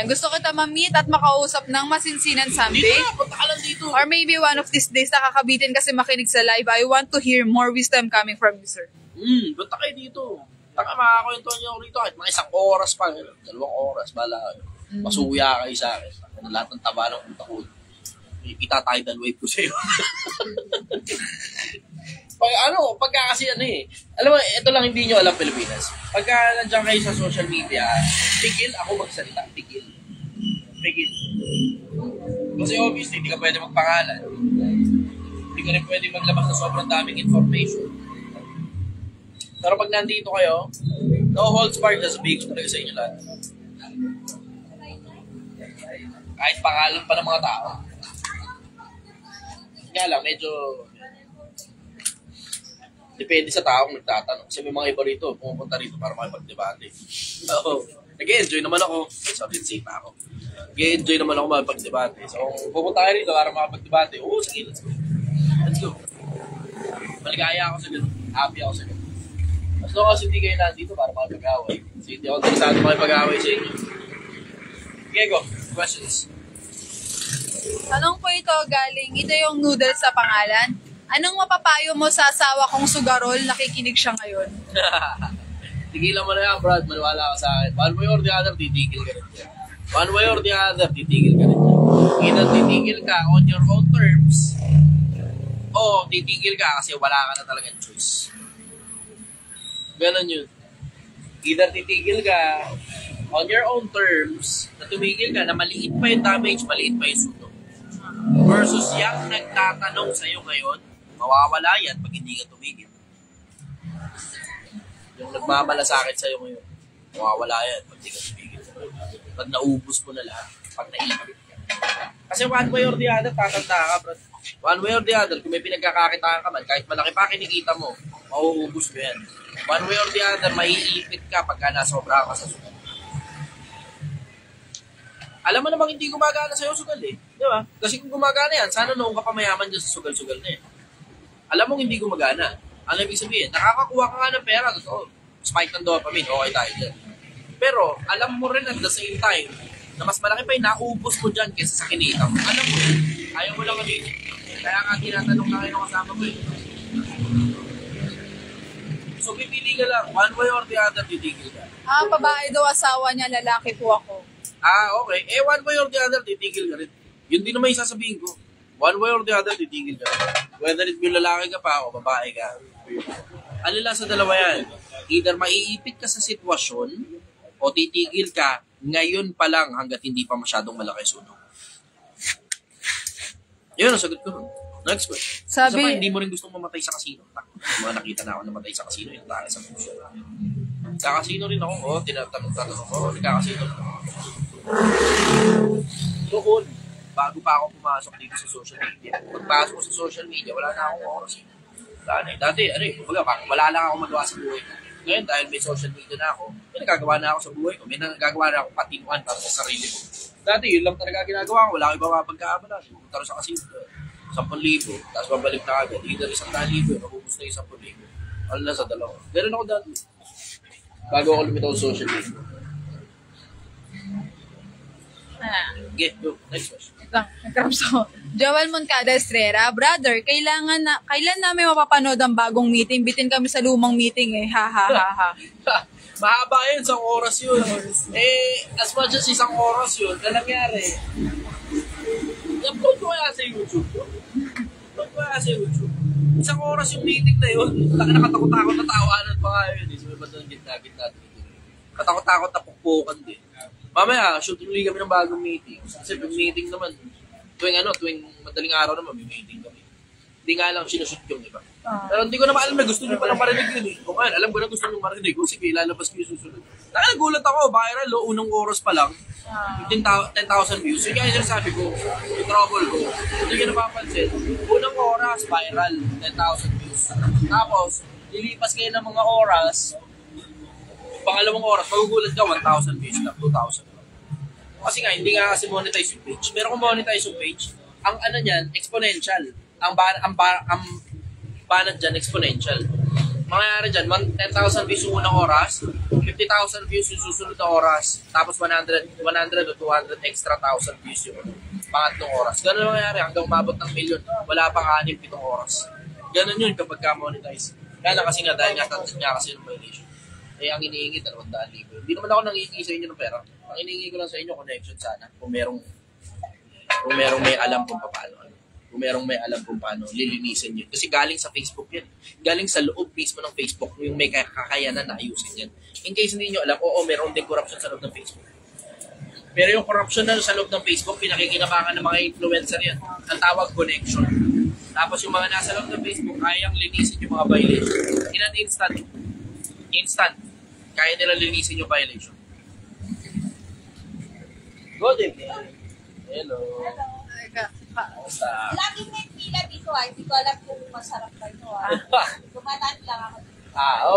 Gusto kita ma-meet at makausap ng masinsinan someday. Dito na, punta ka lang dito. Or maybe one of these days nakakabitin kasi makinig sa live. I want to hear more wisdom coming from you, sir. Punta kayo dito. Taka makakwento niyo ako rito kahit mga isang oras pa. 2 oras, bala kayo. Masuya kayo sa akin. Lahat ng taba ng punta ko. Ita-tidal wave ko sa'yo. Pagka kasi alam mo, ito lang hindi nyo alam Pilipinas. Pagka nandiyan kayo sa social media, tigil ako magsalita. Tigil. Kasi obviously, hindi ka pwede magpangalan. Hindi ka rin pwede maglabas ng sobrang daming information. Pero pag nandito kayo, no holds barred, sasabihin ko talaga sa inyo lahat. Kahit pangalan pa ng mga tao. Nga lang, medyo depende sa taong nagtatanong. Kasi may mga iba rito, pumupunta rito para makipagdebate. So, nag-enjoy naman ako. Sorry, safe ako. Nag-enjoy naman ako makipagdebate. So, kung pupunta kayo rito para makipagdebate, sige, let's go. Let's go. Maligaya ako sa ganun. Happy ako sa ganun. As long as hindi kayo nandito para makipag-away. Kasi hindi ako interesado makipag-away sa inyo. Okay, go. Questions? Tanong po ito galing, ito yung Noodles sa pangalan. Anong mapapayo mo sa asawa kong sugarol? Nakikinig siya ngayon. Tigilan mo na yan, Brad. Maniwala ka sa akin. One way or the other, titigil ka rin dyan. One way or the other, titigil ka rin dyan. Either titigil ka on your own terms, o titigil ka kasi wala ka na talagang choice. Ganon yun. Either titigil ka on your own terms, na tumigil ka, na maliit pa yung damage, maliit pa yung sunog. Versus yung nagtatanong sa'yo ngayon, mawawala yan pag hindi ka tumigil. Yung nagmamalasakit sa'yo ngayon, mawawala yan pag hindi ka tumigil. Pag naubos mo na lahat, pag naipit ka. Kasi one way or the other, tatanda ka, bro. One way or the other, kung may pinagkakakitaan ka man, kahit malaki pa kinikita mo, mauubos mo yan. One way or the other, maiipit ka pagka nasobra ka sa sugal. Alam mo namang hindi gumagana sa'yo sugal eh. Di ba? Kasi kung gumagana yan, sana noong ka pa mayaman dyan sa sugal-sugal na yan. Alam mong hindi gumagana. Ano ibig sabihin? Nakakakuha ka nga ng pera. Totoo. Spike ng dopamine. Okay tayo dyan. Pero, alam mo rin at the same time, na mas malaki pa yung naubos mo dyan kaysa sa kinita mo. Alam mo yun. Ayaw mo lang kami. Kaya nga tinatanong na kayo ng kasama ko eh. So, pipili ka lang. One way or the other, titigil ka. Babae daw asawa niya, lalaki po ako. Okay. One way or the other, titigil ka rin. Yun din naman yung sasabihin ko. One way or the other, titigil ka rin. Whether it be lalaki ka pa o babae ka. Ano lang sa dalawa yan? Either maiipit ka sa sitwasyon o titigil ka ngayon pa lang hanggat hindi pa masyadong malaki sunog. Yun, ang sagot ko nun. Next question. Sabi- Isa pa, hindi mo rin gustong mamatay sa casino. Yung mga nakita na ako namatay sa casino, yung tayo sa puso. Nagkakasino rin ako, tinatanong ko, nagkakasino rin ako. Doon, bago pa ako pumasok dito sa social media. Pagpasok ko sa social media, wala na akong oras. Wala na. Dati, wala lang ako magawa sa buhay ko. Ngayon, dahil may social media na ako, may nagagawa na ako sa buhay ko. May nagagawa na ako patinuan para sa sarili ko. Dati, yun lang talaga ginagawa ko. Wala ko ibang mapagkakabalan. Pumunta rin sa casino. 10,000. Tapos babalik na agad. Either 100,000, nakubos na yung 10,000. Ano na sa dalawa. Ganun ako dati. Bago ako lumitaw sa social media. Okay, go. Next question. So, Joel Moncada Estrera, brother, kailan namin mapapanood ang bagong meeting? Bitin kami sa lumang meeting eh. Ha ha ha ha. Mahaba yun, 1 oras yun. As much as 1 oras yun, na nangyari. I-upload ko kaya sa YouTube. I-upload ko kaya sa YouTube. 1 oras yung meeting na yun. Nakatakot-takot na tawanan pa nga yun. Sabi ba doon, gitna-gitna. Katakot-takot na pukpukan din. Mamaya, shoot tuloy kami ng bagong meeting. Kasi yung meeting naman, tuwing madaling araw naman, may meeting kami. Hindi nga lang sinushoot yung iba. Pero hindi ko naman alam na gusto nyo palang marinig yun eh. Kung alam ko na gusto nyo marinig ko, sige, lalabas ko yung susunod. Nakagulat ako, viral, unang oras pa lang. 10,000 views. Yun yung sabi ko, yung trouble ko. Hindi nyo napapansin. Unang oras, viral, 10,000 views. Tapos, lilipas kayo ng mga oras, pangalawang oras, magugulat ka, 1,000 views lang, 2,000 lang. Kasi nga, hindi nga kasi monetize yung page. Meron kung monetize yung page, ang ano niyan, exponential. Ang banat dyan, exponential. Mangyayari dyan, 10,000 views yung unang oras, 50,000 views yung susunod na oras, tapos 100 o 200 extra thousand views yung pangatlong oras. Ganun mangyayari hanggang umabot ng million, wala pang 6-7 oras. Ganun yun kapag ka-monetize. Kaya lang kasi nga, dahil nga kasi ng violation. Ang hinihingi, 200,000. Hindi naman ako nangihingi sa inyo ng pera. Ang hinihingi ko lang sa inyo, connection sana. Kung merong may alam kung paano. Kung merong may alam kung paano lilinisin yun. Kasi galing sa Facebook yan. Galing sa loob mismo ng Facebook yung may kakayanan na ayusin yan. In case hindi nyo alam, meron din corruption sa loob ng Facebook. Pero yung corruption na sa loob ng Facebook, pinakikinabangan ng mga influencer yan. Ang tawag connection. Tapos yung mga nasa loob ng Facebook, kayang linisin yung mga violation. In an instant. Kaya nila linisin yung violation. Good evening. Hello. Kamusta? Laging may pila dito Hindi ko alam kung masarap ba ito Dumadaan lang ako.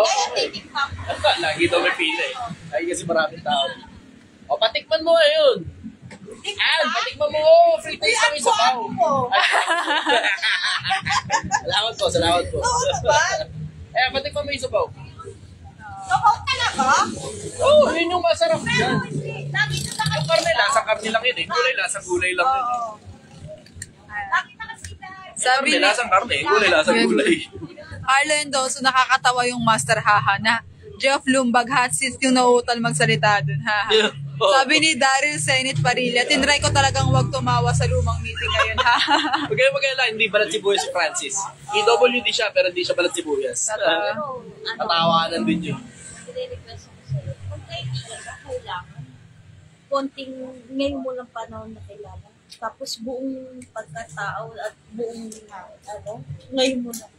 Kaya titikman ko. Lagi daw may pila eh. Lagi kasi maraming tao. Patikman mo ngayon. Patikman mo. Free taste lang isa pa. Salamat po. Oo naman. Patikman mo isa pa. Sabaw talaga? Yun yung masarap Pero yan. hindi. Lagi na nakasita. Yung karne, lasang karne lang yun eh. Gulay, lasang gulay lang yun eh. Lagi nakasita. Sabi ni Lasang karne, gulay, lasang gulay. Arlen Doso, nakakatawa yung Master Haha na Jeff Lumbag hot seat yung nauutal magsalita dun. Haha. Yeah. Sabi ni Daryl Senit Parilla, tinry ko talagang wag tumawa sa lumang meeting ngayon. Haha. Huwag kayo mag-alala, hindi balat sibuyas si Francis. EWD siya, pero hindi siya balat sibuyas. Pero, Katawanan din yun. request ko sa'yo. Kung kaibigan ka, kailangan konting ngayon mo lang panahon na kailangan. Tapos buong pagkatao at buong ngayon mo lang.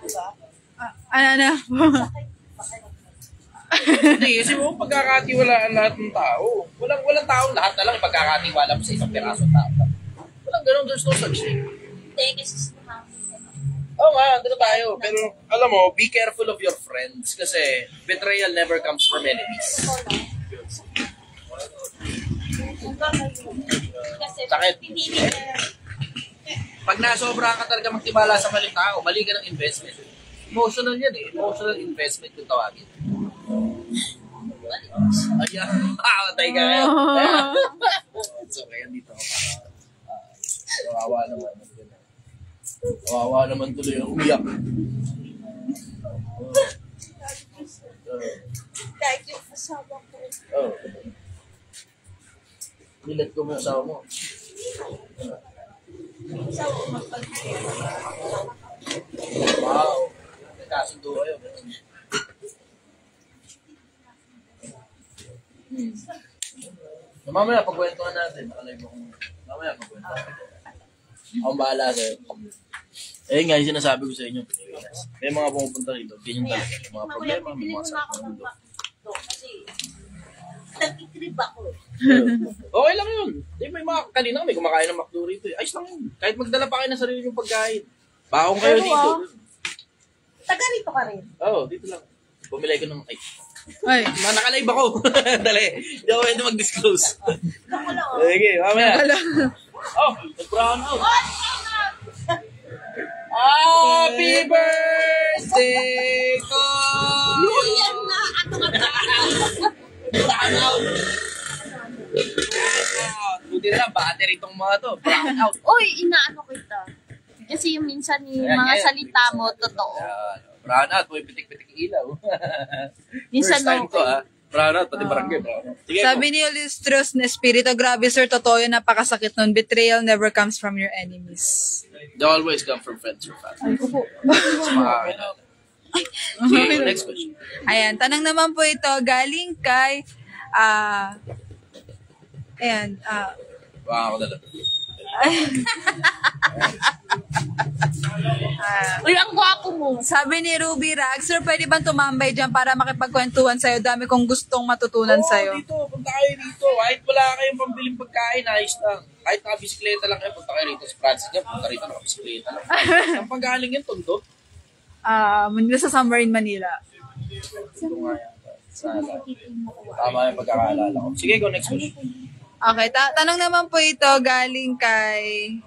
Diba? Hindi, kasi mo pagkakatiwalaan lahat ng tao. Walang taong lahat na lang pagkakatiwala mo sa isang piraso tao. Walang ganun, there's no such thing. Hindi, kasi sinabi ko na. Oo nga, andito tayo. Pero alam mo, be careful of your friends kasi betrayal never comes from enemies. Hanggang ngayon. Kasi Sakit. pinili na Pag nasobra ka talaga magtiwala sa maling tao, mali ka ng investment. Emotional yan eh. Emotional investment yung tawagin. Ayan. Matay ka ngayon. So, kaya dito ako para kawawa naman. Kawawa naman tuloy ang umiyak. kahit yung asawa ko. Nilat ko mo yung asawa mo. Asawa ko magpag-ibig. Wow. Nagkasundo kayo. Mamaya pagkwentuhan natin. Mamaya pagkwentuhan natin. Akong bahala sa'yo. Eh nga, yung sinasabi ko sa inyo. May mga pumupunta rito. Ganyan talaga. May mga problema, may mga sakit ng mundo. Kasi, nag-itrip ako. Okay lang yun. Eh, may mga kanina may kumakain ng McDo rito. Ayos lang yun. Kahit magdala pa kayo ng sarili yung pagkain. Baong kayo Pero, dito. Taga rito ka rin. Oo, dito lang. Bumili ko ng... Ay, Nakalive ako. Dali. Hindi ako pwede mag-disclose. Ako lang, Sige, mamaya. Oh, nag-brown out. Happy birthday to Yan na, ato ka na. Brown out. Buti na lang, battery itong mga to. Brown out. Uy, inaano kita. Kasi yung minsan yung mga salita mo, totoo. Brown out, may pitik-pitik ilaw. Minsan First time okay. to, ha? Brown out, pati barangay, brown out. Sige, sabi ni Illustrious na Espiritu, grabe sir, totoo yun, napakasakit nun. Betrayal never comes from your enemies. they always come from friends or family. Ay, kupo. Sa mga kakilala. Sige, next question. Ayan, tanong naman po ito, galing kay, Baka ako na lang. Uy, ang gwapo mo. sabi ni Ruby Rag, sir, pwede bang tumambay dyan para makipagkwentuhan sa'yo? Dami kong gustong matutunan sa'yo. Dito, punta kayo dito. Kahit wala kayong pambiling pagkain, ayos lang. Kahit nakabisikleta lang kayo, punta kayo rito sa Francis nga, punta rito nakabisikleta lang. Ang panggaling yun, Tondo. Manila sa Summer in Manila. Ito nga yan. Sana. Tama yung pagkakaalala ko. Sige, go next question. Okay, tanong naman po ito galing kay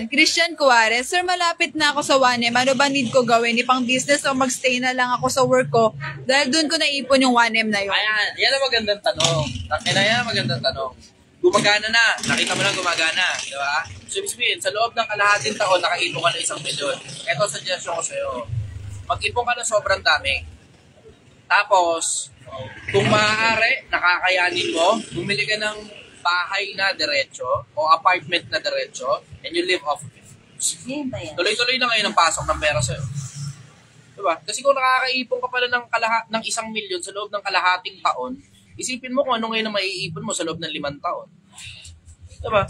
Christian Cuarez. Sir, malapit na ako sa 1M. Ano ba need ko gawin? Ipang business o magstay na lang ako sa work ko dahil doon ko naipon yung 1M na yun? Ayan, yan ang magandang tanong. Yan ang magandang tanong. Gumagana na. Nakita mo lang gumagana. Di ba? So, ibig sabihin, sa loob ng kalahating taon, nakaipon ka na 1 milyon. Ito, suggestion ko sa'yo. Mag-ipon ka na sobrang dami. Tapos, kung maaari, nakakayanin mo, bumili ka ng bahay na diretso o apartment na diretso and you live off of it. Yan ba yan? Tuloy-tuloy na ngayon ang pasok ng pera sa'yo. Diba? Kasi kung nakakaipon ka pala ng 1 milyon sa loob ng kalahating taon, isipin mo kung ano ngayon ang maiipon mo sa loob ng 5 taon. Diba?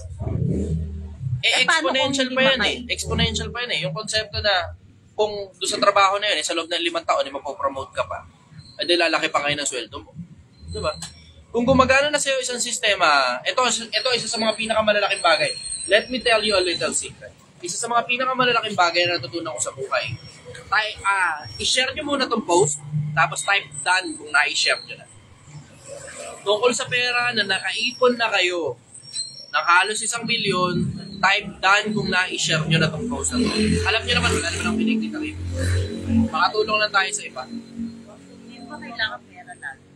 Exponential pa yan eh. Exponential pa yan eh. Yung konsepto na kung doon sa trabaho na yun, sa loob ng 5 taon, mapopromote ka pa, edi lalaki pa ngayon ang sweldo mo. Diba? Kung gumagana na sa'yo isang sistema, ito isa sa mga pinakamalalaking bagay. Let me tell you a little secret. Isa sa mga pinakamalalaking bagay na natutunan ko sa buhay. I-share nyo muna tong post, tapos type done kung na-i-share nyo na. Tungkol sa pera na nakaipon na kayo ng halos 1 milyon, type done kung na-i-share nyo na tong post na to. Alam nyo naman, wala naman ang pinikita kayo. Makatulong lang tayo sa iba. Hindi ba kailangan pera natin?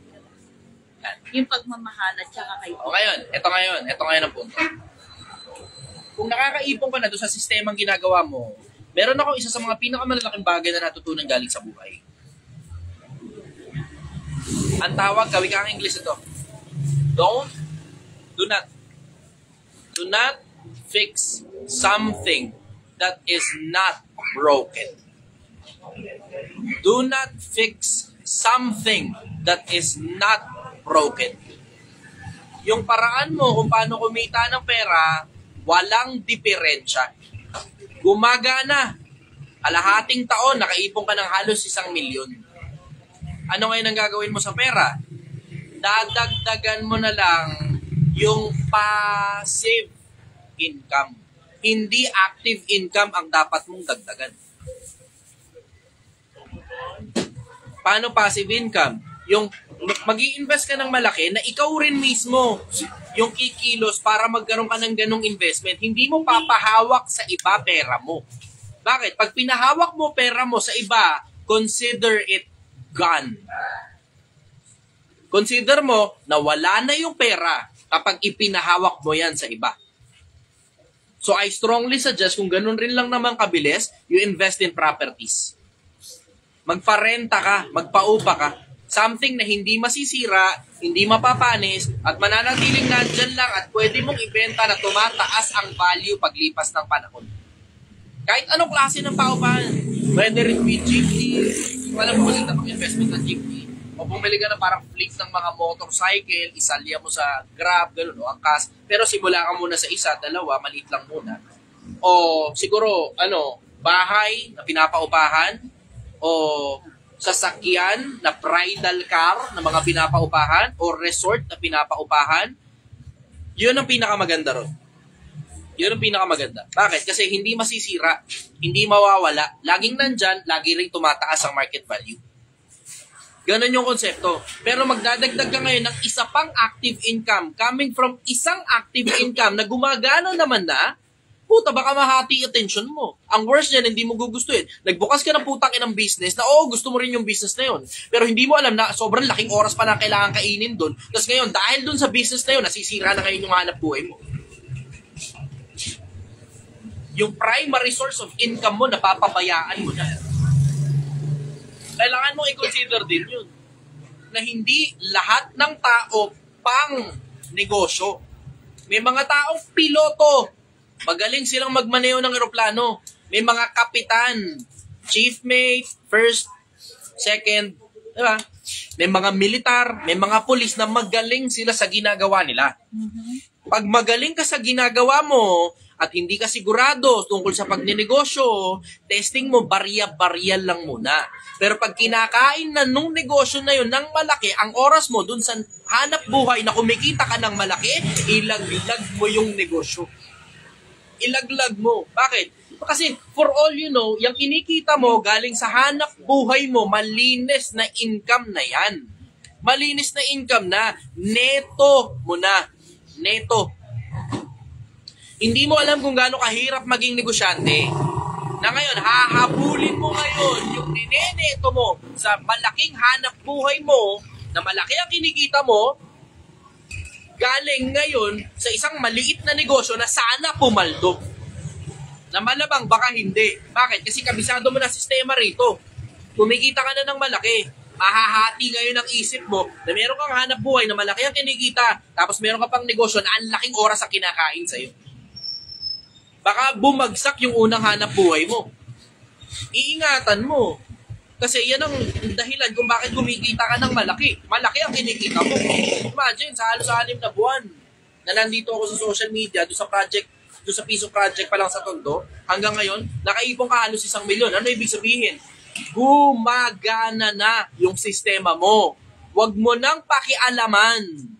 Yung pagmamahal at saka kayo. O ngayon, ito ngayon ang punto. Kung nakakaipon ka na doon sa sistemang ginagawa mo, meron ako isa sa mga pinakamalalaking bagay na natutunan galing sa buhay. Ang tawag, gawin ka ang English ito. Do not fix something that is not broken. Do not fix something that is not broken. Yung paraan mo kung paano kumita ng pera, walang diferensya. Gumagana. Kalahating taon, nakaipon ka ng halos 1 milyon. Ano ngayon ang gagawin mo sa pera? Dadagdagan mo na lang yung passive income. Hindi active income ang dapat mong dagdagan. Paano passive income? Yung mag-i-invest ka ng malaki na ikaw rin mismo yung kikilos para magkaroon ka ng ganong investment. Hindi mo papahawak sa iba pera mo. Bakit? Pag pinahawak mo pera mo sa iba, consider it gone. Consider mo na wala na yung pera kapag ipinahawak mo yan sa iba. So I strongly suggest kung ganun rin lang naman kabilis, you invest in properties. Magparenta ka, magpaupa ka. Something na hindi masisira, hindi mapapanis, at mananatiling nandyan lang at pwede mong ibenta na tumataas ang value paglipas ng panahon. Kahit anong klase ng paupahan, whether it be jeepney, wala mo kasi tapang investment ng jeepney, O bumili ka na parang fleet ng mga motorcycle, isalya mo sa Grab, gano'n, o angkas. Pero simula ka muna sa isa, dalawa, maliit lang muna. O siguro, bahay na pinapaupahan, o sasakyan na bridal car na mga pinapaupahan, o resort na pinapaupahan. Yun ang pinakamaganda ron. Yun ang pinakamaganda. Bakit? Kasi hindi masisira, hindi mawawala, laging nandyan, lagi rin tumataas ang market value. Ganon yung konsepto. Pero magdadagdag ka ngayon ng isa pang active income coming from isang active income na gumagana naman na, puta, baka mahati attention mo. Ang worst niyan, hindi mo gugustuhin. Nagbukas ka ng putang inang business na, gusto mo rin yung business na yun. Pero hindi mo alam na sobrang laking oras pa na kailangan kainin doon. Tapos ngayon, dahil doon sa business na yun, nasisira na ngayon yung hanap buhay mo. Yung primary source of income mo, napapabayaan mo na. Kailangan mo i-consider din yun. Na hindi lahat ng tao pang negosyo. May mga taong piloto. Magaling silang magmaneho ng eroplano. May mga kapitan, chief mate, first, second, diba? May mga militar, may mga pulis na magaling sila sa ginagawa nila. Pag magaling ka sa ginagawa mo, at hindi ka sigurado tungkol sa pagnenegosyo, testing mo, barya-barya lang muna. Pero pag kinakain na nung negosyo na yun ng malaki, ang oras mo dun sa hanap buhay na kumikita ka ng malaki, ilaglag mo yung negosyo. Ilaglag mo. Bakit? Kasi for all you know, yung kinikita mo galing sa hanap buhay mo, malinis na income na yan. Malinis na income na. Neto mo na. Neto. Hindi mo alam kung gaano kahirap maging negosyante. Na ngayon, hahabulin mo ngayon yung nineneto mo sa malaking hanap buhay mo, na malaki ang kinikita mo, galing ngayon sa isang maliit na negosyo na sana pumaldo. Na malabang baka hindi. Bakit? Kasi kabisado mo na sistema rito. Kumikita ka na ng malaki. Mahahati ngayon ang isip mo na meron kang hanap buhay na malaki ang kinikita, tapos meron ka pang negosyo na ang laking oras ang kinakain sa'yo. Baka bumagsak yung unang hanap buhay mo. Iingatan mo. Kasi yan ang dahilan kung bakit kumikita ka ng malaki. Malaki ang kinikita mo. Imagine, sa halos 6 na buwan na nandito ako sa social media, doon sa project, doon sa piso project pa lang sa Tondo, hanggang ngayon, nakaipon ka halos 1 milyon. Ano ibig sabihin? Gumagana na yung sistema mo. Huwag mo nang pakialaman.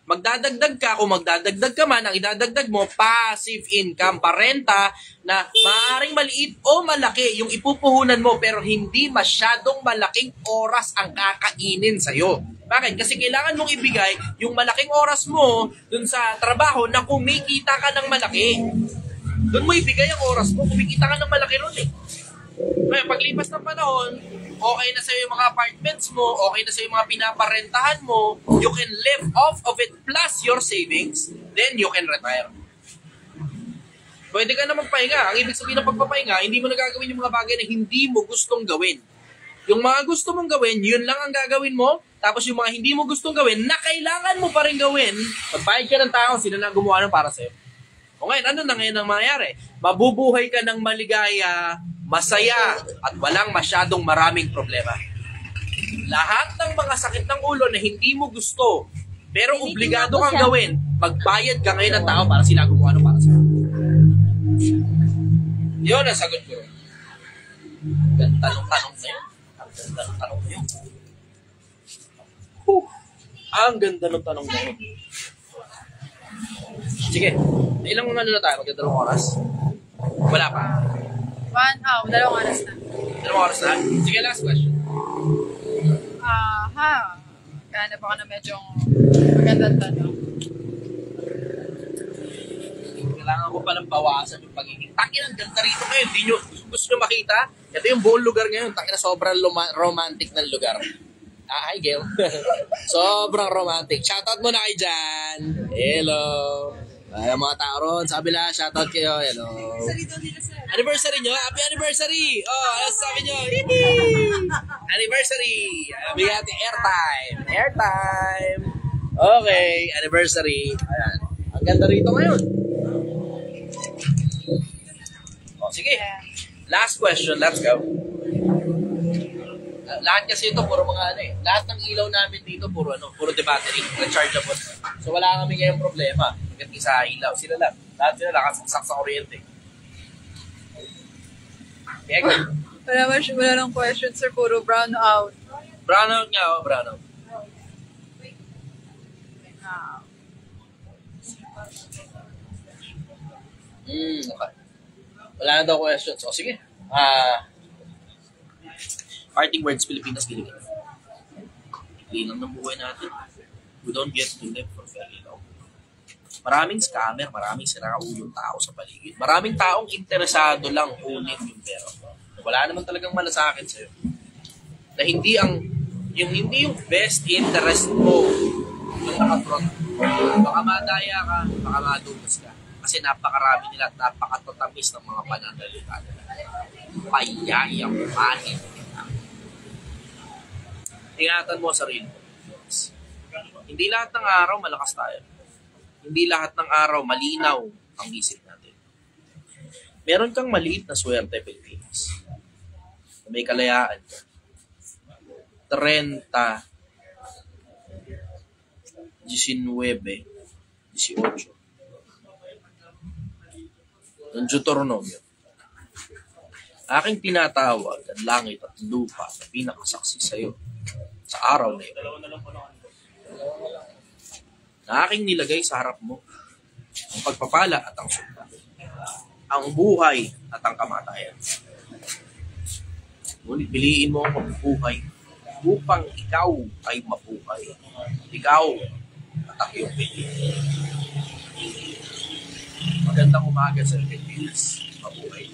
Magdadagdag ka, kung magdadagdag ka man, ang idadagdag mo, passive income, parenta, na maaaring maliit o malaki yung ipupuhunan mo, pero hindi masyadong malaking oras ang kakainin sa'yo. Bakit? Kasi kailangan mong ibigay yung malaking oras mo dun sa trabaho na kumikita ka ng malaki. Dun mo ibigay ang oras mo, kumikita ka ng malaki ron eh. Ngayon, paglipas ng panahon, okay na sa'yo yung mga apartments mo, okay na sa'yo yung mga pinaparentahan mo, you can live off of it plus your savings, then you can retire. Pwede ka na magpahinga. Ang ibig sabihin ng pagpapahinga, hindi mo nagagawin yung mga bagay na hindi mo gustong gawin. Yung mga gusto mong gawin, yun lang ang gagawin mo, tapos yung mga hindi mo gustong gawin, na kailangan mo pa rin gawin, pagbayad ka ng tao, sila na gumawa ng para sa'yo. O ngayon, ano na ngayon ang mangyayari? Mabubuhay ka ng maligaya, masaya, at walang masyadong maraming problema. Lahat ng mga sakit ng ulo na hindi mo gusto, pero obligado kang gawin, magbayad ka ngayon ng tao para sila gumawa ng para sa'yo. Yun ang sagot ko. Tanong-tanong na yun. Ang ganda ng tanong na yun. Ang ganda ng tanong na yun. Sige, ilang ano na tayo? Magdadalawang oras? Wala pa. 2 oras na. 2 oras na? Sige, last question. Kaya pa ako na medyo magandang tanong. Kailangan ko palang bawasan yung pagiging. Takin ang ganda rito ngayon. Hindi nyo gusto nyo makita? Ito yung buong lugar ngayon. Takin na sobrang romantic ng lugar. Hi, Gail. Sobrang romantic. Shoutout muna kayo dyan. Hello. Mga tao ron, sabi lang, shoutout kayo. Hello. Anniversary nyo? Happy anniversary! Ano sabi nyo? Anniversary! Bigati, airtime. Airtime! Okay, anniversary. Ayan. Ang ganda rito ngayon. Sige. Last question, let's go. Lahat kasi ito, puro mga ano eh. Lahat ng ilaw namin dito, puro the battery, rechargeable. So wala kami ngayong problema. Hanggang isa ilaw, sila lang. Lahat sila nakasaksak sa kuryente. Kaya Wala nang question, sir. Puro brown out. brownout nga, oh, brownout. Okay. Wala na daw questions. O sige. Parting words, Pilipinas, Giligan. Hindi lang ng buhay natin. We don't get to live for very long. Maraming scammer, maraming sinaulong tao sa paligid. Maraming taong interesado lang kunin yung pera. Wala naman talagang malasakit sa'yo. Na hindi yung best interest mo yung nakatrot. Baka madaya ka, baka madugas ka. Kasi napakarami nila at napakatatamis ng mga pananalita nila. Payayang panin nila. Ingatan mo sa sarili mo. Hindi lahat ng araw malakas tayo. Hindi lahat ng araw malinaw ang isip natin. Meron kang maliit na swerte, Pilipinas. May kalayaan ka. 30, 19, 18. Ng Deuteronomio. Aking tinatawag ang langit at lupa na pinakasaksi sa iyo sa araw na ito. Na aking nilagay sa harap mo ang pagpapala at ang sumpa, ang buhay at ang kamatayan. Ngunit piliin mo ang mabubuhay upang ikaw ay mabuhay. Ikaw at ang iyong piliin. Magandang umaga sa Pilipinas. Mabuhay.